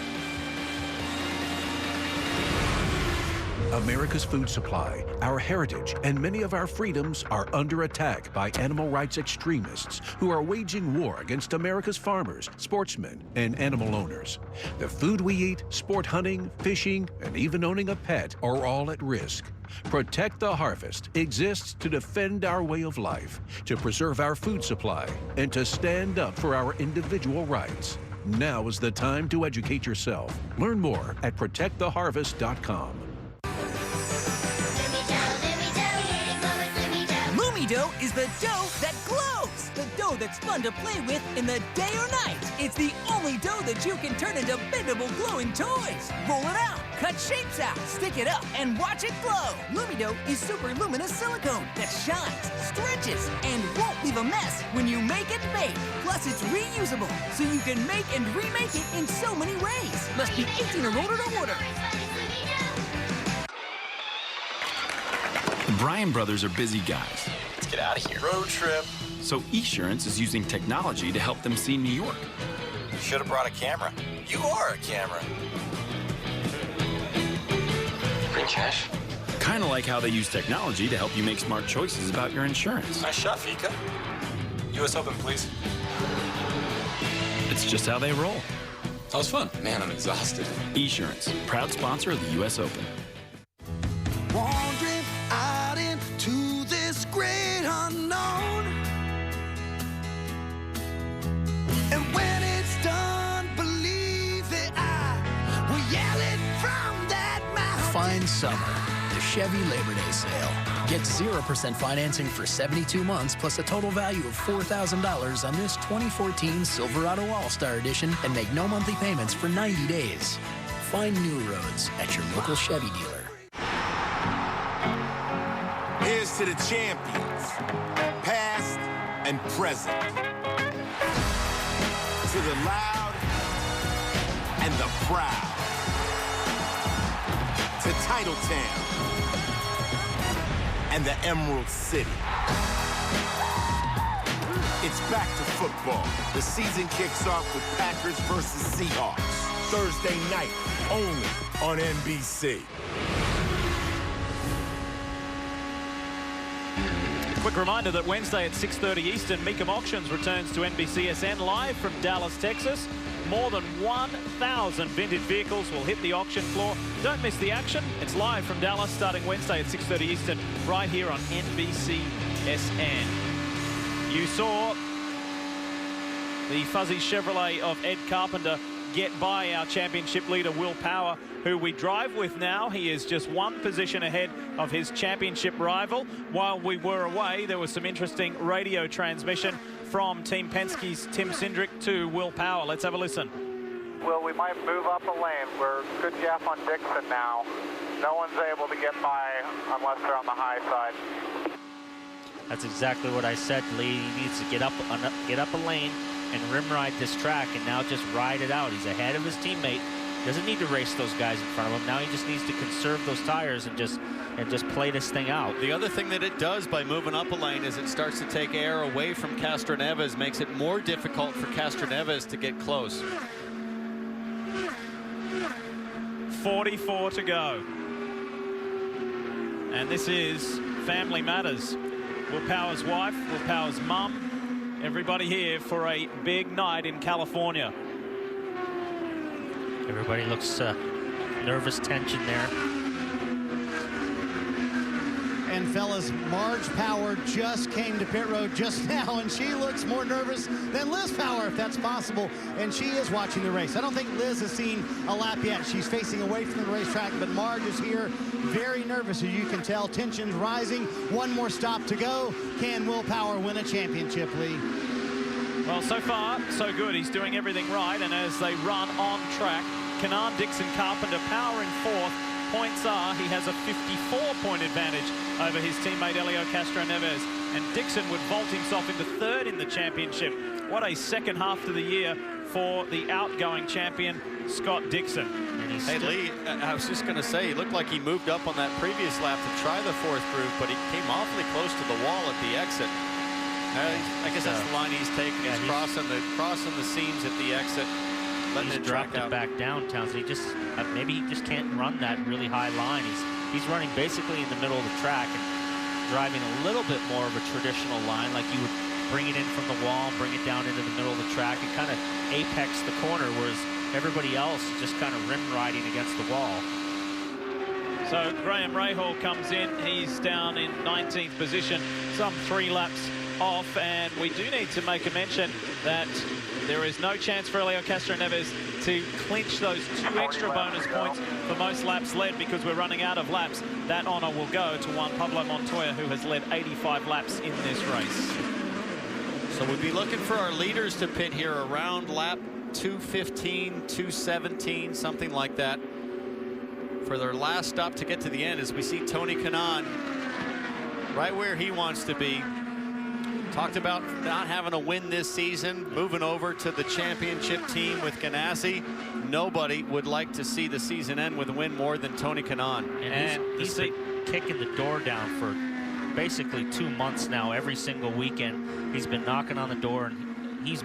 America's food supply, our heritage, and many of our freedoms are under attack by animal rights extremists who are waging war against America's farmers, sportsmen, and animal owners. The food we eat, sport hunting, fishing, and even owning a pet are all at risk. Protect the Harvest exists to defend our way of life, to preserve our food supply, and to stand up for our individual rights. Now is the time to educate yourself. Learn more at protecttheharvest.com. Dough is the dough that glows. The dough that's fun to play with in the day or night. It's the only dough that you can turn into bendable glowing toys. Roll it out, cut shapes out, stick it up, and watch it glow. Lumidough is super luminous silicone that shines, stretches, and won't leave a mess when you make and bake. Plus, it's reusable, so you can make and remake it in so many ways. Must be 18 or older to order. The Bryan brothers are busy guys. Let's get out of here. Road trip. So Esurance is using technology to help them see New York. You should have brought a camera. You are a camera. Bring cash? Kind of like how they use technology to help you make smart choices about your insurance. Nice shot, Fika. U.S. Open, please. It's just how they roll. That was fun. Man, I'm exhausted. Esurance, proud sponsor of the U.S. Open. Wandering out into this great unknown. And when it's done, believe that I will yell it from that mountain. Fine summer, the Chevy Labor Day sale. Get 0% financing for 72 months plus a total value of $4,000 on this 2014 Silverado All-Star Edition and make no monthly payments for 90 days. Find new roads at your local Chevy dealer. Here's to the champions. Past and present. To the loud and the proud. To Titletown and the Emerald City. It's back to football. The season kicks off with Packers versus Seahawks. Thursday night, only on NBC. Quick reminder that Wednesday at 6:30 Eastern, Mecum Auctions returns to NBCSN live from Dallas, Texas. More than 1,000 vintage vehicles will hit the auction floor. Don't miss the action. It's live from Dallas starting Wednesday at 6:30 Eastern right here on NBCSN. You saw the fuzzy Chevrolet of Ed Carpenter get by our championship leader, Will Power, who we drive with now. He is just one position ahead of his championship rival. While we were away, there was some interesting radio transmission from Team Penske's Tim Cindric to Will Power. Let's have a listen. Well, we might move up a lane. We're good gap on Dixon now. No one's able to get by unless they're on the high side. That's exactly what I said, Lee. He needs to get up a lane and rim ride this track and now just ride it out. He's ahead of his teammate. Doesn't need to race those guys in front of him. Now he just needs to conserve those tires and just play this thing out. The other thing that it does by moving up a lane is it starts to take air away from Castroneves, makes it more difficult for Castroneves to get close. 44 to go. And this is Family Matters. Will Power's wife, Will Power's mum, everybody here for a big night in California. Everybody looks nervous tension there. And fellas, Marge Power just came to pit road just now, and she looks more nervous than Liz Power, if that's possible. And she is watching the race. I don't think Liz has seen a lap yet. She's facing away from the racetrack, but Marge is here very nervous, as you can tell. Tensions rising. One more stop to go. Can Will Power win a championship, Lee? Well, so far, so good. He's doing everything right, and as they run on track, Canaan, Dixon, Carpenter, Power in fourth. Points are he has a 54-point advantage over his teammate Helio Castroneves, and Dixon would vault himself into third in the championship. What a second half to the year for the outgoing champion, Scott Dixon. Hey, Lee, I was just going to say, he looked like he moved up on that previous lap to try the fourth groove, but he came awfully close to the wall at the exit. I guess that's the line he's taking. Yeah, he's crossing the seams at the exit. Letting it dropped it back down, Townsend. He just maybe he just can't run that really high line. He's running basically in the middle of the track and driving a little bit more of a traditional line, like you would bring it in from the wall, bring it down into the middle of the track, and kind of apex the corner, whereas everybody else is just kind of rim riding against the wall. So Graham Rahal comes in. He's down in 19th position, some 3 laps off, and we do need to make a mention that there is no chance for Helio Castroneves to clinch those 2 extra bonus points for most laps led, because we're running out of laps. That honor will go to one Pablo Montoya, who has led 85 laps in this race. So we'd be looking for our leaders to pit here around lap 215, 217, something like that, for their last stop to get to the end, as we see Tony Kanaan right where he wants to be. Talked about not having a win this season, moving over to the championship team with Ganassi. Nobody would like to see the season end with a win more than Tony Kanaan. And he's been kicking the door down for basically 2 months now. Every single weekend he's been knocking on the door, and he's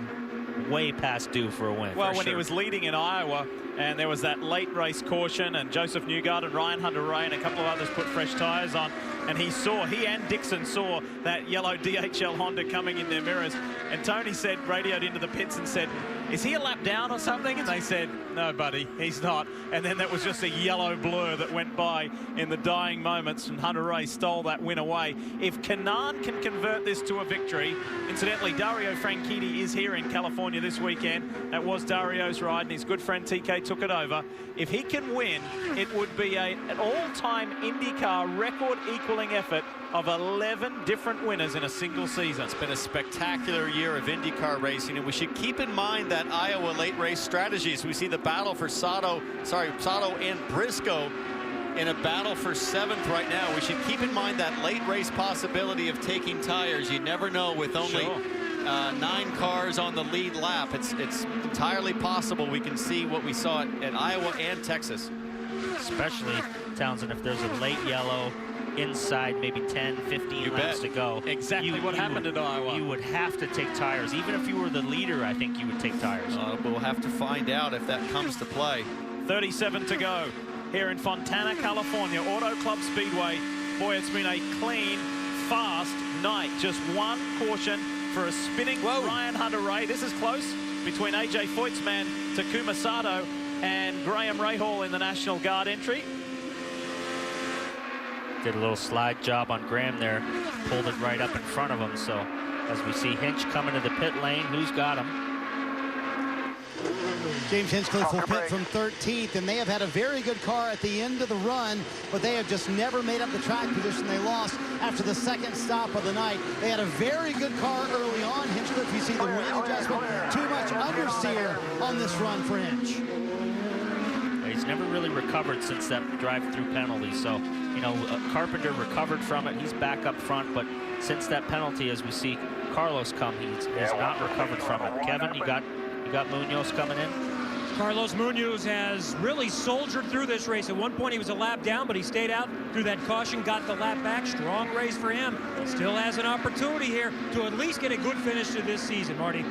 way past due for a win. Well, when he was leading in Iowa, and there was that late race caution, and Joseph Newgard and Ryan Hunter-Ray and a couple of others put fresh tires on, and he and Dixon saw that yellow DHL Honda coming in their mirrors, and Tony said, radioed into the pits and said, "Is he a lap down or something?" And they said, "No, buddy, he's not." And then that was just a yellow blur that went by in the dying moments, and Hunter-Ray stole that win away. If Kanaan can convert this to a victory, incidentally, Dario Franchitti is here in California this weekend. That was Dario's ride, and his good friend TK took it over. If he can win, it would be an all-time IndyCar record-equaling effort of 11 different winners in a single season. It's been a spectacular year of IndyCar racing, and we should keep in mind that Iowa late race strategies. We see the battle for Sato and Briscoe in a battle for 7th right now. We should keep in mind that late race possibility of taking tires. You never know with only 9 cars on the lead lap. It's entirely possible we can see what we saw at Iowa and Texas. Especially, Townsend, if there's a late yellow inside maybe 10, 15 laps to go. Exactly what happened at Iowa. You would have to take tires. Even if you were the leader, I think you would take tires. We'll have to find out if that comes to play. 37 to go here in Fontana, California, Auto Club Speedway. Boy, it's been a clean, fast night. Just one caution for a spinning Ryan Hunter-Reay. This is close between AJ Foytzman, Takuma Sato, and Graham Rahal in the National Guard entry. Did a little slide job on Graham there, pulled it right up in front of him. So as we see Hinch coming to the pit lane, who's got him? James Hinchcliffe will pit from 13th, and they have had a very good car at the end of the run, but they have just never made up the track position they lost after the second stop of the night. They had a very good car early on. Hinchcliffe, you see the wing adjustment, too much understeer on this run for Hinch. He's never really recovered since that drive-through penalty. So, you know, Carpenter recovered from it. He's back up front, but since that penalty, as we see Carlos come, he has not recovered from it. Kevin, you got Munoz coming in? Carlos Munoz has really soldiered through this race. At one point, he was a lap down, but he stayed out through that caution, got the lap back. Strong race for him. Still has an opportunity here to at least get a good finish to this season, Marty.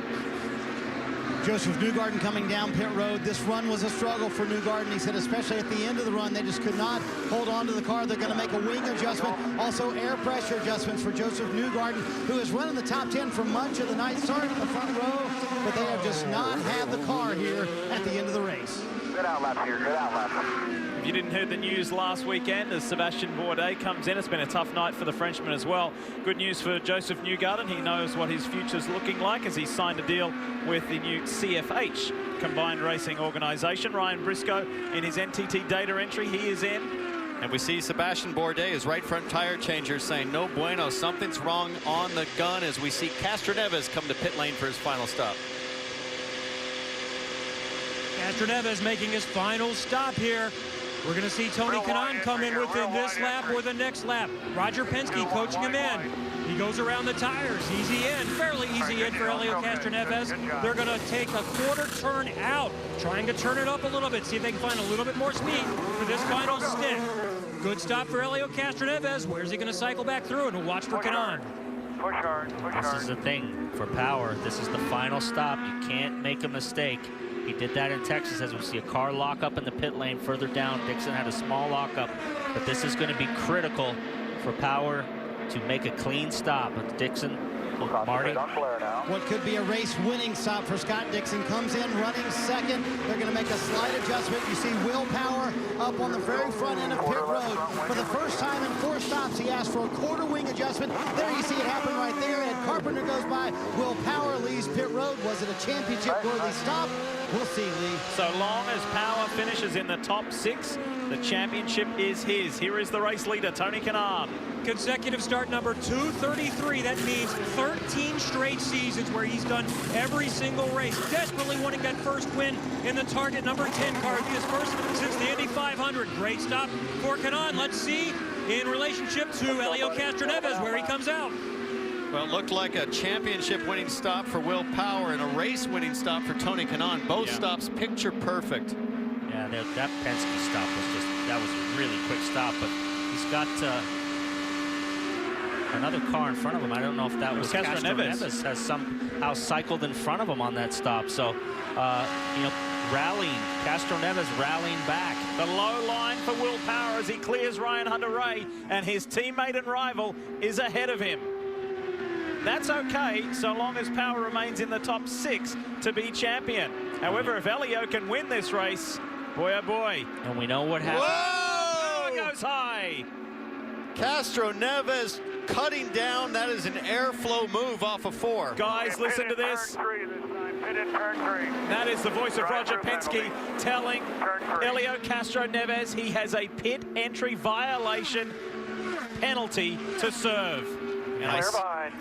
Joseph Newgarden coming down pit road. This run was a struggle for Newgarden. He said especially at the end of the run, they just could not hold on to the car. They're going to make a wing adjustment. Also air pressure adjustments for Joseph Newgarden, who has run in the top 10 for much of the night, starting in the front row, but they have just not had the car here at the end of the race. Good outlap here, good outlap. If you didn't hear the news last weekend as Sebastian Bourdais comes in, it's been a tough night for the Frenchman as well. Good news for Joseph Newgarden. He knows what his future's looking like as he signed a deal with the new CFH Combined Racing Organization. Ryan Briscoe in his NTT data entry, he is in. And we see Sebastian Bourdais, his right front tire changer, saying no bueno, something's wrong on the gun, as we see Castroneves come to pit lane for his final stop. Castroneves making his final stop here. We're going to see Tony Kanaan come in within this lap or the next lap. Roger Penske coaching him in. He goes around the tires. Easy in, fairly easy in for Helio Castroneves. They're going to take a quarter turn out, trying to turn it up a little bit, see if they can find a little bit more speed for this final stint. Good stop for Helio Castroneves. Where's he going to cycle back through? And we'll watch for Kanaan. Push hard, push hard. This is the thing for Power. This is the final stop. You can't make a mistake. He did that in Texas, as we see a car lock up in the pit lane further down. Dixon had a small lockup, but this is going to be critical for Power to make a clean stop. But Dixon, Marty. What could be a race-winning stop for Scott Dixon comes in running second. They're going to make a slight adjustment. You see Will Power up on the very front end of pit road. For the first time in 4 stops, he asked for a quarter wing adjustment. There you see it happen right there. Ed Carpenter goes by. Will Power leaves pit road. Was it a championship-worthy stop? We'll see, Lee. So long as Power finishes in the top 6, the championship is his. Here is the race leader, Tony Kanaan. Consecutive start number 233. That means 13 straight seasons where he's done every single race. Desperately wanting that first win in the target number 10 car. His first since the Indy 500. Great stop for Kanaan. Let's see in relationship to Helio Castroneves where he comes out. Well, it looked like a championship-winning stop for Will Power and a race-winning stop for Tony Kanaan. Both stops picture perfect. Yeah, that Penske stop that was a really quick stop, but he's got another car in front of him. I don't know if that was Castroneves has somehow cycled in front of him on that stop. So, you know, Castroneves rallying back. The low line for Will Power as he clears Ryan Hunter-Reay, and his teammate and rival is ahead of him. That's okay, so long as Power remains in the top 6 to be champion. However, if Helio can win this race, boy, oh boy. And we know what happened. Whoa! It goes high. Castroneves cutting down. That is an airflow move off of 4. Guys, listen to this. That is the voice of Roger Penske telling Helio Castroneves he has a pit entry violation penalty to serve. And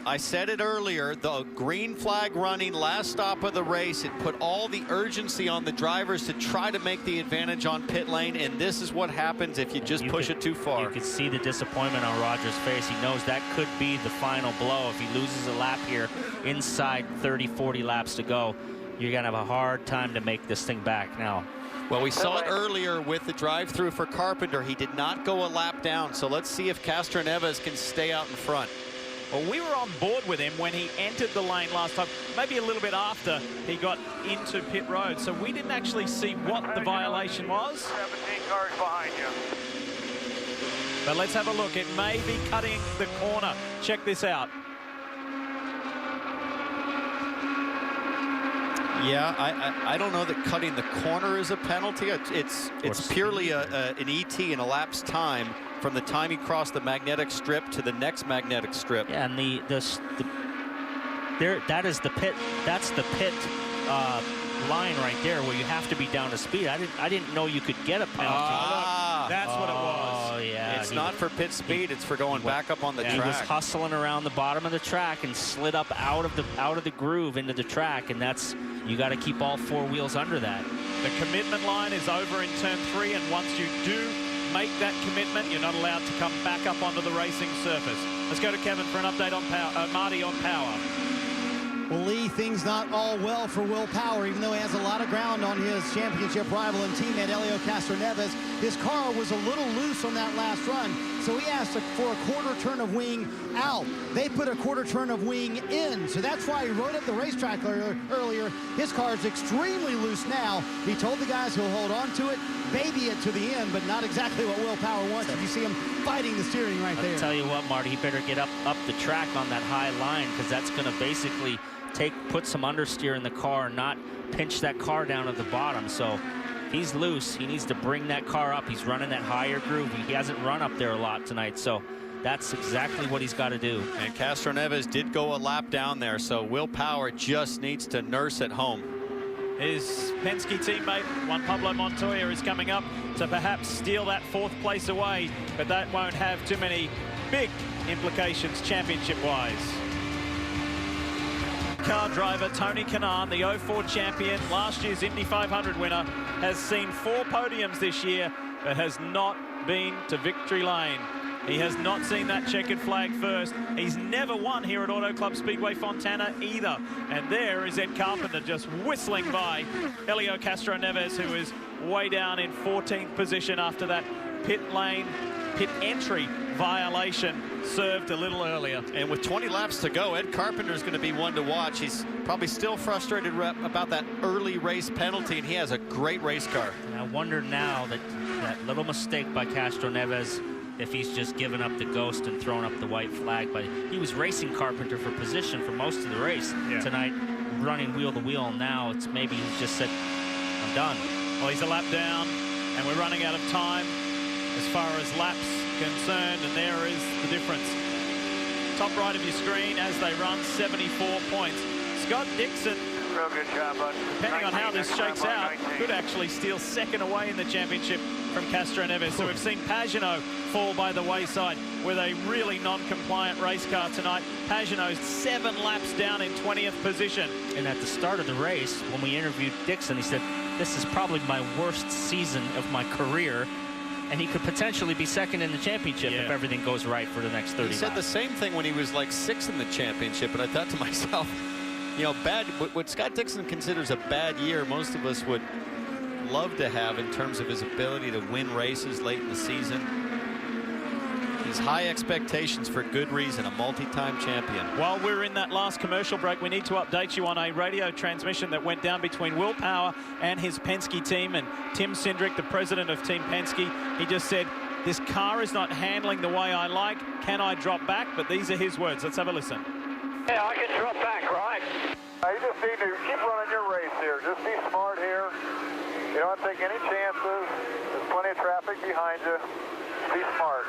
I said it earlier, the green flag running, last stop of the race, it put all the urgency on the drivers to try to make the advantage on pit lane, and this is what happens if you just push it too far. You could see the disappointment on Roger's face. He knows that could be the final blow. If he loses a lap here inside 30, 40 laps to go, you're going to have a hard time to make this thing back now. Well, we saw it earlier with the drive-through for Carpenter. He did not go a lap down, so let's see if Castroneves can stay out in front. Well, we were on board with him when he entered the lane last time, maybe a little bit after he got into pit road. So we didn't actually see what the violation was. 17 cars behind you. But let's have a look. It may be cutting the corner. Check this out. Yeah, I don't know that cutting the corner is a penalty. It's purely an ET and a lapse time from the time he crossed the magnetic strip to the next magnetic strip. Yeah, and that is the pit. That's the pit line right there where you have to be down to speed. I didn't know you could get a penalty. That's what it was. Oh yeah. It's not for pit speed. It's for going back up on the track. He was hustling around the bottom of the track and slid up out of the groove into the track, and that's, you got to keep all four wheels under that. The commitment line is over in turn 3, and once you do make that commitment, you're not allowed to come back up onto the racing surface. Let's go to Kevin for an update on power. Marty on power. Well, Lee, things not all well for Will Power, even though he has a lot of ground on his championship rival and teammate Helio Castroneves. His car was a little loose on that last run, so he asked for a quarter turn of wing out. They put a quarter turn of wing in, so that's why he rode up the racetrack earlier. His car is extremely loose now. He told the guys he'll hold on to it, baby it to the end, but not exactly what Will Power wants. If you see him fighting the steering right there. I'll tell you what, Marty, he better get up the track on that high line, because that's going to basically put some understeer in the car and not pinch that car down at the bottom. So if he's loose, he needs to bring that car up. He's running that higher groove. He hasn't run up there a lot tonight, so that's exactly what he's got to do. And Castroneves did go a lap down there, so Will Power just needs to nurse it home. His Penske teammate, Juan Pablo Montoya, is coming up to perhaps steal that 4th place away, but that won't have too many big implications championship-wise. Car driver Tony Kanaan, the 04 champion, last year's Indy 500 winner, has seen 4 podiums this year, but has not been to victory lane. He has not seen that checkered flag first. He's never won here at Auto Club Speedway Fontana either. And there is Ed Carpenter just whistling by Helio Castroneves, who is way down in 14th position after that pit entry violation served a little earlier. And with 20 laps to go, Ed Carpenter is going to be one to watch. He's probably still frustrated about that early race penalty, and he has a great race car. And I wonder now that little mistake by Castroneves, if he's just given up the ghost and thrown up the white flag. But he was racing Carpenter for position for most of the race tonight, running wheel to wheel. Now it's maybe he's just said, I'm done. Well, he's a lap down, and we're running out of time as far as laps concerned, and there is the difference. Top right of your screen as they run, 74 points. Scott Dixon, real good job, bud. Depending on how this shakes out, could actually steal 2nd away in the championship from Castroneves. So we've seen Pagenaud fall by the wayside with a really non-compliant race car tonight. Pagenaud's 7 laps down in 20th position. And at the start of the race, when we interviewed Dixon, he said, this is probably my worst season of my career. And he could potentially be 2nd in the championship if everything goes right for the next 30 He said laps. the same thing when he was like 6th in the championship, but I thought to myself, you know, what Scott Dixon considers a bad year, most of us would love to have in terms of his ability to win races late in the season. He's high expectations for good reason, a multi-time champion. While we're in that last commercial break, we need to update you on a radio transmission that went down between Will Power and his Penske team. And Tim Cindric, the president of Team Penske, he just said, this car is not handling the way I like. Can I drop back? But these are his words. Let's have a listen. Yeah, I can drop back, right? You just need to keep running your race here. Just be smart here. You don't take any chances. There's plenty of traffic behind you. Be smart.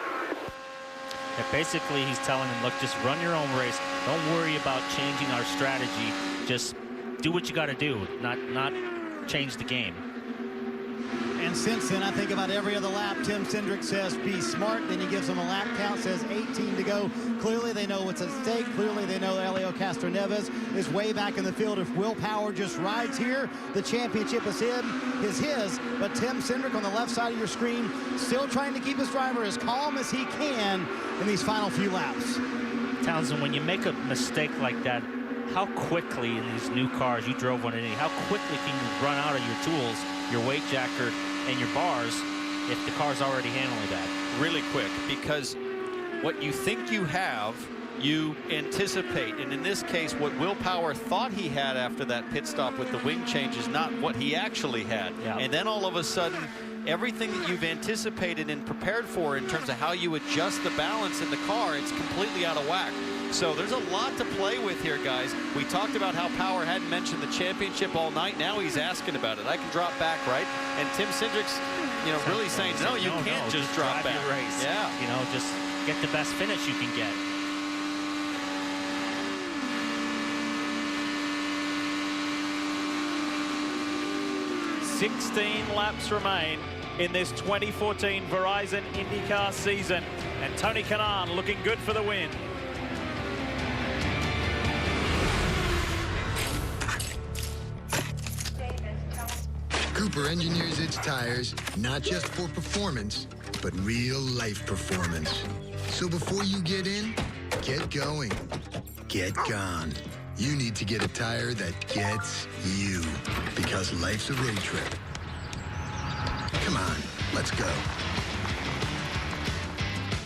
Yeah, basically, he's telling him, look, just run your own race. Don't worry about changing our strategy. Just do what you got to do, not change the game. And And since then, I think about every other lap, Tim Cindric says, be smart. Then he gives them a lap count, says 18 to go. Clearly, they know what's at stake. Clearly, they know Helio Castroneves is way back in the field. If Will Power just rides here, the championship is his. But Tim Cindric on the left side of your screen, still trying to keep his driver as calm as he can in these final few laps. Townsend, when you make a mistake like that, how quickly in these new cars, you drove one in, how quickly can you run out of your tools, your weight jacker, and your bars if the car's already handling that? Really quick, because what you think you have, you anticipate. And in this case, what Will Power thought he had after that pit stop with the wing change is not what he actually had. Yeah. And then all of a sudden, everything that you've anticipated and prepared for in terms of how you adjust the balance in the car, it's completely out of whack. So there's a lot to play with here, guys. We talked about how Power hadn't mentioned the championship all night. Now he's asking about it. I can drop back, right? And Tim Cindric's, really saying, no, you can't just drop back. Your race. Yeah. Just get the best finish you can get. $16 laps remain in this 2014 Verizon IndyCar season, and Tony Kanaan looking good for the win. Cooper engineers its tires not just for performance, but real life performance. So before you get in, get going, get gone. You need to get a tire that gets you, because life's a road trip. Come on, let's go.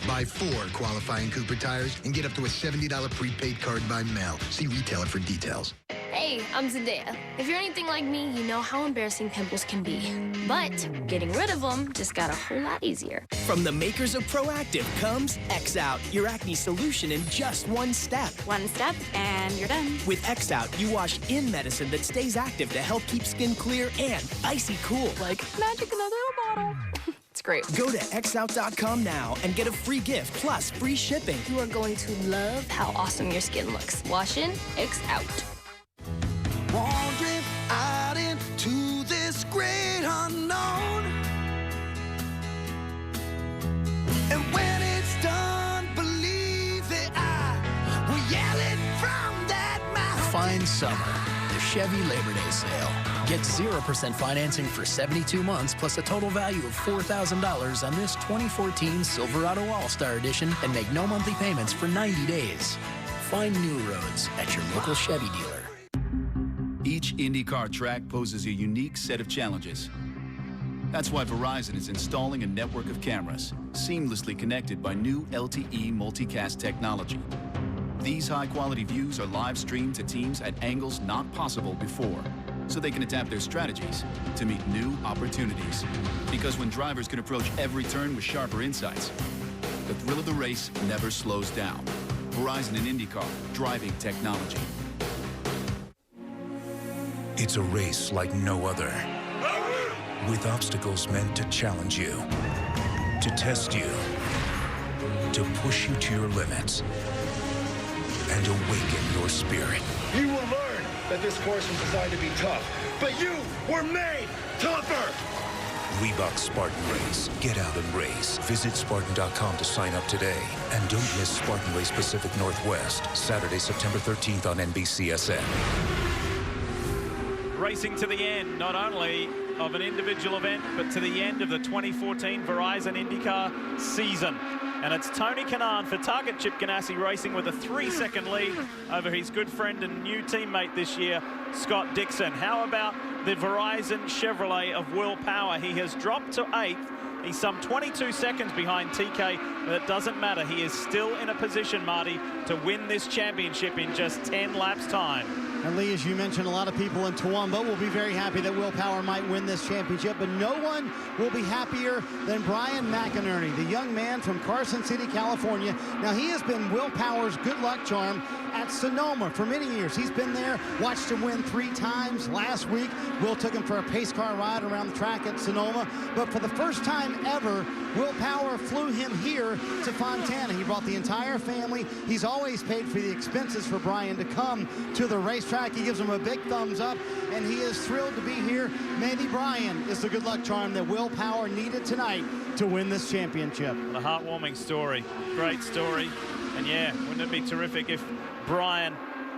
Buy 4 qualifying Cooper tires and get up to a $70 prepaid card by mail. See retailer for details. Hey, I'm Zendaya. If you're anything like me, you know how embarrassing pimples can be. But getting rid of them just got a whole lot easier. From the makers of Proactive comes X-Out, your acne solution in just one step. One step, and you're done. With X-Out, you wash in medicine that stays active to help keep skin clear and icy cool. Like magic in a little bottle. It's great. Go to xout.com now and get a free gift plus free shipping. You are going to love how awesome your skin looks. Wash in, X-Out. Wandering out into this great unknown. And when it's done, believe that I will yell it from that mountain. Find summer, the Chevy Labor Day sale. Get 0% financing for 72 months plus a total value of $4,000 on this 2014 Silverado All-Star Edition and make no monthly payments for 90 days. Find new roads at your local Chevy dealer. Each IndyCar track poses a unique set of challenges. That's why Verizon is installing a network of cameras, seamlessly connected by new LTE multicast technology. These high-quality views are live streamed to teams at angles not possible before, so they can adapt their strategies to meet new opportunities. Because when drivers can approach every turn with sharper insights, the thrill of the race never slows down. Verizon and IndyCar, driving technology. It's a race like no other, with obstacles meant to challenge you, to test you, to push you to your limits, and awaken your spirit. You will learn that this course was designed to be tough, but you were made tougher! Reebok Spartan Race. Get out and race. Visit Spartan.com to sign up today. And don't miss Spartan Race Pacific Northwest, Saturday, September 13th on NBCSN. Racing to the end, not only of an individual event, but to the end of the 2014 Verizon IndyCar season. And it's Tony Kanaan for Target Chip Ganassi Racing with a 3-second lead over his good friend and new teammate this year, Scott Dixon. How about the Verizon Chevrolet of Will Power? He has dropped to 8th. He's some 22 seconds behind TK, but it doesn't matter. He is still in a position, Marty, to win this championship in just 10 laps time. And Lee, as you mentioned, a lot of people in Toowoomba will be very happy that Will Power might win this championship, but no one will be happier than Brian McInerney, the young man from Carson City, California. Now, he has been Will Power's good luck charm at Sonoma for many years. He's been there, watched him win 3 times. Last week, Will took him for a pace car ride around the track at Sonoma, but for the first time ever, Will Power flew him here to Fontana. He brought the entire family. He's always paid for the expenses for Brian to come to the racetrack. racetrack. He gives him a big thumbs up, and he is thrilled to be here. Maybe Brian is the good luck charm that Will Power needed tonight to win this championship. A heartwarming story, great story. And yeah, wouldn't it be terrific if Brian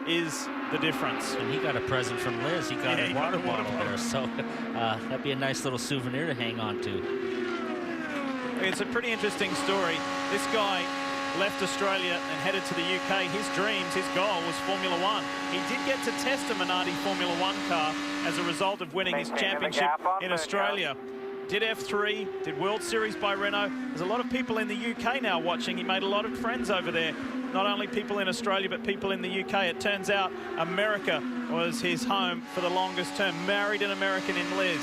is the difference? And he got a present from Liz. He got a water bottle there, so that'd be a nice little souvenir to hang on to. It's a pretty interesting story. This guy left Australia and headed to the UK. His dreams, his goal was Formula One. He did get to test a Minardi Formula One car as a result of winning his championship in Australia. Did F3, did World Series by Renault. There's a lot of people in the UK now watching. He made a lot of friends over there. Not only people in Australia, but people in the UK. It turns out America was his home for the longest term. Married an American in Liz.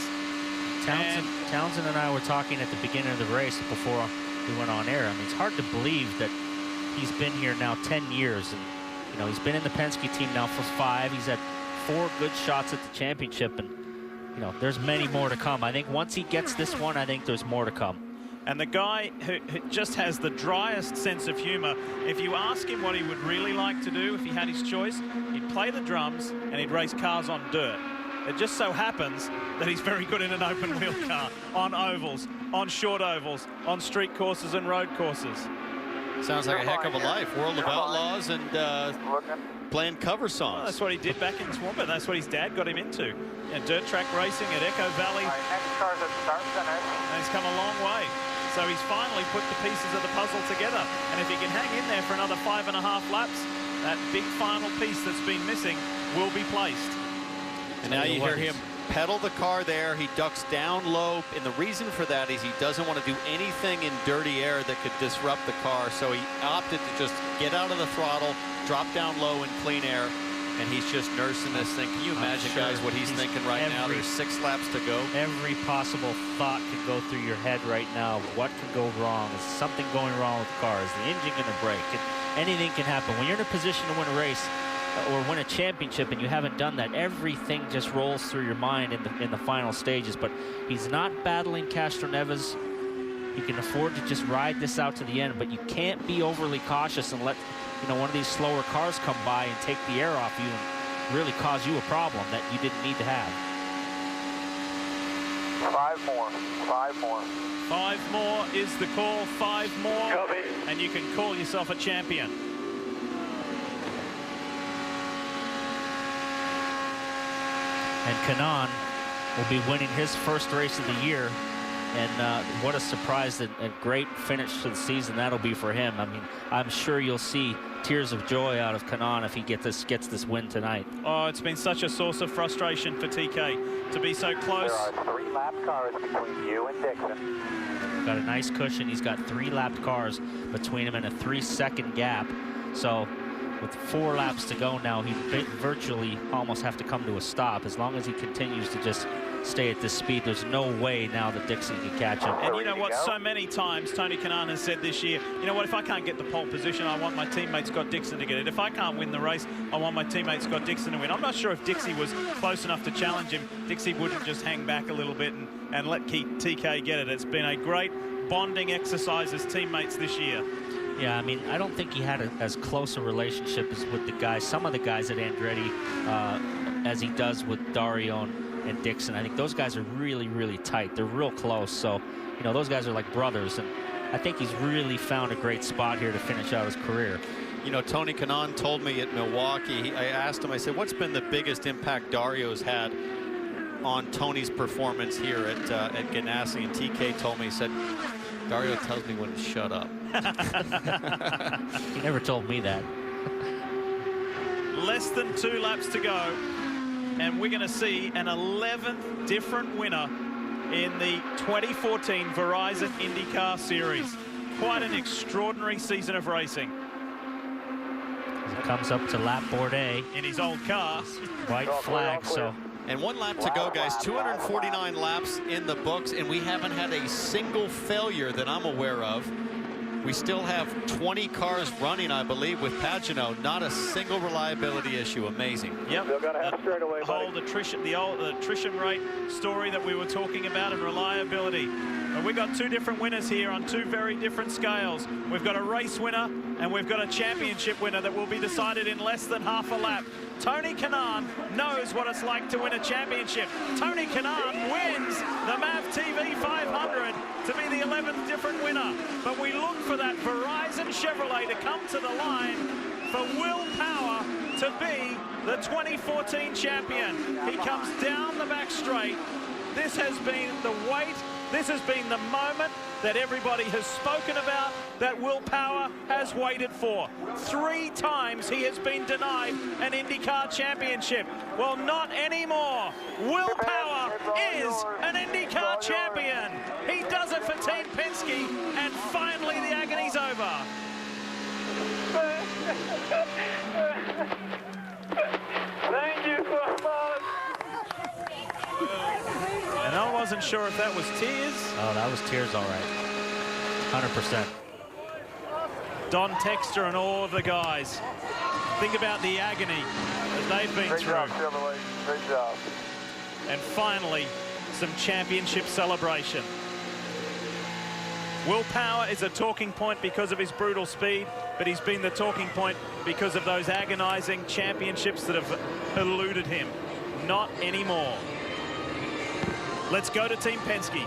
Townsend and I were talking at the beginning of the race before we went on air. I mean, it's hard to believe that he's been here now 10 years. And, you know, he's been in the Penske team now for 5. He's had 4 good shots at the championship. And, you know, there's many more to come. I think once he gets this one, I think there's more to come. And the guy who just has the driest sense of humor, if you ask him what he would really like to do if he had his choice, he'd play the drums and he'd race cars on dirt. It just so happens that he's very good in an open wheel car, on ovals, on short ovals, on street courses and road courses. Sounds like a heck of a life. World of Outlaws and playing cover songs. Well, that's what he did back in Swampert. That's what his dad got him into. Yeah, dirt track racing at Echo Valley. Next car's at start center. And he's come a long way. So he's finally put the pieces of the puzzle together. And if he can hang in there for another 5.5 laps, that big final piece that's been missing will be placed. And now you hear him pedal the car there. He ducks down low, and the reason for that is he doesn't want to do anything in dirty air that could disrupt the car. So he opted to just get out of the throttle, drop down low in clean air, and he's just nursing this thing. Can you imagine, guys, what he's thinking right now? There's 6 laps to go. Every possible thought can go through your head right now. What can go wrong? Is something going wrong with the car? Is the engine going to break? Anything can happen. When you're in a position to win a race or win a championship and you haven't done that, everything just rolls through your mind in the final stages. But he's not battling Castroneves. He can afford to just ride this out to the end, but you can't be overly cautious and let one of these slower cars come by and take the air off you and really cause you a problem that you didn't need to have. 5 more. 5 more. 5 more is the call. 5 more. Copy. And you can call yourself a champion. And Kanaan will be winning his first race of the year. And what a surprise and a great finish to the season that'll be for him. I mean, I'm sure you'll see tears of joy out of Kanaan if he gets this win tonight. Oh, it's been such a source of frustration for TK to be so close. There are 3 lap cars between you and Dixon. Got a nice cushion. He's got 3 lapped cars between him and a 3-second gap. So with 4 laps to go now, he virtually almost have to come to a stop. As long as he continues to just stay at this speed, there's no way now that Dixon can catch him. And you know what, so many times Tony Kanaan has said this year, you know what, if I can't get the pole position, I want my teammate Scott Dixon to get it. If I can't win the race, I want my teammate Scott Dixon to win. I'm not sure if Dixie was close enough to challenge him. Dixie wouldn't just hang back a little bit and let TK get it. It's been a great bonding exercise as teammates this year. Yeah, I mean, I don't think he had as close a relationship as with the guys, some of the guys at Andretti, as he does with Dario and Dixon. I think those guys are really, really tight. They're real close. So, you know, those guys are like brothers. And I think he's really found a great spot here to finish out his career. You know, Tony Kanaan told me at Milwaukee, I asked him, I said, what's been the biggest impact Dario's had on Tony's performance here at Ganassi? And TK told me, he said, Dario tells me when to shut up. He never told me that. Less than 2 laps to go, and we're going to see an 11th different winner in the 2014 Verizon IndyCar Series. Quite an extraordinary season of racing. As it comes up to lap Bourdais in his old car. White flag, so. And 1 lap to go, guys. 249 laps in the books, and we haven't had a single failure that I'm aware of. We still have 20 cars running, I believe, with Pagenaud. Not a single reliability issue. Amazing. Yep. Still got to have straightaway, the old attrition rate story that we were talking about and reliability. But we've got two different winners here on two very different scales. We've got a race winner and we've got a championship winner that will be decided in less than half a lap. Tony Kanaan knows what it's like to win a championship. Tony Kanaan wins the MAV TV 500 to be the 11th different winner. But we look for that Verizon Chevrolet to come to the line for Will Power to be the 2014 champion. He comes down the back straight. This has been the wait. This has been the moment that everybody has spoken about, that Will Power has waited for. 3 times he has been denied an IndyCar championship. Well, not anymore. Will Power is an IndyCar champion. He does it for Team Penske, and finally the agony's over. Thank you so much. And I wasn't sure if that was tears. Oh, that was tears, all right. 100%. Don Texter and all of the guys. Think about the agony that they've been Great through. job, Chevrolet. Great job. And finally, some championship celebration. Will Power is a talking point because of his brutal speed, but he's been the talking point because of those agonizing championships that have eluded him. Not anymore. Let's go to Team Penske.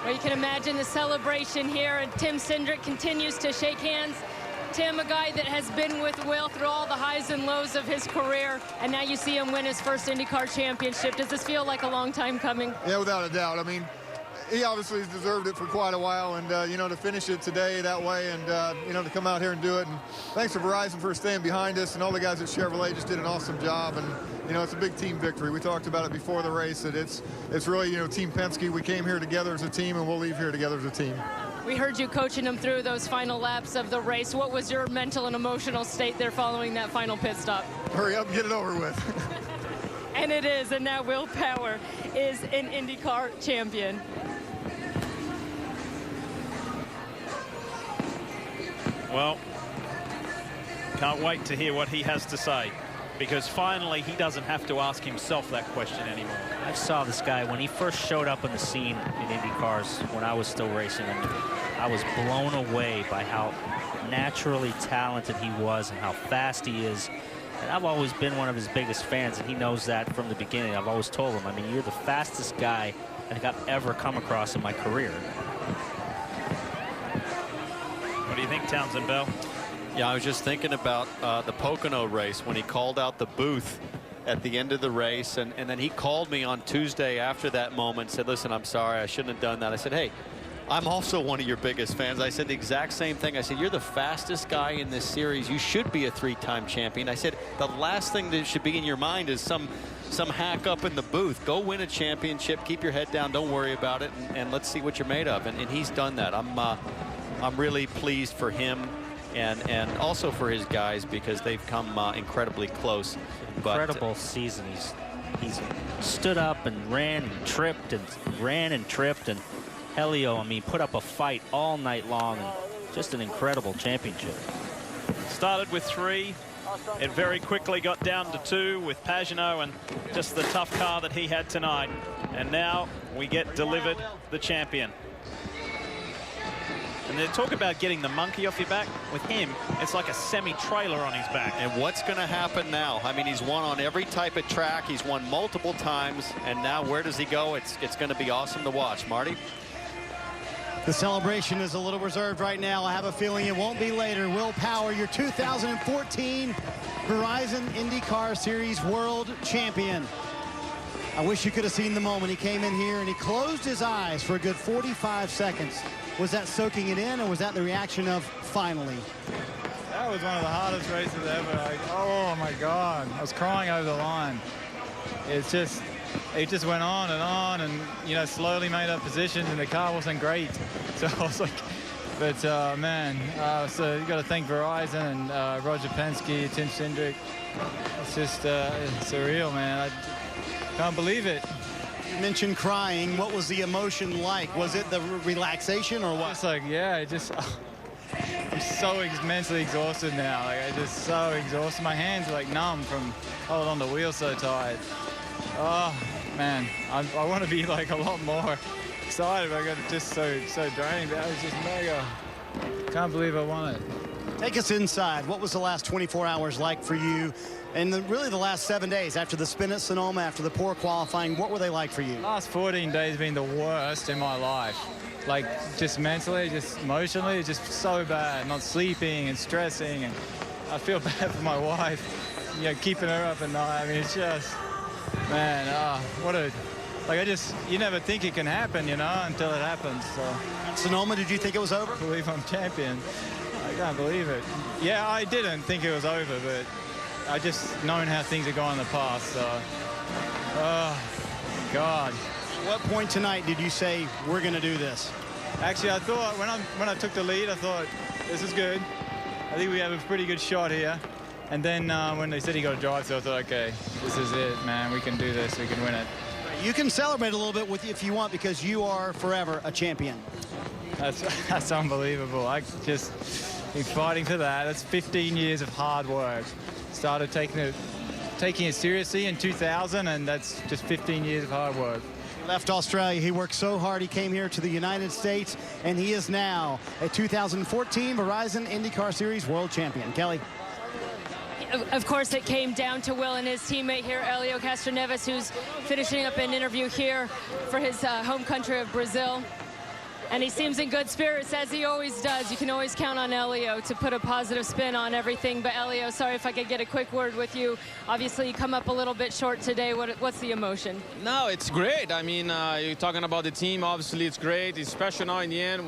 Well, you can imagine the celebration here, and Tim Cindric continues to shake hands. Tim, a guy that has been with Will through all the highs and lows of his career, and now you see him win his first IndyCar championship. Does this feel like a long time coming? Yeah, without a doubt. I mean, he obviously has deserved it for quite a while, and you know, to finish it today that way, and you know, to come out here and do it. And thanks to Verizon for staying behind us, and all the guys at Chevrolet just did an awesome job. And you know, it's a big team victory. We talked about it before the race, that it's really, you know, Team Penske. We came here together as a team, and we'll leave here together as a team. We heard you coaching him through those final laps of the race. What was your mental and emotional state there following that final pit stop? Hurry up and get it over with. And it is, and now Will Power is an IndyCar champion. Well, can't wait to hear what he has to say, because finally he doesn't have to ask himself that question anymore. I saw this guy when he first showed up on the scene in Indy cars when I was still racing, and I was blown away by how naturally talented he was and how fast he is. And I've always been one of his biggest fans, and he knows that from the beginning. I've always told him, I mean, you're the fastest guy I think I've ever come across in my career. What do you think, Townsend Bell? Yeah, I was just thinking about the Pocono race when he called out the booth at the end of the race, and then he called me on Tuesday after that moment, said, listen, I'm sorry, I shouldn't have done that. I said, hey, I'm also one of your biggest fans. I said the exact same thing. I said, you're the fastest guy in this series. You should be a 3-time champion. I said, the last thing that should be in your mind is some hack up in the booth. Go win a championship, keep your head down, don't worry about it, and let's see what you're made of. And he's done that. I'm really pleased for him and also for his guys, because they've come incredibly close. Incredible season. He's stood up and ran and tripped and ran and tripped, and Helio, I mean, put up a fight all night long, and just an incredible championship. Started with 3. It very quickly got down to 2 with Pagenaud and just the tough car that he had tonight. And now we get delivered the champion. And they talk about getting the monkey off your back. With him, it's like a semi-trailer on his back. And what's going to happen now? I mean, he's won on every type of track. He's won multiple times. And now where does he go? It's going to be awesome to watch. Marty? The celebration is a little reserved right now. I have a feeling it won't be later. Will Power, your 2014 Verizon IndyCar Series World Champion. I wish you could have seen the moment. He came in here and he closed his eyes for a good 45 seconds. Was that soaking it in, or was that the reaction of finally? That was one of the hardest races ever. Like, oh my God, I was crying over the line. It just went on, and you know, slowly made up positions, and the car wasn't great. So I was like, but man, so you got to thank Verizon and Roger Penske, Tim Cindric. It's just surreal, man. I can't believe it. You mentioned crying. What was the emotion like? Was it the relaxation or what? It's like, yeah, I'm so mentally exhausted now. Like, I just so exhausted. My hands are like numb from holding on the wheel so tight. Oh man, I want to be like a lot more excited, but I got just so drained. That was just mega. Can't believe I won it. Take us inside. What was the last 24 hours like for you? And really the last 7 days after the spin at Sonoma, after the poor qualifying, what were they like for you? Last 14 days been the worst in my life. Like, just mentally, just emotionally, just so bad. Not sleeping and stressing, and I feel bad for my wife, you know, keeping her up at night. I mean, it's just, man, what a, like, you never think it can happen, you know, until it happens. So. At Sonoma, did you think it was over? I believe I'm champion. I can't believe it. Yeah, I didn't think it was over, but I just known how things have gone in the past, so, oh, God. At what point tonight did you say, we're going to do this? Actually, I thought, when I took the lead, I thought, this is good. I think we have a pretty good shot here. And then when they said he got a drive, so I thought, okay, this is it, man. We can do this. We can win it. You can celebrate a little bit with you if you want, because you are forever a champion. That's unbelievable. I just been fighting for that. That's 15 years of hard work. Started taking it seriously in 2000, and that's just 15 years of hard work. He left Australia. He worked so hard. He came here to the United States, and he is now a 2014 Verizon IndyCar Series World Champion. Kelly. Of course, it came down to Will and his teammate here, Helio Castroneves, who's finishing up an interview here for his home country of Brazil. And he seems in good spirits, as he always does. You can always count on Helio to put a positive spin on everything. But Helio, sorry if I could get a quick word with you. Obviously, you come up a little bit short today. What's the emotion? No, it's great. I mean, you're talking about the team. Obviously, it's great. It's special now in the end.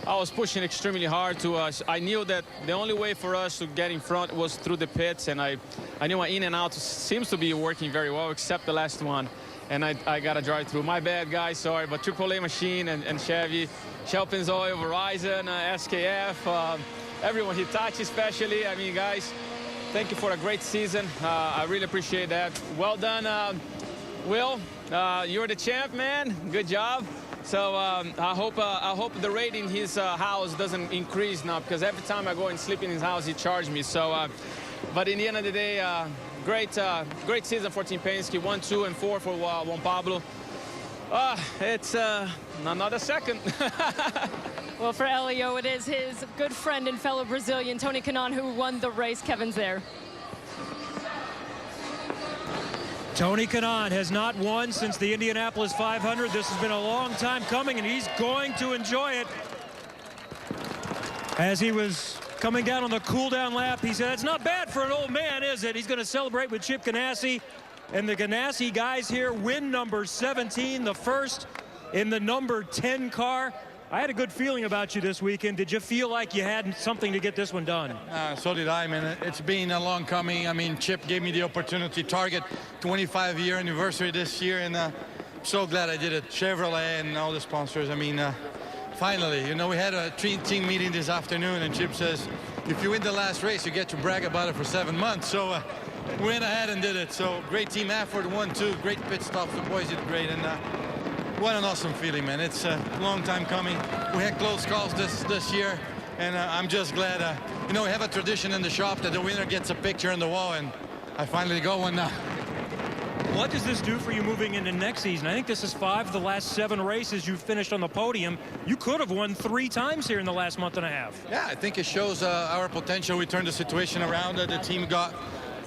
I was pushing extremely hard to us. I knew that the only way for us to get in front was through the pits. And I knew my in and out seems to be working very well, except the last one. And I got to drive through. My bad, guys, sorry. But AAA Machine and Chevy, Shell Pennzoil, Verizon, SKF, everyone, Hitachi especially. I mean, guys, thank you for a great season. I really appreciate that. Well done, Will. You're the champ, man. Good job. So I hope the rate in his house doesn't increase now, because every time I go and sleep in his house, he charges me. So, but in the end of the day, great season for Team Penske. 1, 2, and 4 for Juan Pablo. It's another second. Well, for Helio, it is his good friend and fellow Brazilian, Tony Kanaan, who won the race. Kevin's there. Tony Kanaan has not won since the Indianapolis 500. This has been a long time coming, and he's going to enjoy it. As he was coming down on the cool-down lap, he said, it's not bad for an old man, is it? He's going to celebrate with Chip Ganassi. And the Ganassi guys here win number 17, the first in the number 10 car. I had a good feeling about you this weekend. Did you feel like you had something to get this one done? So did I, man. It's been a long coming. I mean, Chip gave me the opportunity, target 25-year anniversary this year, and I'm so glad I did it. Chevrolet and all the sponsors. I mean, finally, you know, we had a team meeting this afternoon, and Chip says, if you win the last race, you get to brag about it for 7 months. So we went ahead and did it. So great team effort, 1-2, great pit stops. The boys did great, and what an awesome feeling, man. It's a long time coming. We had close calls this year, and I'm just glad. You know, we have a tradition in the shop that the winner gets a picture on the wall, and I finally got one now. What does this do for you moving into next season? I think this is 5 of the last 7 races you've finished on the podium. You could have won 3 times here in the last month and a half. Yeah, I think it shows our potential. We turned the situation around. The team got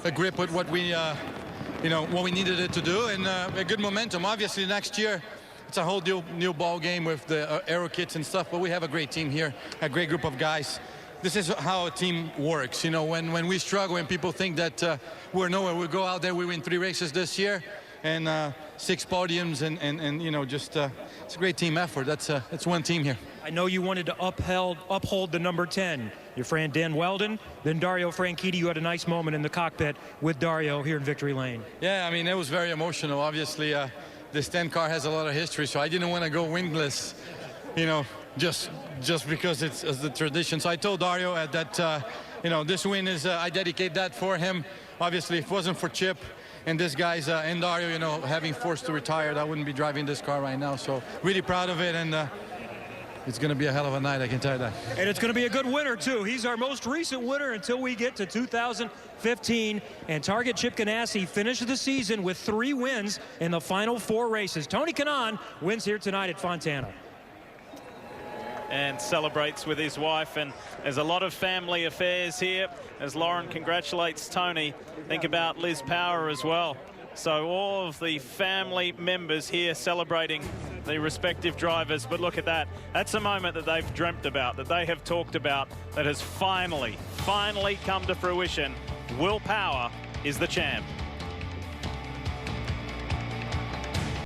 a grip with what we, you know, what we needed it to do, and a good momentum. Obviously, next year, it's a whole new ball game with the aero kits and stuff, but we have a great team here, a great group of guys. This is how a team works. You know, when we struggle and people think that we're nowhere, we go out there, we win 3 races this year and 6 podiums, and you know, just it's a great team effort. It's one team here. I know you wanted to uphold the number 10. Your friend Dan Weldon, then Dario Franchitti. You had a nice moment in the cockpit with Dario here in Victory Lane. Yeah, I mean, it was very emotional. Obviously, this 10 car has a lot of history, so I didn't want to go winless, you know, just because it's the tradition. So I told Dario that, you know, this win is, I dedicate that for him. Obviously, if it wasn't for Chip and this guy's and Dario, you know, having forced to retire, I wouldn't be driving this car right now. So really proud of it, and it's going to be a hell of a night, I can tell you that. And it's going to be a good winner, too. He's our most recent winner until we get to 2015. And Target Chip Ganassi finished the season with 3 wins in the final 4 races. Tony Kanaan wins here tonight at Fontana. And celebrates with his wife, and there's a lot of family affairs here as Lauren congratulates Tony. Think about Liz Power as well. So all of the family members here celebrating the respective drivers. But look at that. That's a moment that they've dreamt about, that they have talked about, that has finally come to fruition. Will Power is the champ.